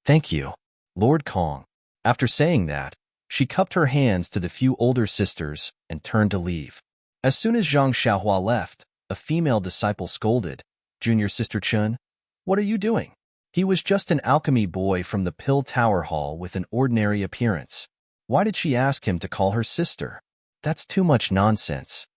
Thank you, Lord Kong. After saying that, she cupped her hands to the few older sisters and turned to leave. As soon as Zhang Xiaohua left, a female disciple scolded, Junior Sister Chun, what are you doing? He was just an alchemy boy from the Pill Tower Hall with an ordinary appearance. Why did she ask him to call her sister? That's too much nonsense.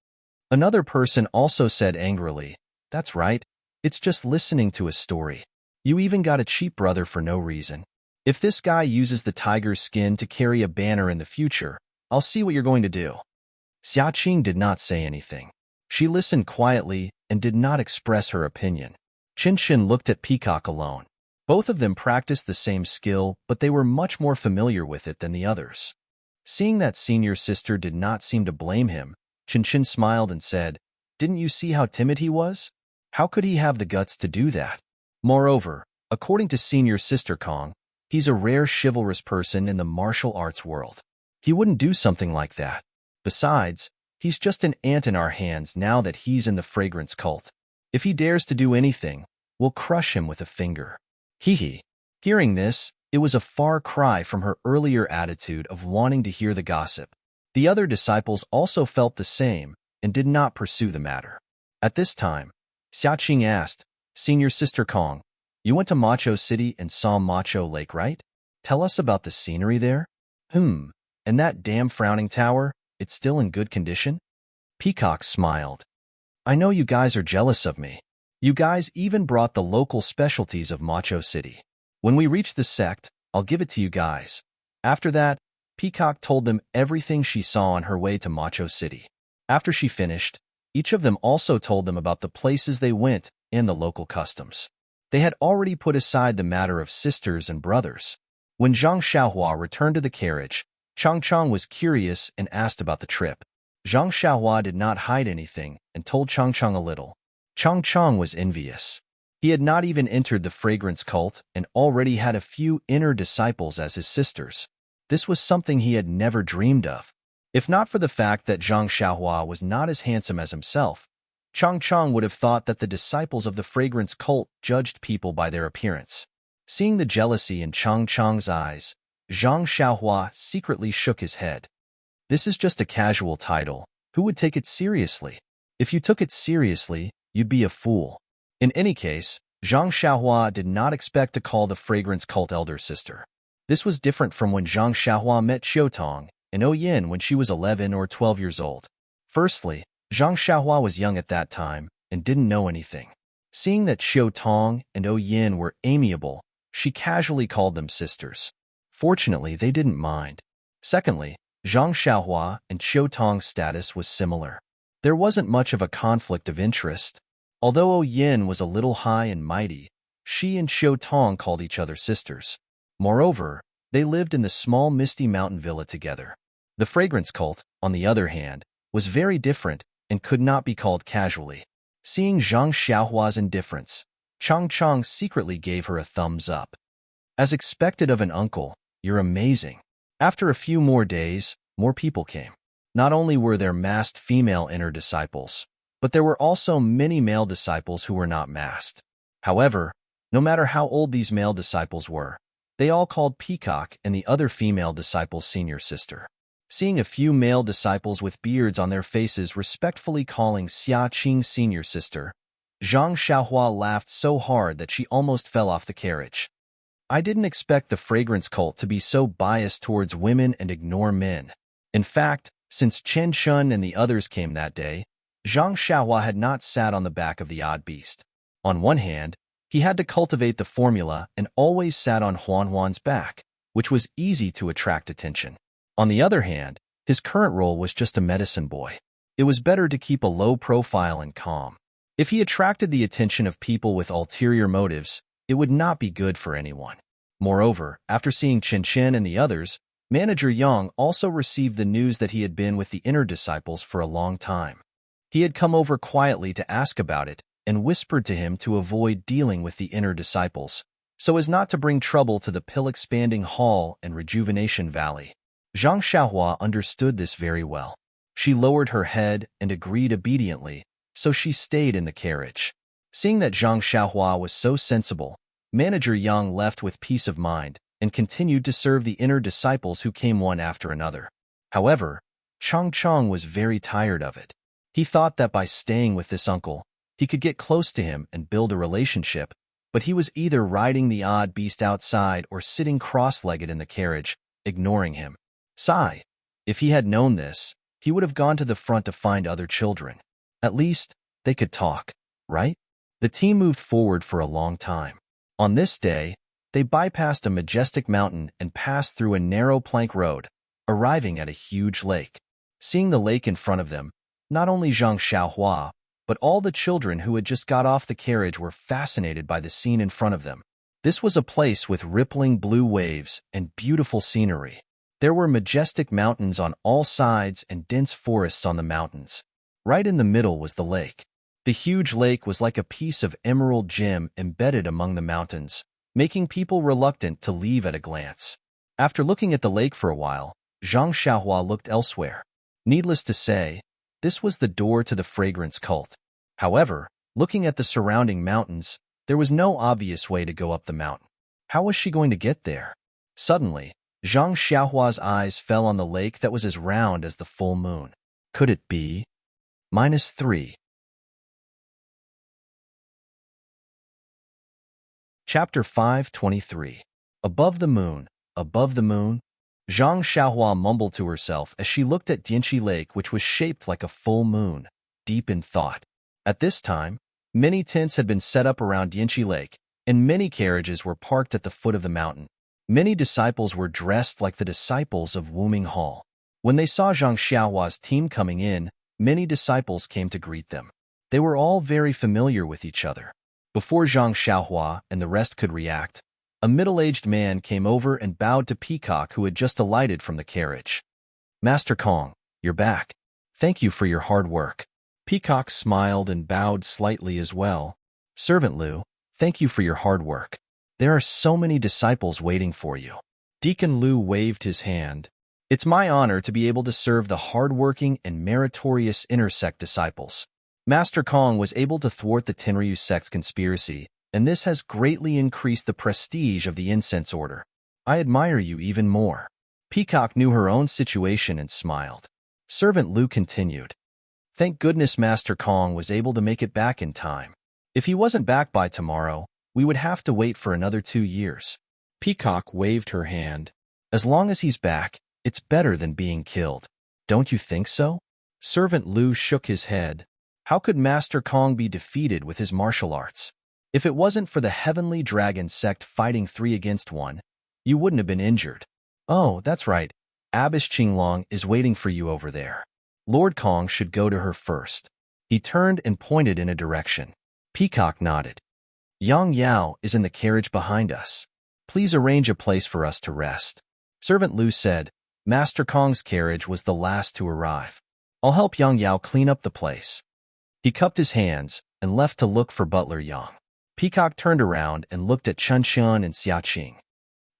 Another person also said angrily, that's right, it's just listening to a story. You even got a cheap brother for no reason. If this guy uses the tiger's skin to carry a banner in the future, I'll see what you're going to do. Xiaqing did not say anything. She listened quietly and did not express her opinion. Qin Xin looked at Peacock alone. Both of them practiced the same skill, but they were much more familiar with it than the others. Seeing that senior sister did not seem to blame him, Qin Xin smiled and said, didn't you see how timid he was? How could he have the guts to do that? Moreover, according to senior sister Kong, he's a rare chivalrous person in the martial arts world. He wouldn't do something like that. Besides, he's just an ant in our hands now that he's in the fragrance cult. If he dares to do anything, we'll crush him with a finger. Hee. Hearing this, it was a far cry from her earlier attitude of wanting to hear the gossip. The other disciples also felt the same and did not pursue the matter. At this time, Xiaqing asked, Senior Sister Kong, you went to Macho City and saw Macho Lake, right? Tell us about the scenery there. And that damn frowning tower, it's still in good condition? Peacock smiled. I know you guys are jealous of me. You guys even brought the local specialties of Macho City. When we reach the sect, I'll give it to you guys. After that, Peacock told them everything she saw on her way to Macho City. After she finished, each of them also told them about the places they went and the local customs. They had already put aside the matter of sisters and brothers. When Zhang Xiaohua returned to the carriage, Chang Chang was curious and asked about the trip. Zhang Xiaohua did not hide anything and told Chang Chang a little. Chang Chang was envious. He had not even entered the fragrance cult and already had a few inner disciples as his sisters. This was something he had never dreamed of. If not for the fact that Zhang Xiaohua was not as handsome as himself, Chang Chang would have thought that the disciples of the fragrance cult judged people by their appearance. Seeing the jealousy in Chang Chang's eyes, Zhang Xiaohua secretly shook his head. This is just a casual title. Who would take it seriously? If you took it seriously, you'd be a fool. In any case, Zhang Xiaohua did not expect to call the fragrance cult elder sister. This was different from when Zhang Xiaohua met Xiutong and Yin when she was 11 or 12 years old. Firstly, Zhang Xiaohua was young at that time and didn't know anything. Seeing that Xiutong and Yin were amiable, she casually called them sisters. Fortunately, they didn't mind. Secondly, Zhang Xiaohua and Xiutong's status was similar. There wasn't much of a conflict of interest. Although Yin was a little high and mighty, she and Xiutong called each other sisters. Moreover, they lived in the small misty mountain villa together. The fragrance cult, on the other hand, was very different and could not be called casually. Seeing Zhang Xiaohua's indifference, Chang Chang secretly gave her a thumbs up. As expected of an uncle, you're amazing. After a few more days, more people came. Not only were there masked female inner disciples, but there were also many male disciples who were not masked. However, no matter how old these male disciples were, they all called Peacock and the other female disciples senior sister. Seeing a few male disciples with beards on their faces respectfully calling Xia Qing senior sister, Zhang Xiaohua laughed so hard that she almost fell off the carriage. I didn't expect the fragrance cult to be so biased towards women and ignore men. In fact, since Chen Shun and the others came that day, Zhang Xiaohua had not sat on the back of the odd beast. On one hand, he had to cultivate the formula and always sat on Huan Huan's back, which was easy to attract attention. On the other hand, his current role was just a medicine boy. It was better to keep a low profile and calm. If he attracted the attention of people with ulterior motives, it would not be good for anyone. Moreover, after seeing Chen Chen and the others, Manager Yang also received the news that he had been with the inner disciples for a long time. He had come over quietly to ask about it and whispered to him to avoid dealing with the inner disciples, so as not to bring trouble to the pill-expanding hall and rejuvenation valley. Zhang Xiaohua understood this very well. She lowered her head and agreed obediently, so she stayed in the carriage. Seeing that Zhang Xiaohua was so sensible, Manager Yang left with peace of mind and continued to serve the inner disciples who came one after another. However, Chang Chang was very tired of it. He thought that by staying with this uncle, he could get close to him and build a relationship, but he was either riding the odd beast outside or sitting cross-legged in the carriage, ignoring him. Sigh. If he had known this, he would have gone to the front to find other children. At least, they could talk, right? The team moved forward for a long time. On this day, they bypassed a majestic mountain and passed through a narrow plank road, arriving at a huge lake. Seeing the lake in front of them, not only Zhang Xiaohua, but all the children who had just got off the carriage were fascinated by the scene in front of them. This was a place with rippling blue waves and beautiful scenery. There were majestic mountains on all sides and dense forests on the mountains. Right in the middle was the lake. The huge lake was like a piece of emerald gem embedded among the mountains, making people reluctant to leave at a glance. After looking at the lake for a while, Zhang Xiaohua looked elsewhere. Needless to say, this was the door to the fragrance cult. However, looking at the surrounding mountains, there was no obvious way to go up the mountain. How was she going to get there? Suddenly, Zhang Xiaohua's eyes fell on the lake that was as round as the full moon. Could it be? -3. Chapter 523. Above the moon, above the moon. Zhang Xiaohua mumbled to herself as she looked at Dianqi Lake, which was shaped like a full moon, deep in thought. At this time, many tents had been set up around Dianqi Lake, and many carriages were parked at the foot of the mountain. Many disciples were dressed like the disciples of Wuming Hall. When they saw Zhang Xiaohua's team coming in, many disciples came to greet them. They were all very familiar with each other. Before Zhang Xiaohua and the rest could react, a middle-aged man came over and bowed to Peacock, who had just alighted from the carriage. "Master Kong, you're back. Thank you for your hard work." Peacock smiled and bowed slightly as well. "Servant Liu, thank you for your hard work. There are so many disciples waiting for you." Deacon Liu waved his hand. It's my honor to be able to serve the hardworking and meritorious inner sect disciples. Master Kong was able to thwart the Tenryu sect's conspiracy, and this has greatly increased the prestige of the incense order. I admire you even more. Peacock knew her own situation and smiled. Servant Lu continued. Thank goodness Master Kong was able to make it back in time. If he wasn't back by tomorrow, we would have to wait for another 2 years. Peacock waved her hand. As long as he's back, it's better than being killed. Don't you think so? Servant Lu shook his head. How could Master Kong be defeated with his martial arts? If it wasn't for the Heavenly Dragon sect fighting 3 against 1, you wouldn't have been injured. Oh, that's right. Abbess Qinglong is waiting for you over there. Lord Kong should go to her first. He turned and pointed in a direction. Peacock nodded. Yang Yao is in the carriage behind us. Please arrange a place for us to rest. Servant Lu said. Master Kong's carriage was the last to arrive. I'll help Yang Yao clean up the place. He cupped his hands and left to look for Butler Yang. Peacock turned around and looked at Chun Xian and Xiaqing.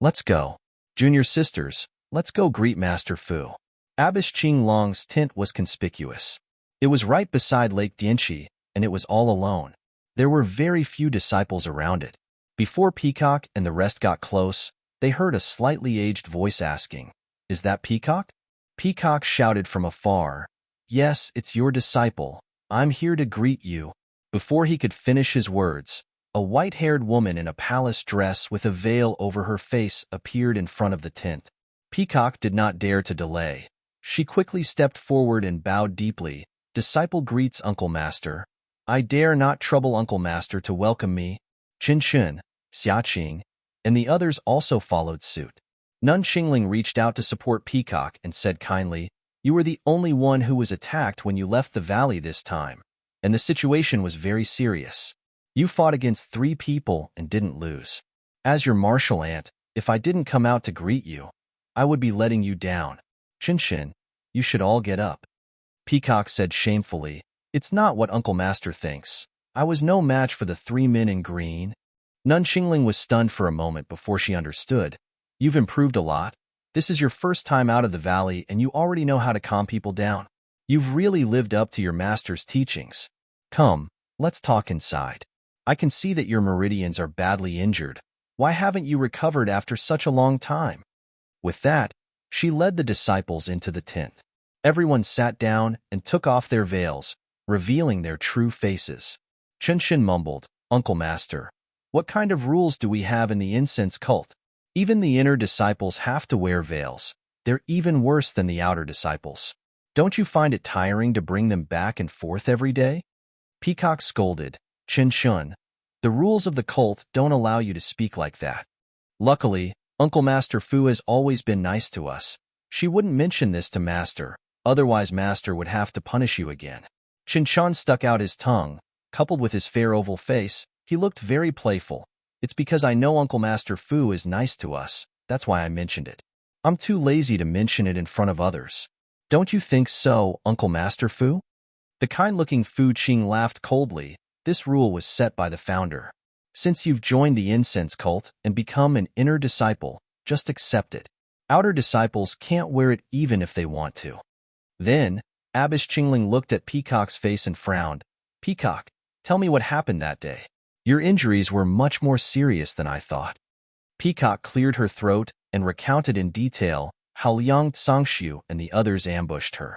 Let's go. Junior sisters, let's go greet Master Fu. Abbess Qinglong's tent was conspicuous. It was right beside Lake Dianqi, and it was all alone. There were very few disciples around it. Before Peacock and the rest got close, they heard a slightly aged voice asking, Is that Peacock? Peacock shouted from afar, Yes, it's your disciple. I'm here to greet you. Before he could finish his words, a white-haired woman in a palace dress with a veil over her face appeared in front of the tent. Peacock did not dare to delay. She quickly stepped forward and bowed deeply. Disciple greets Uncle Master. I dare not trouble Uncle Master to welcome me. Qin Qin, Xiaqing, and the others also followed suit. Nun Xingling reached out to support Peacock and said kindly, You were the only one who was attacked when you left the valley this time, and the situation was very serious. You fought against 3 people and didn't lose. As your martial aunt, if I didn't come out to greet you, I would be letting you down. Qin Qin, you should all get up. Peacock said shamefully, It's not what Uncle Master thinks. I was no match for the 3 men in green. Nun Xingling was stunned for a moment before she understood. You've improved a lot. This is your first time out of the valley and you already know how to calm people down. You've really lived up to your master's teachings. Come, let's talk inside. I can see that your meridians are badly injured. Why haven't you recovered after such a long time? With that, she led the disciples into the tent. Everyone sat down and took off their veils, revealing their true faces. Qin Qin mumbled, Uncle Master, what kind of rules do we have in the incense cult? Even the inner disciples have to wear veils. They're even worse than the outer disciples. Don't you find it tiring to bring them back and forth every day? Peacock scolded, Qin Qin, the rules of the cult don't allow you to speak like that. Luckily, Uncle Master Fu has always been nice to us. She wouldn't mention this to Master, otherwise Master would have to punish you again. Qin Qin stuck out his tongue. Coupled with his fair oval face, he looked very playful. It's because I know Uncle Master Fu is nice to us, that's why I mentioned it. I'm too lazy to mention it in front of others. Don't you think so, Uncle Master Fu? The kind-looking Fu Qing laughed coldly. This rule was set by the founder. Since you've joined the incense cult and become an inner disciple, just accept it. Outer disciples can't wear it even if they want to. Then, Abbess Qingling looked at Peacock's face and frowned. Peacock, tell me what happened that day. Your injuries were much more serious than I thought. Peacock cleared her throat and recounted in detail how Liang Tsangshu and the others ambushed her.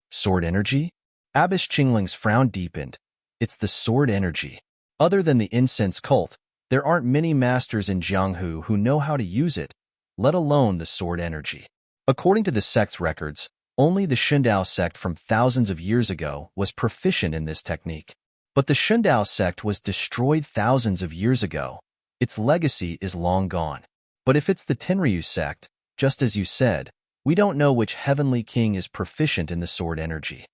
Sword energy? Abbess Qingling's frown deepened. It's the sword energy. Other than the incense cult, there aren't many masters in Jianghu who know how to use it, let alone the sword energy. According to the sect's records, only the Shundao sect from thousands of years ago was proficient in this technique. But the Shundao sect was destroyed thousands of years ago. Its legacy is long gone. But if it's the Tenryu sect, just as you said, we don't know which heavenly king is proficient in the sword energy.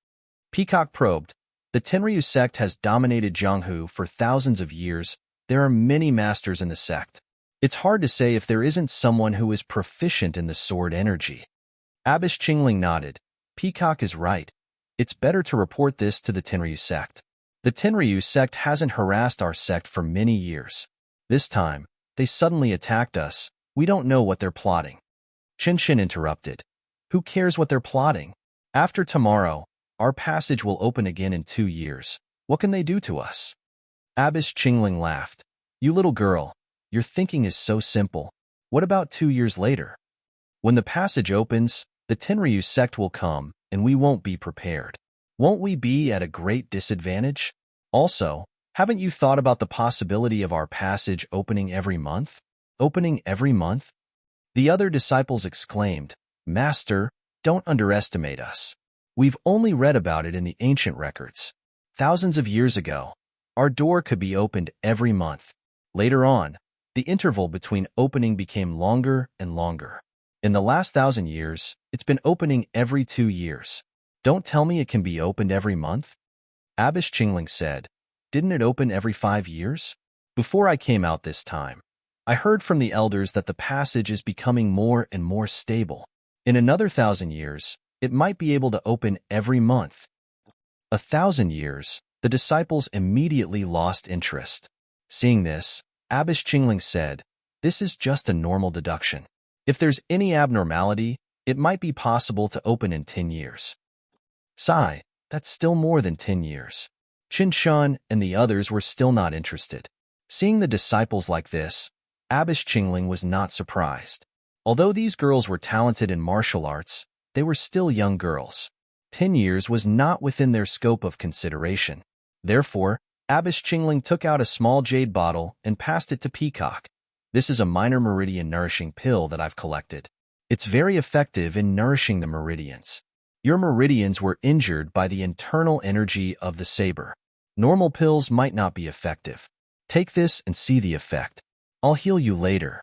Peacock probed. The Tenryu sect has dominated Jianghu for thousands of years. There are many masters in the sect. It's hard to say if there isn't someone who is proficient in the sword energy. Abbess Qingling nodded. Peacock is right. It's better to report this to the Tenryu sect. The Tenryu sect hasn't harassed our sect for many years. This time, they suddenly attacked us. We don't know what they're plotting. Qin Qin interrupted. Who cares what they're plotting? After tomorrow, our passage will open again in 2 years. What can they do to us? Abbess Qingling laughed. You little girl, your thinking is so simple. What about 2 years later? When the passage opens, the Tenryu sect will come, and we won't be prepared. Won't we be at a great disadvantage? Also, haven't you thought about the possibility of our passage opening every month? Opening every month? The other disciples exclaimed, Master, don't underestimate us. We've only read about it in the ancient records. Thousands of years ago, our door could be opened every month. Later on, the interval between opening became longer and longer. In the last 1,000 years, it's been opening every 2 years. Don't tell me it can be opened every month? Abbess Qingling said, Didn't it open every 5 years? Before I came out this time, I heard from the elders that the passage is becoming more and more stable. In another 1,000 years, it might be able to open every month. 1,000 years, the disciples immediately lost interest. Seeing this, Abbess Qingling said, This is just a normal deduction. If there's any abnormality, it might be possible to open in 10 years. Sigh, that's still more than 10 years. Qin Shan and the others were still not interested. Seeing the disciples like this, Abbess Qingling was not surprised. Although these girls were talented in martial arts, they were still young girls. 10 years was not within their scope of consideration. Therefore, Abbess Qingling took out a small jade bottle and passed it to Peacock. This is a minor meridian nourishing pill that I've collected. It's very effective in nourishing the meridians. Your meridians were injured by the internal energy of the saber. Normal pills might not be effective. Take this and see the effect. I'll heal you later.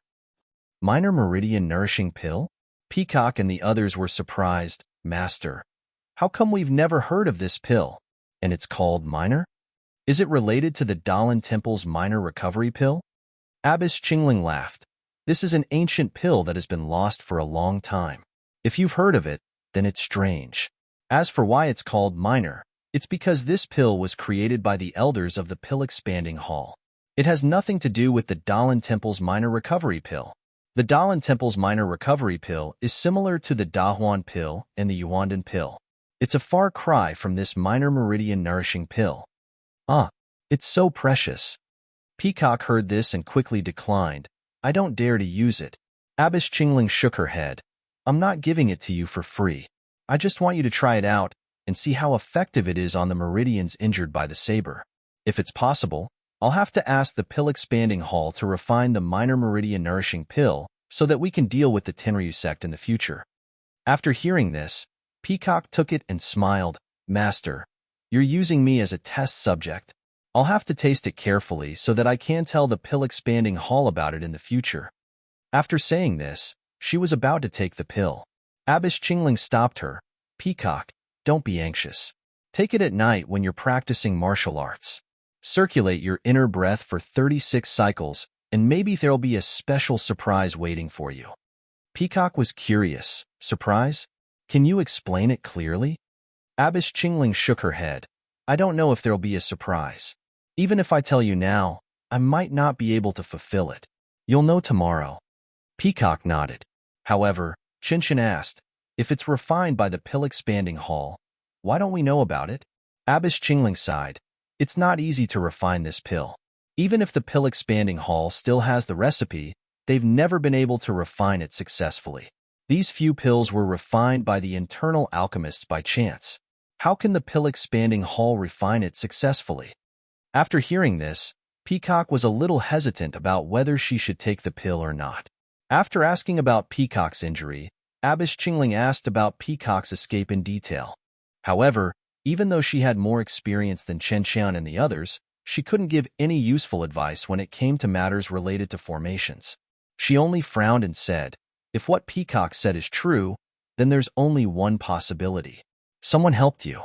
Minor meridian nourishing pill? Peacock and the others were surprised. Master, how come we've never heard of this pill? And it's called minor? Is it related to the Dalan Temple's minor recovery pill? Abbess Qingling laughed. This is an ancient pill that has been lost for a long time. If you've heard of it, then it's strange. As for why it's called minor, it's because this pill was created by the elders of the Pill Expanding Hall. It has nothing to do with the Dalan Temple's minor recovery pill. The Dalan Temple's minor recovery pill is similar to the Dahuan pill and the Yuandan pill. It's a far cry from this minor meridian nourishing pill. It's so precious. Peacock heard this and quickly declined. I don't dare to use it. Abbess Qingling shook her head. I'm not giving it to you for free. I just want you to try it out and see how effective it is on the meridians injured by the saber. If it's possible, I'll have to ask the Pill Expanding Hall to refine the minor meridian nourishing pill so that we can deal with the Tenryu sect in the future. After hearing this, Peacock took it and smiled. Master, you're using me as a test subject. I'll have to taste it carefully so that I can tell the Pill Expanding Hall about it in the future. After saying this, she was about to take the pill. Abbess Qingling stopped her. Peacock, don't be anxious. Take it at night when you're practicing martial arts. Circulate your inner breath for 36 cycles, and maybe there'll be a special surprise waiting for you. Peacock was curious. Surprise? Can you explain it clearly? Abbess Qingling shook her head. I don't know if there'll be a surprise. Even if I tell you now, I might not be able to fulfill it. You'll know tomorrow. Peacock nodded. However, Qinshan asked, if it's refined by the Pill Expanding Hall, why don't we know about it? Abbess Qingling sighed. It's not easy to refine this pill. Even if the Pill Expanding Hall still has the recipe, they've never been able to refine it successfully. These few pills were refined by the internal alchemists by chance. How can the Pill Expanding Hall refine it successfully? After hearing this, Peacock was a little hesitant about whether she should take the pill or not. After asking about Peacock's injury, Abbess Qingling asked about Peacock's escape in detail. However, even though she had more experience than Chen Xian and the others, she couldn't give any useful advice when it came to matters related to formations. She only frowned and said, if what Peacock said is true, then there's only one possibility. Someone helped you.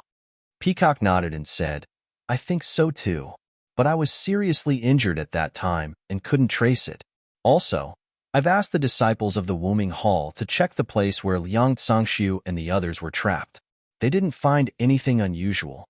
Peacock nodded and said, I think so too, but I was seriously injured at that time and couldn't trace it. Also, I've asked the disciples of the Wuming Hall to check the place where Liang Zhangshu and the others were trapped. They didn't find anything unusual.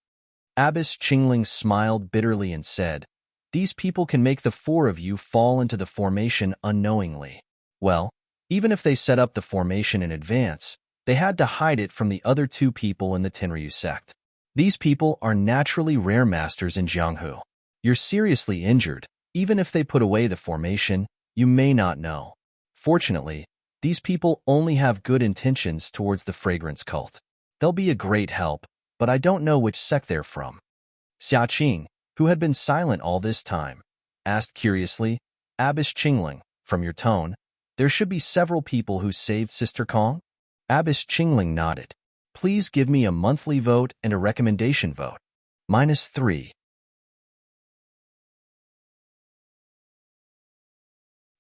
Abbess Qingling smiled bitterly and said, these people can make the 4 of you fall into the formation unknowingly. Well, even if they set up the formation in advance, They had to hide it from the other two people in the Tenryu sect. These people are naturally rare masters in Jianghu. You're seriously injured. Even if they put away the formation, you may not know. Fortunately, these people only have good intentions towards the fragrance cult. They'll be a great help, but I don't know which sect they're from. Xiaqing, who had been silent all this time, asked curiously, Abbess Qingling, from your tone, there should be several people who saved Sister Kong? Abbess Qingling nodded. Please give me a monthly vote and a recommendation vote. -3.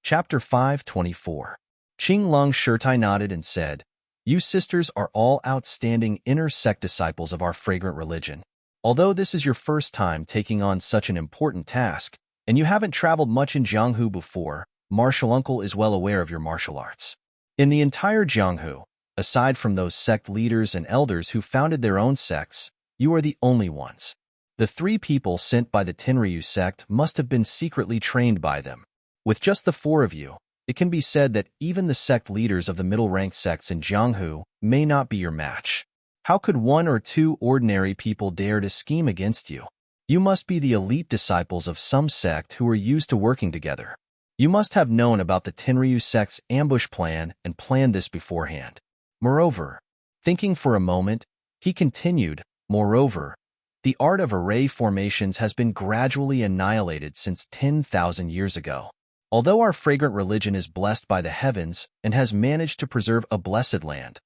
Chapter 524. Qing Lung Shirtai nodded and said, You sisters are all outstanding inner sect disciples of our fragrant religion. Although this is your first time taking on such an important task, and you haven't traveled much in Jianghu before, Martial Uncle is well aware of your martial arts. In the entire Jianghu, aside from those sect leaders and elders who founded their own sects, you are the only ones. The 3 people sent by the Tenryu sect must have been secretly trained by them. With just the 4 of you, it can be said that even the sect leaders of the middle-ranked sects in Jianghu may not be your match. How could 1 or 2 ordinary people dare to scheme against you? You must be the elite disciples of some sect who are used to working together. You must have known about the Tenryu sect's ambush plan and planned this beforehand. Moreover, thinking for a moment, he continued, moreover, the art of array formations has been gradually annihilated since 10,000 years ago. Although our fragrant religion is blessed by the heavens and has managed to preserve a blessed land,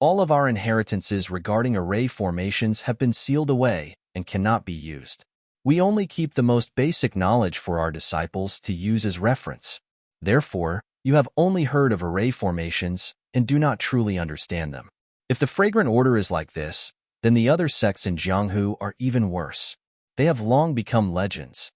all of our inheritances regarding array formations have been sealed away and cannot be used. We only keep the most basic knowledge for our disciples to use as reference. Therefore, you have only heard of array formations and do not truly understand them. If the fragrant order is like this, then the other sects in Jianghu are even worse. They have long become legends.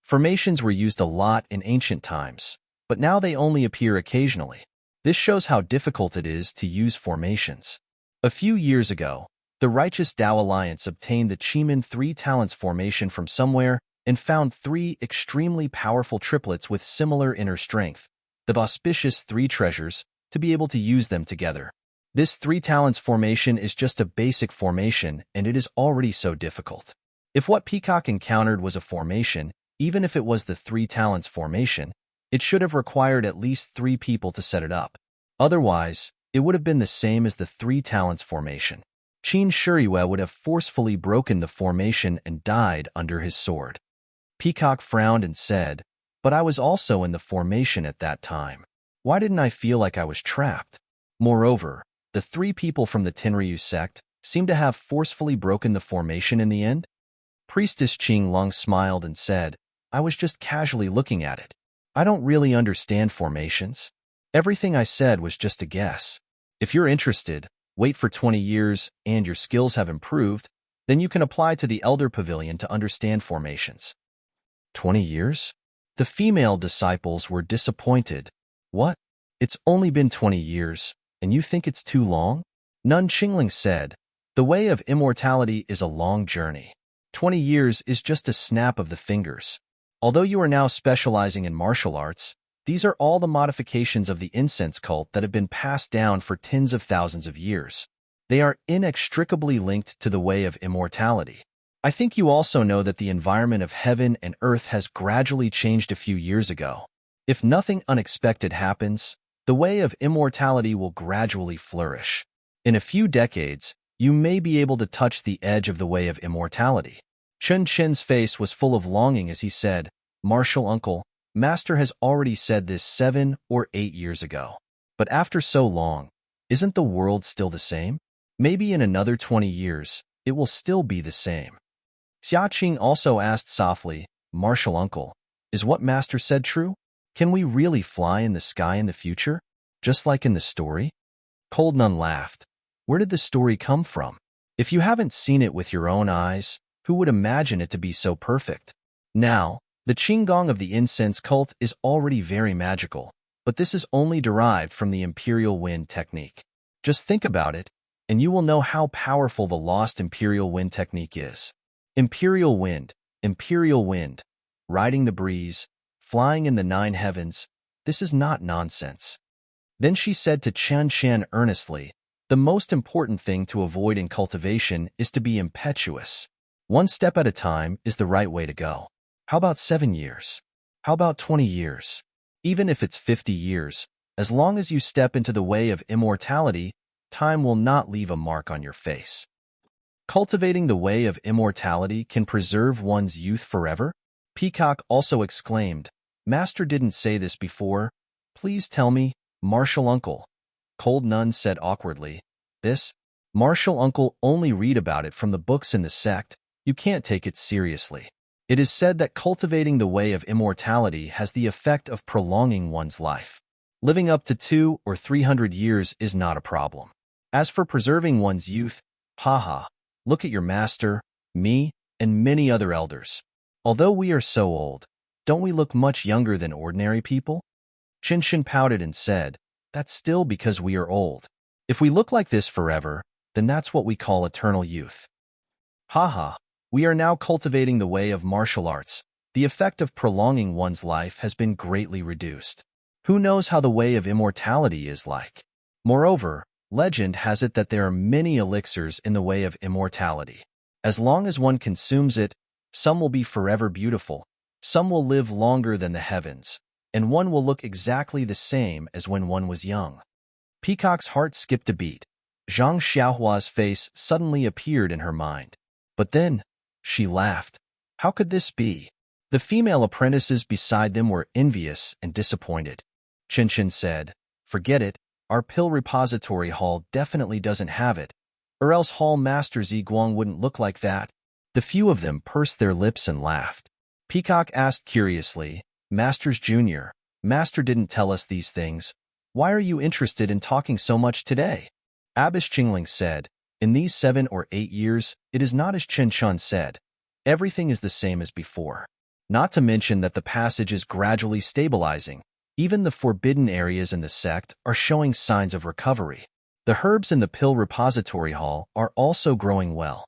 Formations were used a lot in ancient times, but now they only appear occasionally. This shows how difficult it is to use formations. A few years ago, the Righteous Tao Alliance obtained the Chimin 3 Talents formation from somewhere and found 3 extremely powerful triplets with similar inner strength, the auspicious 3 treasures, to be able to use them together. This 3 Talents formation is just a basic formation, and it is already so difficult. If what Peacock encountered was a formation, even if it was the 3 Talents formation, it should have required at least 3 people to set it up. Otherwise, it would have been the same as the 3 Talents formation. Qin Shiyue would have forcefully broken the formation and died under his sword. Peacock frowned and said, But I was also in the formation at that time. Why didn't I feel like I was trapped? Moreover, the 3 people from the Tenryu sect seem to have forcefully broken the formation in the end. Priestess Qing Lung smiled and said, I was just casually looking at it. I don't really understand formations. Everything I said was just a guess. If you're interested, wait for 20 years and your skills have improved, then you can apply to the Elder Pavilion to understand formations. 20 years? The female disciples were disappointed. What? It's only been 20 years, and you think it's too long? Nun Qingling said, The way of immortality is a long journey. 20 years is just a snap of the fingers. Although you are now specializing in martial arts, these are all the modifications of the incense cult that have been passed down for tens of thousands of years. They are inextricably linked to the way of immortality. I think you also know that the environment of heaven and earth has gradually changed a few years ago. If nothing unexpected happens, the way of immortality will gradually flourish. In a few decades, you may be able to touch the edge of the way of immortality. Chun Chen's face was full of longing as he said, Martial Uncle, Master has already said this 7 or 8 years ago. But after so long, isn't the world still the same? Maybe in another 20 years, it will still be the same. Xiaqing also asked softly, Martial Uncle, is what Master said true? Can we really fly in the sky in the future? Just like in the story? Cold Nun laughed. Where did the story come from? If you haven't seen it with your own eyes, who would imagine it to be so perfect? Now, the Qinggong of the incense cult is already very magical, but this is only derived from the Imperial Wind technique. Just think about it, and you will know how powerful the lost Imperial Wind technique is. Imperial Wind, riding the breeze, flying in the 9 heavens, this is not nonsense. Then she said to Chen Chen earnestly, The most important thing to avoid in cultivation is to be impetuous. One step at a time is the right way to go. How about 7 years? How about 20 years? Even if it's 50 years, as long as you step into the way of immortality, time will not leave a mark on your face. Cultivating the way of immortality can preserve one's youth forever? Peacock also exclaimed, Master didn't say this before. Please tell me, Martial Uncle. Cold Nun said awkwardly, This? Martial Uncle only read about it from the books in the sect. You can't take it seriously. It is said that cultivating the way of immortality has the effect of prolonging one's life. Living up to 200 or 300 years is not a problem. As for preserving one's youth, haha, look at your master, me, and many other elders. Although we are so old, don't we look much younger than ordinary people? Chinchin pouted and said, That's still because we are old. If we look like this forever, then that's what we call eternal youth. Haha, we are now cultivating the way of martial arts. The effect of prolonging one's life has been greatly reduced. Who knows how the way of immortality is like? Moreover, legend has it that there are many elixirs in the way of immortality. As long as one consumes it, some will be forever beautiful, some will live longer than the heavens, and one will look exactly the same as when one was young. Peacock's heart skipped a beat. Zhang Xiaohua's face suddenly appeared in her mind. But then, she laughed. How could this be? The female apprentices beside them were envious and disappointed. Chinchin said, Forget it, our pill repository hall definitely doesn't have it, or else Hall Master Ziguang wouldn't look like that. The few of them pursed their lips and laughed. Peacock asked curiously, Masters Junior, Master didn't tell us these things. Why are you interested in talking so much today? Abbess Qingling said, In these 7 or 8 years, it is not as Chen Chun said. Everything is the same as before. Not to mention that the passage is gradually stabilizing. Even the forbidden areas in the sect are showing signs of recovery. The herbs in the pill repository hall are also growing well.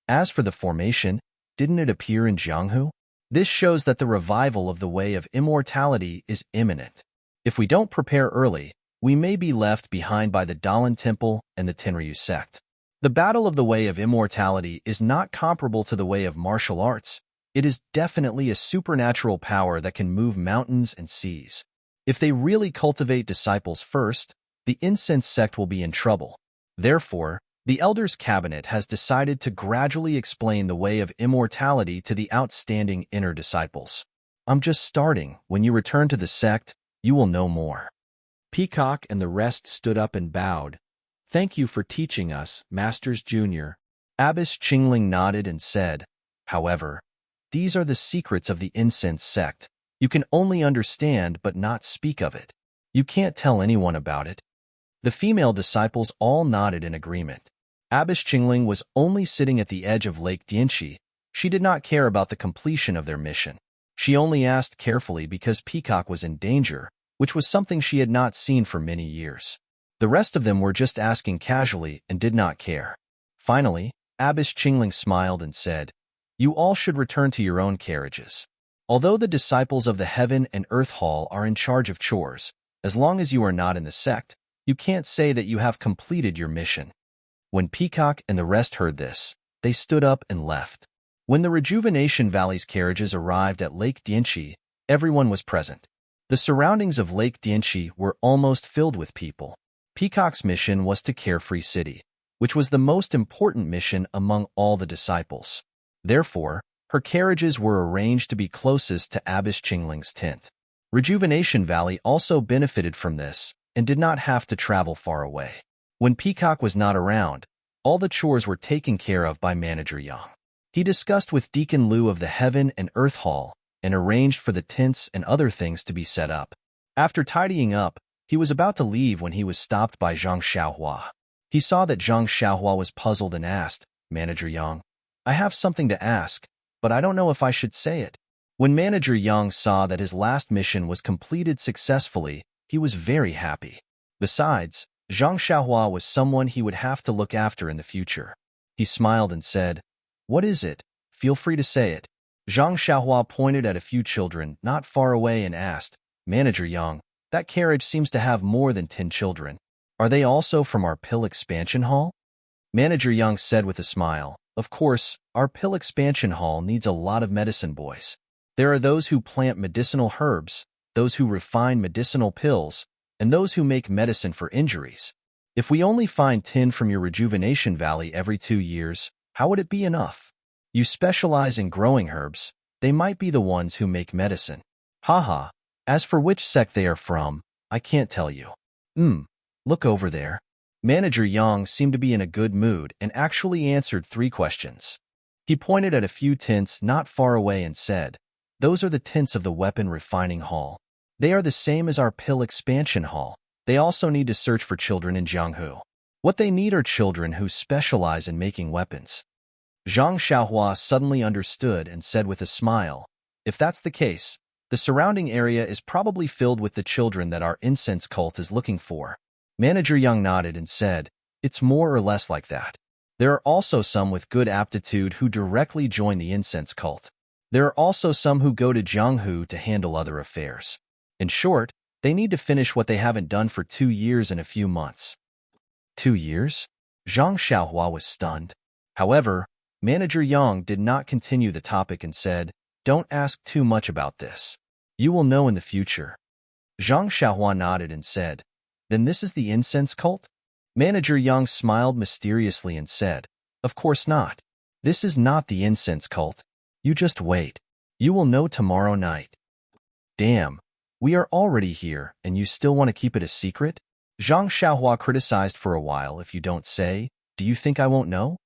As for the formation, didn't it appear in Jianghu? This shows that the revival of the way of immortality is imminent. If we don't prepare early, we may be left behind by the Dalan Temple and the Tenryu sect. The battle of the way of immortality is not comparable to the way of martial arts. It is definitely a supernatural power that can move mountains and seas. If they really cultivate disciples first, the incense sect will be in trouble. Therefore, the Elders' Cabinet has decided to gradually explain the way of immortality to the outstanding inner disciples. I'm just starting. When you return to the sect, you will know more. Peacock and the rest stood up and bowed. Thank you for teaching us, Masters Junior. Abbess Qingling nodded and said, However, these are the secrets of the incense sect. You can only understand but not speak of it. You can't tell anyone about it. The female disciples all nodded in agreement. Abbess Qingling was only sitting at the edge of Lake Dianxi. She did not care about the completion of their mission. She only asked carefully because Peacock was in danger, which was something she had not seen for many years. The rest of them were just asking casually and did not care. Finally, Abbess Qingling smiled and said, You all should return to your own carriages. Although the disciples of the Heaven and Earth Hall are in charge of chores, as long as you are not in the sect, you can't say that you have completed your mission. When Peacock and the rest heard this, they stood up and left. When the Rejuvenation Valley's carriages arrived at Lake Dianxi, everyone was present. The surroundings of Lake Dianxi were almost filled with people. Peacock's mission was to Carefree City, which was the most important mission among all the disciples. Therefore, her carriages were arranged to be closest to Abbess Qingling's tent. Rejuvenation Valley also benefited from this and did not have to travel far away. When Peacock was not around, all the chores were taken care of by Manager Yang. He discussed with Deacon Liu of the Heaven and Earth Hall and arranged for the tents and other things to be set up. After tidying up, he was about to leave when he was stopped by Zhang Xiaohua. He saw that Zhang Xiaohua was puzzled and asked, Manager Yang, I have something to ask, but I don't know if I should say it. When Manager Yang saw that his last mission was completed successfully, he was very happy. Besides, Zhang Xiaohua was someone he would have to look after in the future. He smiled and said, What is it? Feel free to say it. Zhang Xiaohua pointed at a few children not far away and asked, Manager Yang, that carriage seems to have more than 10 children. Are they also from our pill expansion hall? Manager Young said with a smile. Of course, our pill expansion hall needs a lot of medicine boys. There are those who plant medicinal herbs, those who refine medicinal pills, and those who make medicine for injuries. If we only find 10 from your rejuvenation valley every 2 years, how would it be enough? You specialize in growing herbs. They might be the ones who make medicine. Haha. As for which sect they are from, I can't tell you. Look over there. Manager Yang seemed to be in a good mood and actually answered 3 questions. He pointed at a few tents not far away and said, "Those are the tents of the weapon refining hall. They are the same as our pill expansion hall. They also need to search for children in Jianghu. What they need are children who specialize in making weapons." Zhang Xiaohua suddenly understood and said with a smile, "If that's the case, the surrounding area is probably filled with the children that our incense cult is looking for." Manager Young nodded and said, "It's more or less like that. There are also some with good aptitude who directly join the incense cult. There are also some who go to Jianghu to handle other affairs. In short, they need to finish what they haven't done for 2 years and a few months." 2 years? Zhang Xiaohua was stunned. However, Manager Yang did not continue the topic and said, "Don't ask too much about this. You will know in the future." Zhang Xiaohua nodded and said, "Then this is the incense cult?" Manager Yang smiled mysteriously and said, "Of course not. This is not the incense cult. You just wait. You will know tomorrow night." "Damn, we are already here and you still want to keep it a secret?" Zhang Xiaohua criticized for a while. "If you don't say, do you think I won't know?"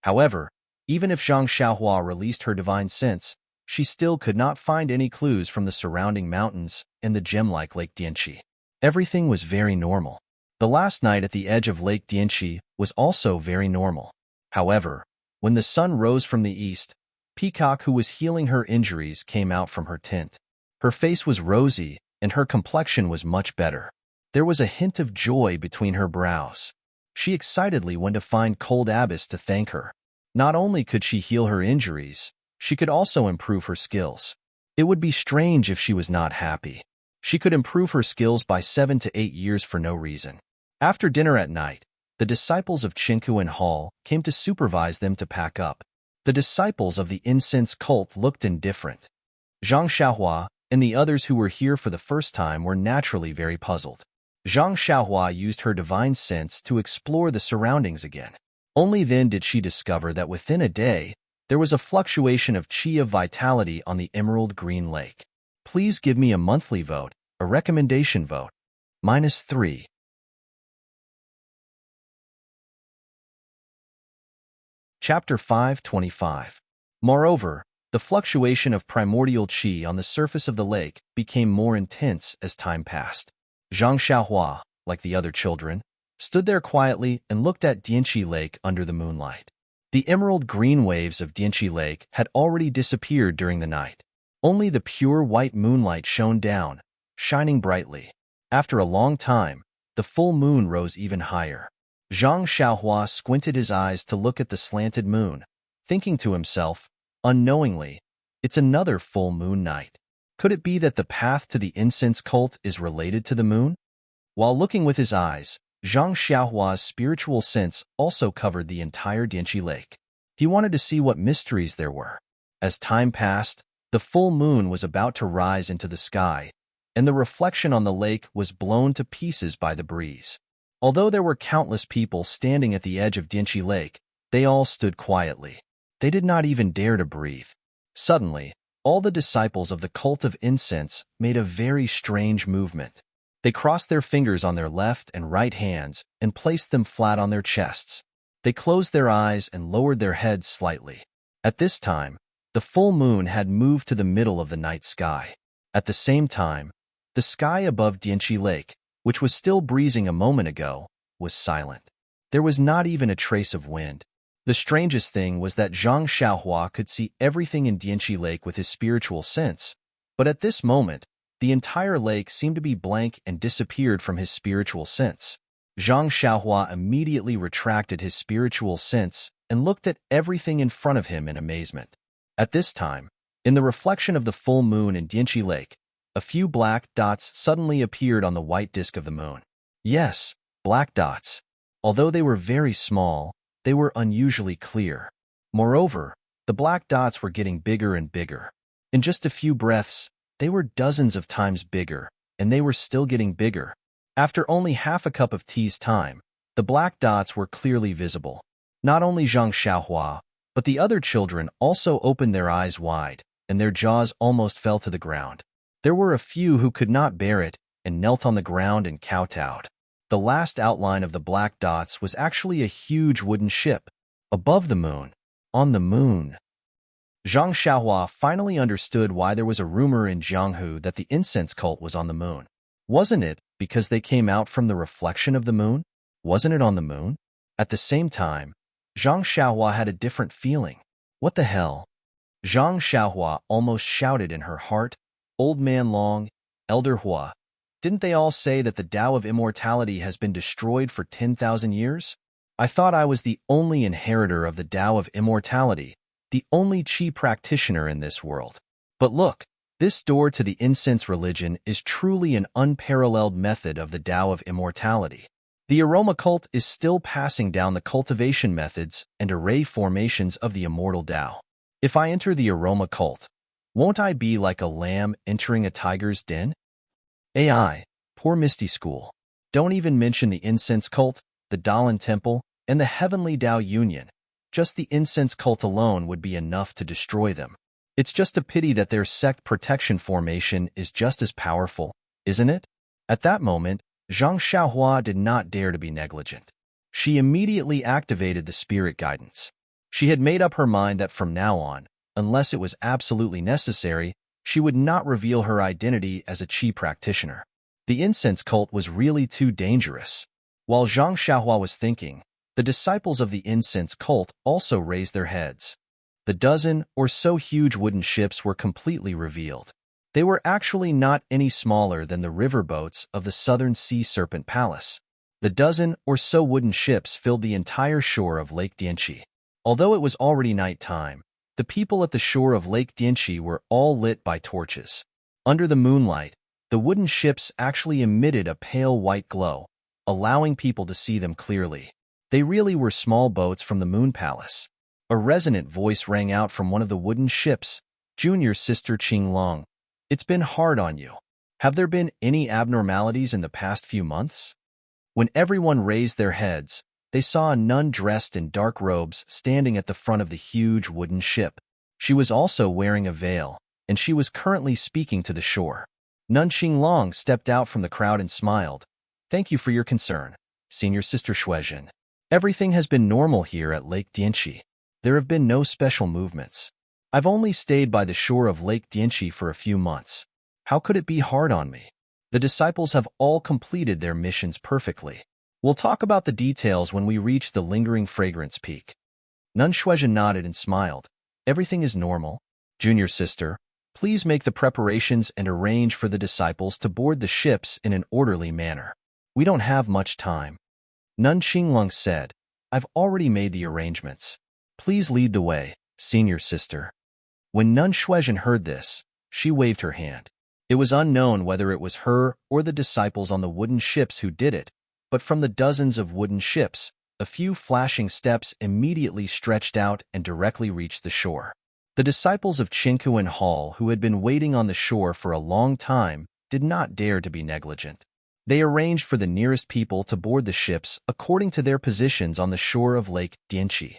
However, even if Zhang Xiaohua released her divine sense, she still could not find any clues from the surrounding mountains and the gem-like Lake Dianqi. Everything was very normal. The last night at the edge of Lake Dianqi was also very normal. However, when the sun rose from the east, Peacock, who was healing her injuries, came out from her tent. Her face was rosy, and her complexion was much better. There was a hint of joy between her brows. She excitedly went to find Cold Abyss to thank her. Not only could she heal her injuries, she could also improve her skills. It would be strange if she was not happy. She could improve her skills by 7 to 8 years for no reason. After dinner at night, the disciples of Qingkuan Hall came to supervise them to pack up. The disciples of the incense cult looked indifferent. Zhang Xiaohua and the others who were here for the first time were naturally very puzzled. Zhang Xiaohua used her divine sense to explore the surroundings again. Only then did she discover that within a day, there was a fluctuation of qi of vitality on the emerald green lake. Please give me a monthly vote, a recommendation vote. -3. Chapter 525. Moreover, the fluctuation of primordial qi on the surface of the lake became more intense as time passed. Zhang Xiaohua, like the other children, stood there quietly and looked at Dianqi Lake under the moonlight. The emerald green waves of Dianqi Lake had already disappeared during the night. Only the pure white moonlight shone down, shining brightly. After a long time, the full moon rose even higher. Zhang Xiaohua squinted his eyes to look at the slanted moon, thinking to himself, unknowingly, "It's another full moon night. Could it be that the path to the incense cult is related to the moon?" While looking with his eyes, Zhang Xiaohua's spiritual sense also covered the entire Dianqi Lake. He wanted to see what mysteries there were. As time passed, the full moon was about to rise into the sky, and the reflection on the lake was blown to pieces by the breeze. Although there were countless people standing at the edge of Dianqi Lake, they all stood quietly. They did not even dare to breathe. Suddenly, all the disciples of the cult of incense made a very strange movement. They crossed their fingers on their left and right hands and placed them flat on their chests. They closed their eyes and lowered their heads slightly. At this time, the full moon had moved to the middle of the night sky. At the same time, the sky above Dianqi Lake, which was still breezing a moment ago, was silent. There was not even a trace of wind. The strangest thing was that Zhang Xiaohua could see everything in Dianqi Lake with his spiritual sense, but at this moment, the entire lake seemed to be blank and disappeared from his spiritual sense. Zhang Xiaohua immediately retracted his spiritual sense and looked at everything in front of him in amazement. At this time, in the reflection of the full moon in Dianqi Lake, a few black dots suddenly appeared on the white disk of the moon. Yes, black dots. Although they were very small, they were unusually clear. Moreover, the black dots were getting bigger and bigger. In just a few breaths, they were dozens of times bigger, and they were still getting bigger. After only half a cup of tea's time, the black dots were clearly visible. Not only Zhang Xiaohua, but the other children also opened their eyes wide, and their jaws almost fell to the ground. There were a few who could not bear it and knelt on the ground and kowtowed. The last outline of the black dots was actually a huge wooden ship. Above the moon. On the moon. Zhang Xiaohua finally understood why there was a rumor in Jianghu that the incense cult was on the moon. Wasn't it because they came out from the reflection of the moon? Wasn't it on the moon? At the same time, Zhang Xiaohua had a different feeling. What the hell? Zhang Xiaohua almost shouted in her heart, Old Man Long, Elder Hua, didn't they all say that the Tao of Immortality has been destroyed for 10,000 years? I thought I was the only inheritor of the Tao of Immortality, the only Qi practitioner in this world. But look, this door to the incense religion is truly an unparalleled method of the Tao of Immortality. The aroma cult is still passing down the cultivation methods and array formations of the immortal Tao. If I enter the aroma cult, won't I be like a lamb entering a tiger's den? AI, poor Misty School. Don't even mention the incense cult, the Dalan Temple, and the Heavenly Tao Union. Just the incense cult alone would be enough to destroy them. It's just a pity that their sect protection formation is just as powerful, isn't it? At that moment, Zhang Xiaohua did not dare to be negligent. She immediately activated the spirit guidance. She had made up her mind that from now on, unless it was absolutely necessary, she would not reveal her identity as a Qi practitioner. The incense cult was really too dangerous. While Zhang Xiaohua was thinking, the disciples of the incense cult also raised their heads. The dozen or so huge wooden ships were completely revealed. They were actually not any smaller than the riverboats of the Southern Sea Serpent Palace. The dozen or so wooden ships filled the entire shore of Lake Deity. Although it was already night time, the people at the shore of Lake Deity were all lit by torches. Under the moonlight, the wooden ships actually emitted a pale white glow, allowing people to see them clearly. They really were small boats from the Moon Palace. A resonant voice rang out from one of the wooden ships, Junior Sister Qinglong. It's been hard on you. Have there been any abnormalities in the past few months? When everyone raised their heads, they saw a nun dressed in dark robes standing at the front of the huge wooden ship. She was also wearing a veil, and she was currently speaking to the shore. Nun Qinglong stepped out from the crowd and smiled. Thank you for your concern, Senior Sister Shuizhen. Everything has been normal here at Lake Deity. There have been no special movements. I've only stayed by the shore of Lake Deity for a few months. How could it be hard on me? The disciples have all completed their missions perfectly. We'll talk about the details when we reach the lingering fragrance peak. Nun Shuizhen nodded and smiled. Everything is normal. Junior Sister, please make the preparations and arrange for the disciples to board the ships in an orderly manner. We don't have much time. Nun Qinglong said, I've already made the arrangements. Please lead the way, Senior Sister. When Nun Shuizhen heard this, she waved her hand. It was unknown whether it was her or the disciples on the wooden ships who did it, but from the dozens of wooden ships, a few flashing steps immediately stretched out and directly reached the shore. The disciples of Qinkuan Hall, who had been waiting on the shore for a long time, did not dare to be negligent. They arranged for the nearest people to board the ships according to their positions on the shore of Lake Deity.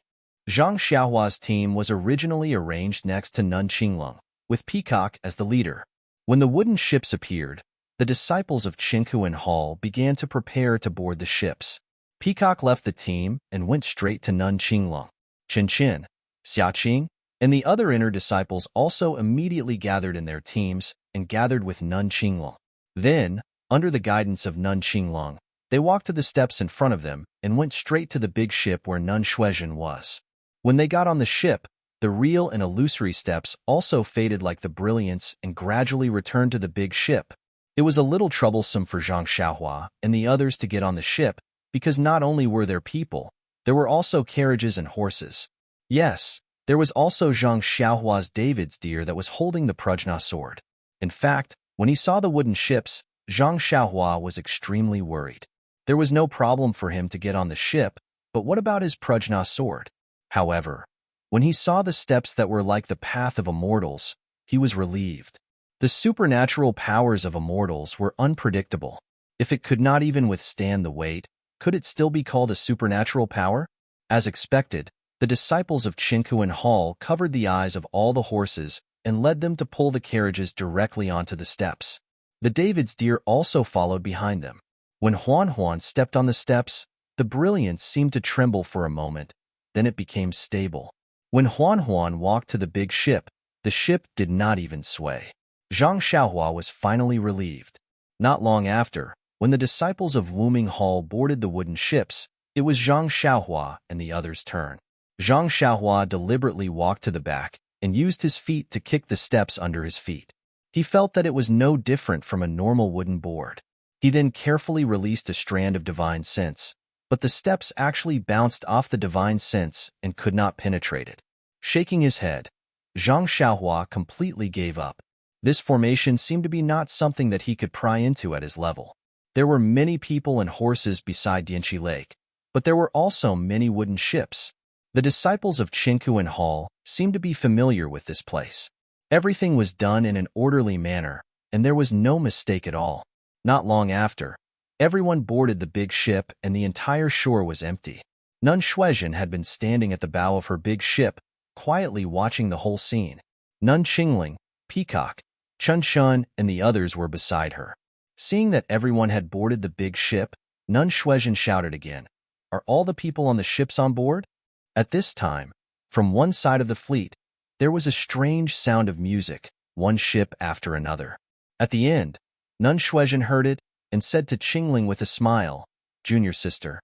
Zhang Xiaohua's team was originally arranged next to Nun Qinglong, with Peacock as the leader. When the wooden ships appeared, the disciples of Qinkuan Hall began to prepare to board the ships. Peacock left the team and went straight to Nun Qinglong. Qin, Xiaqing, and the other inner disciples also immediately gathered in their teams and gathered with Nun Qinglong. Then, under the guidance of Nun Qinglong, they walked to the steps in front of them and went straight to the big ship where Nun Shuizhen was. When they got on the ship, the real and illusory steps also faded like the brilliance and gradually returned to the big ship. It was a little troublesome for Zhang Xiaohua and the others to get on the ship because not only were there people, there were also carriages and horses. Yes, there was also Zhang Xiaohua's David's deer that was holding the Prajna sword. In fact, when he saw the wooden ships, Zhang Xiaohua was extremely worried. There was no problem for him to get on the ship, but what about his Prajna sword? However, when he saw the steps that were like the path of immortals, he was relieved. The supernatural powers of immortals were unpredictable. If it could not even withstand the weight, could it still be called a supernatural power? As expected, the disciples of Chinkuan Hall covered the eyes of all the horses and led them to pull the carriages directly onto the steps. The David's deer also followed behind them. When Huan Huan stepped on the steps, the brilliance seemed to tremble for a moment, then it became stable. When Huan Huan walked to the big ship, the ship did not even sway. Zhang Xiaohua was finally relieved. Not long after, when the disciples of Wuming Hall boarded the wooden ships, it was Zhang Xiaohua and the others' turn. Zhang Xiaohua deliberately walked to the back and used his feet to kick the steps under his feet. He felt that it was no different from a normal wooden board. He then carefully released a strand of divine sense, but the steps actually bounced off the divine sense and could not penetrate it. Shaking his head, Zhang Xiaohua completely gave up. This formation seemed to be not something that he could pry into at his level. There were many people and horses beside Dianchi Lake, but there were also many wooden ships. The disciples of Chinkuan Hall seemed to be familiar with this place. Everything was done in an orderly manner, and there was no mistake at all. Not long after, everyone boarded the big ship and the entire shore was empty. Nun Shuizhen had been standing at the bow of her big ship, quietly watching the whole scene. Nun Qingling, Peacock, Chun Chun, and the others were beside her. Seeing that everyone had boarded the big ship, Nun Shuizhen shouted again, "Are all the people on the ships on board?" At this time, from one side of the fleet, there was a strange sound of music, one ship after another. At the end, Nun Shuizhen heard it and said to Qingling with a smile, "Junior sister,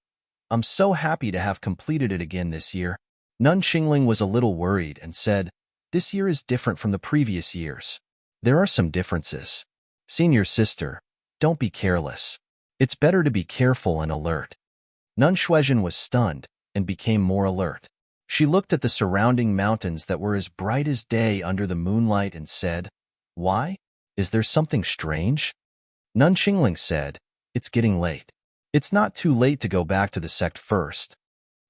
I'm so happy to have completed it again this year." Nun Qingling was a little worried and said, "This year is different from the previous years. There are some differences. Senior sister, don't be careless. It's better to be careful and alert." Nun Shuizhen was stunned and became more alert. She looked at the surrounding mountains that were as bright as day under the moonlight and said, "Why? Is there something strange?" Nun Qingling said, "It's getting late. It's not too late to go back to the sect first."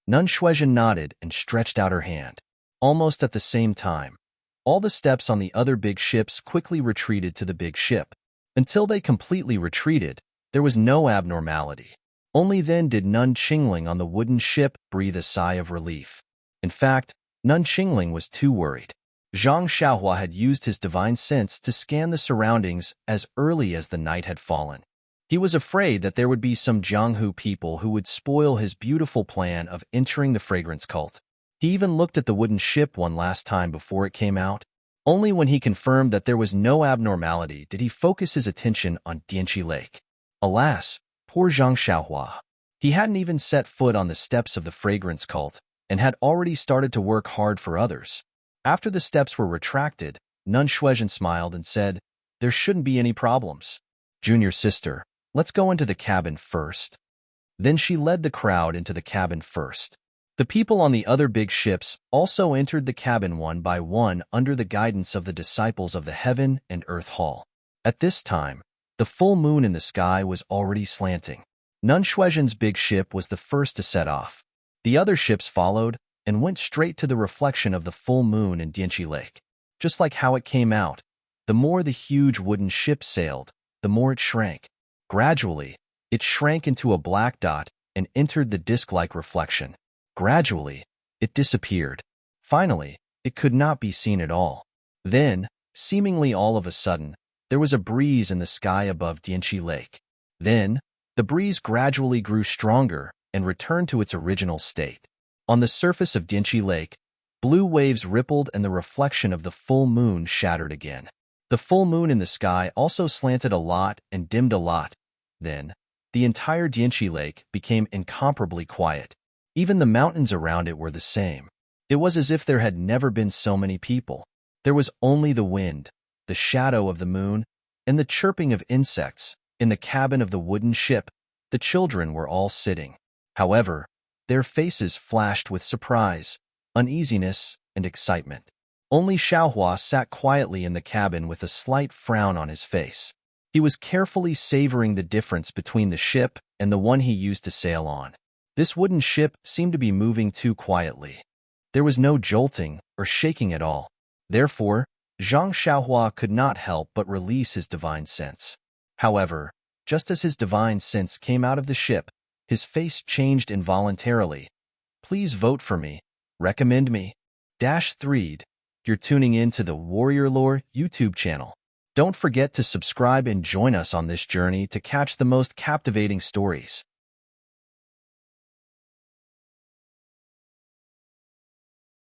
Nun Shuizhen nodded and stretched out her hand. Almost at the same time, all the steps on the other big ships quickly retreated to the big ship. Until they completely retreated, there was no abnormality. Only then did Nun Qingling on the wooden ship breathe a sigh of relief. In fact, Nun Qingling was too worried. Zhang Xiaohua had used his divine sense to scan the surroundings as early as the night had fallen. He was afraid that there would be some Jianghu people who would spoil his beautiful plan of entering the fragrance cult. He even looked at the wooden ship one last time before it came out. Only when he confirmed that there was no abnormality did he focus his attention on Dianchi Lake. Alas, poor Zhang Xiaohua. He hadn't even set foot on the steps of the fragrance cult and had already started to work hard for others. After the steps were retracted, Nun Shuizhen smiled and said, "There shouldn't be any problems. Junior sister, let's go into the cabin first." Then she led the crowd into the cabin first. The people on the other big ships also entered the cabin one by one under the guidance of the disciples of the Heaven and Earth Hall. At this time, the full moon in the sky was already slanting. Nun Shuizhen's big ship was the first to set off. The other ships followed and went straight to the reflection of the full moon in Dianchi Lake. Just like how it came out, the more the huge wooden ship sailed, the more it shrank. Gradually, it shrank into a black dot and entered the disc-like reflection. Gradually, it disappeared. Finally, it could not be seen at all. Then, seemingly all of a sudden, there was a breeze in the sky above Dianchi Lake. Then, the breeze gradually grew stronger and returned to its original state. On the surface of Dianchi Lake, blue waves rippled and the reflection of the full moon shattered again. The full moon in the sky also slanted a lot and dimmed a lot. Then, the entire Dianchi Lake became incomparably quiet. Even the mountains around it were the same. It was as if there had never been so many people. There was only the wind, the shadow of the moon, and the chirping of insects. In the cabin of the wooden ship, the children were all sitting. However, their faces flashed with surprise, uneasiness, and excitement. Only Xiaohua sat quietly in the cabin with a slight frown on his face. He was carefully savoring the difference between the ship and the one he used to sail on. This wooden ship seemed to be moving too quietly. There was no jolting or shaking at all. Therefore, Zhang Xiaohua could not help but release his divine sense. However, just as his divine sense came out of the ship, his face changed involuntarily. Please vote for me. Recommend me. -3. You're tuning in to the Warrior Lore YouTube channel. Don't forget to subscribe and join us on this journey to catch the most captivating stories.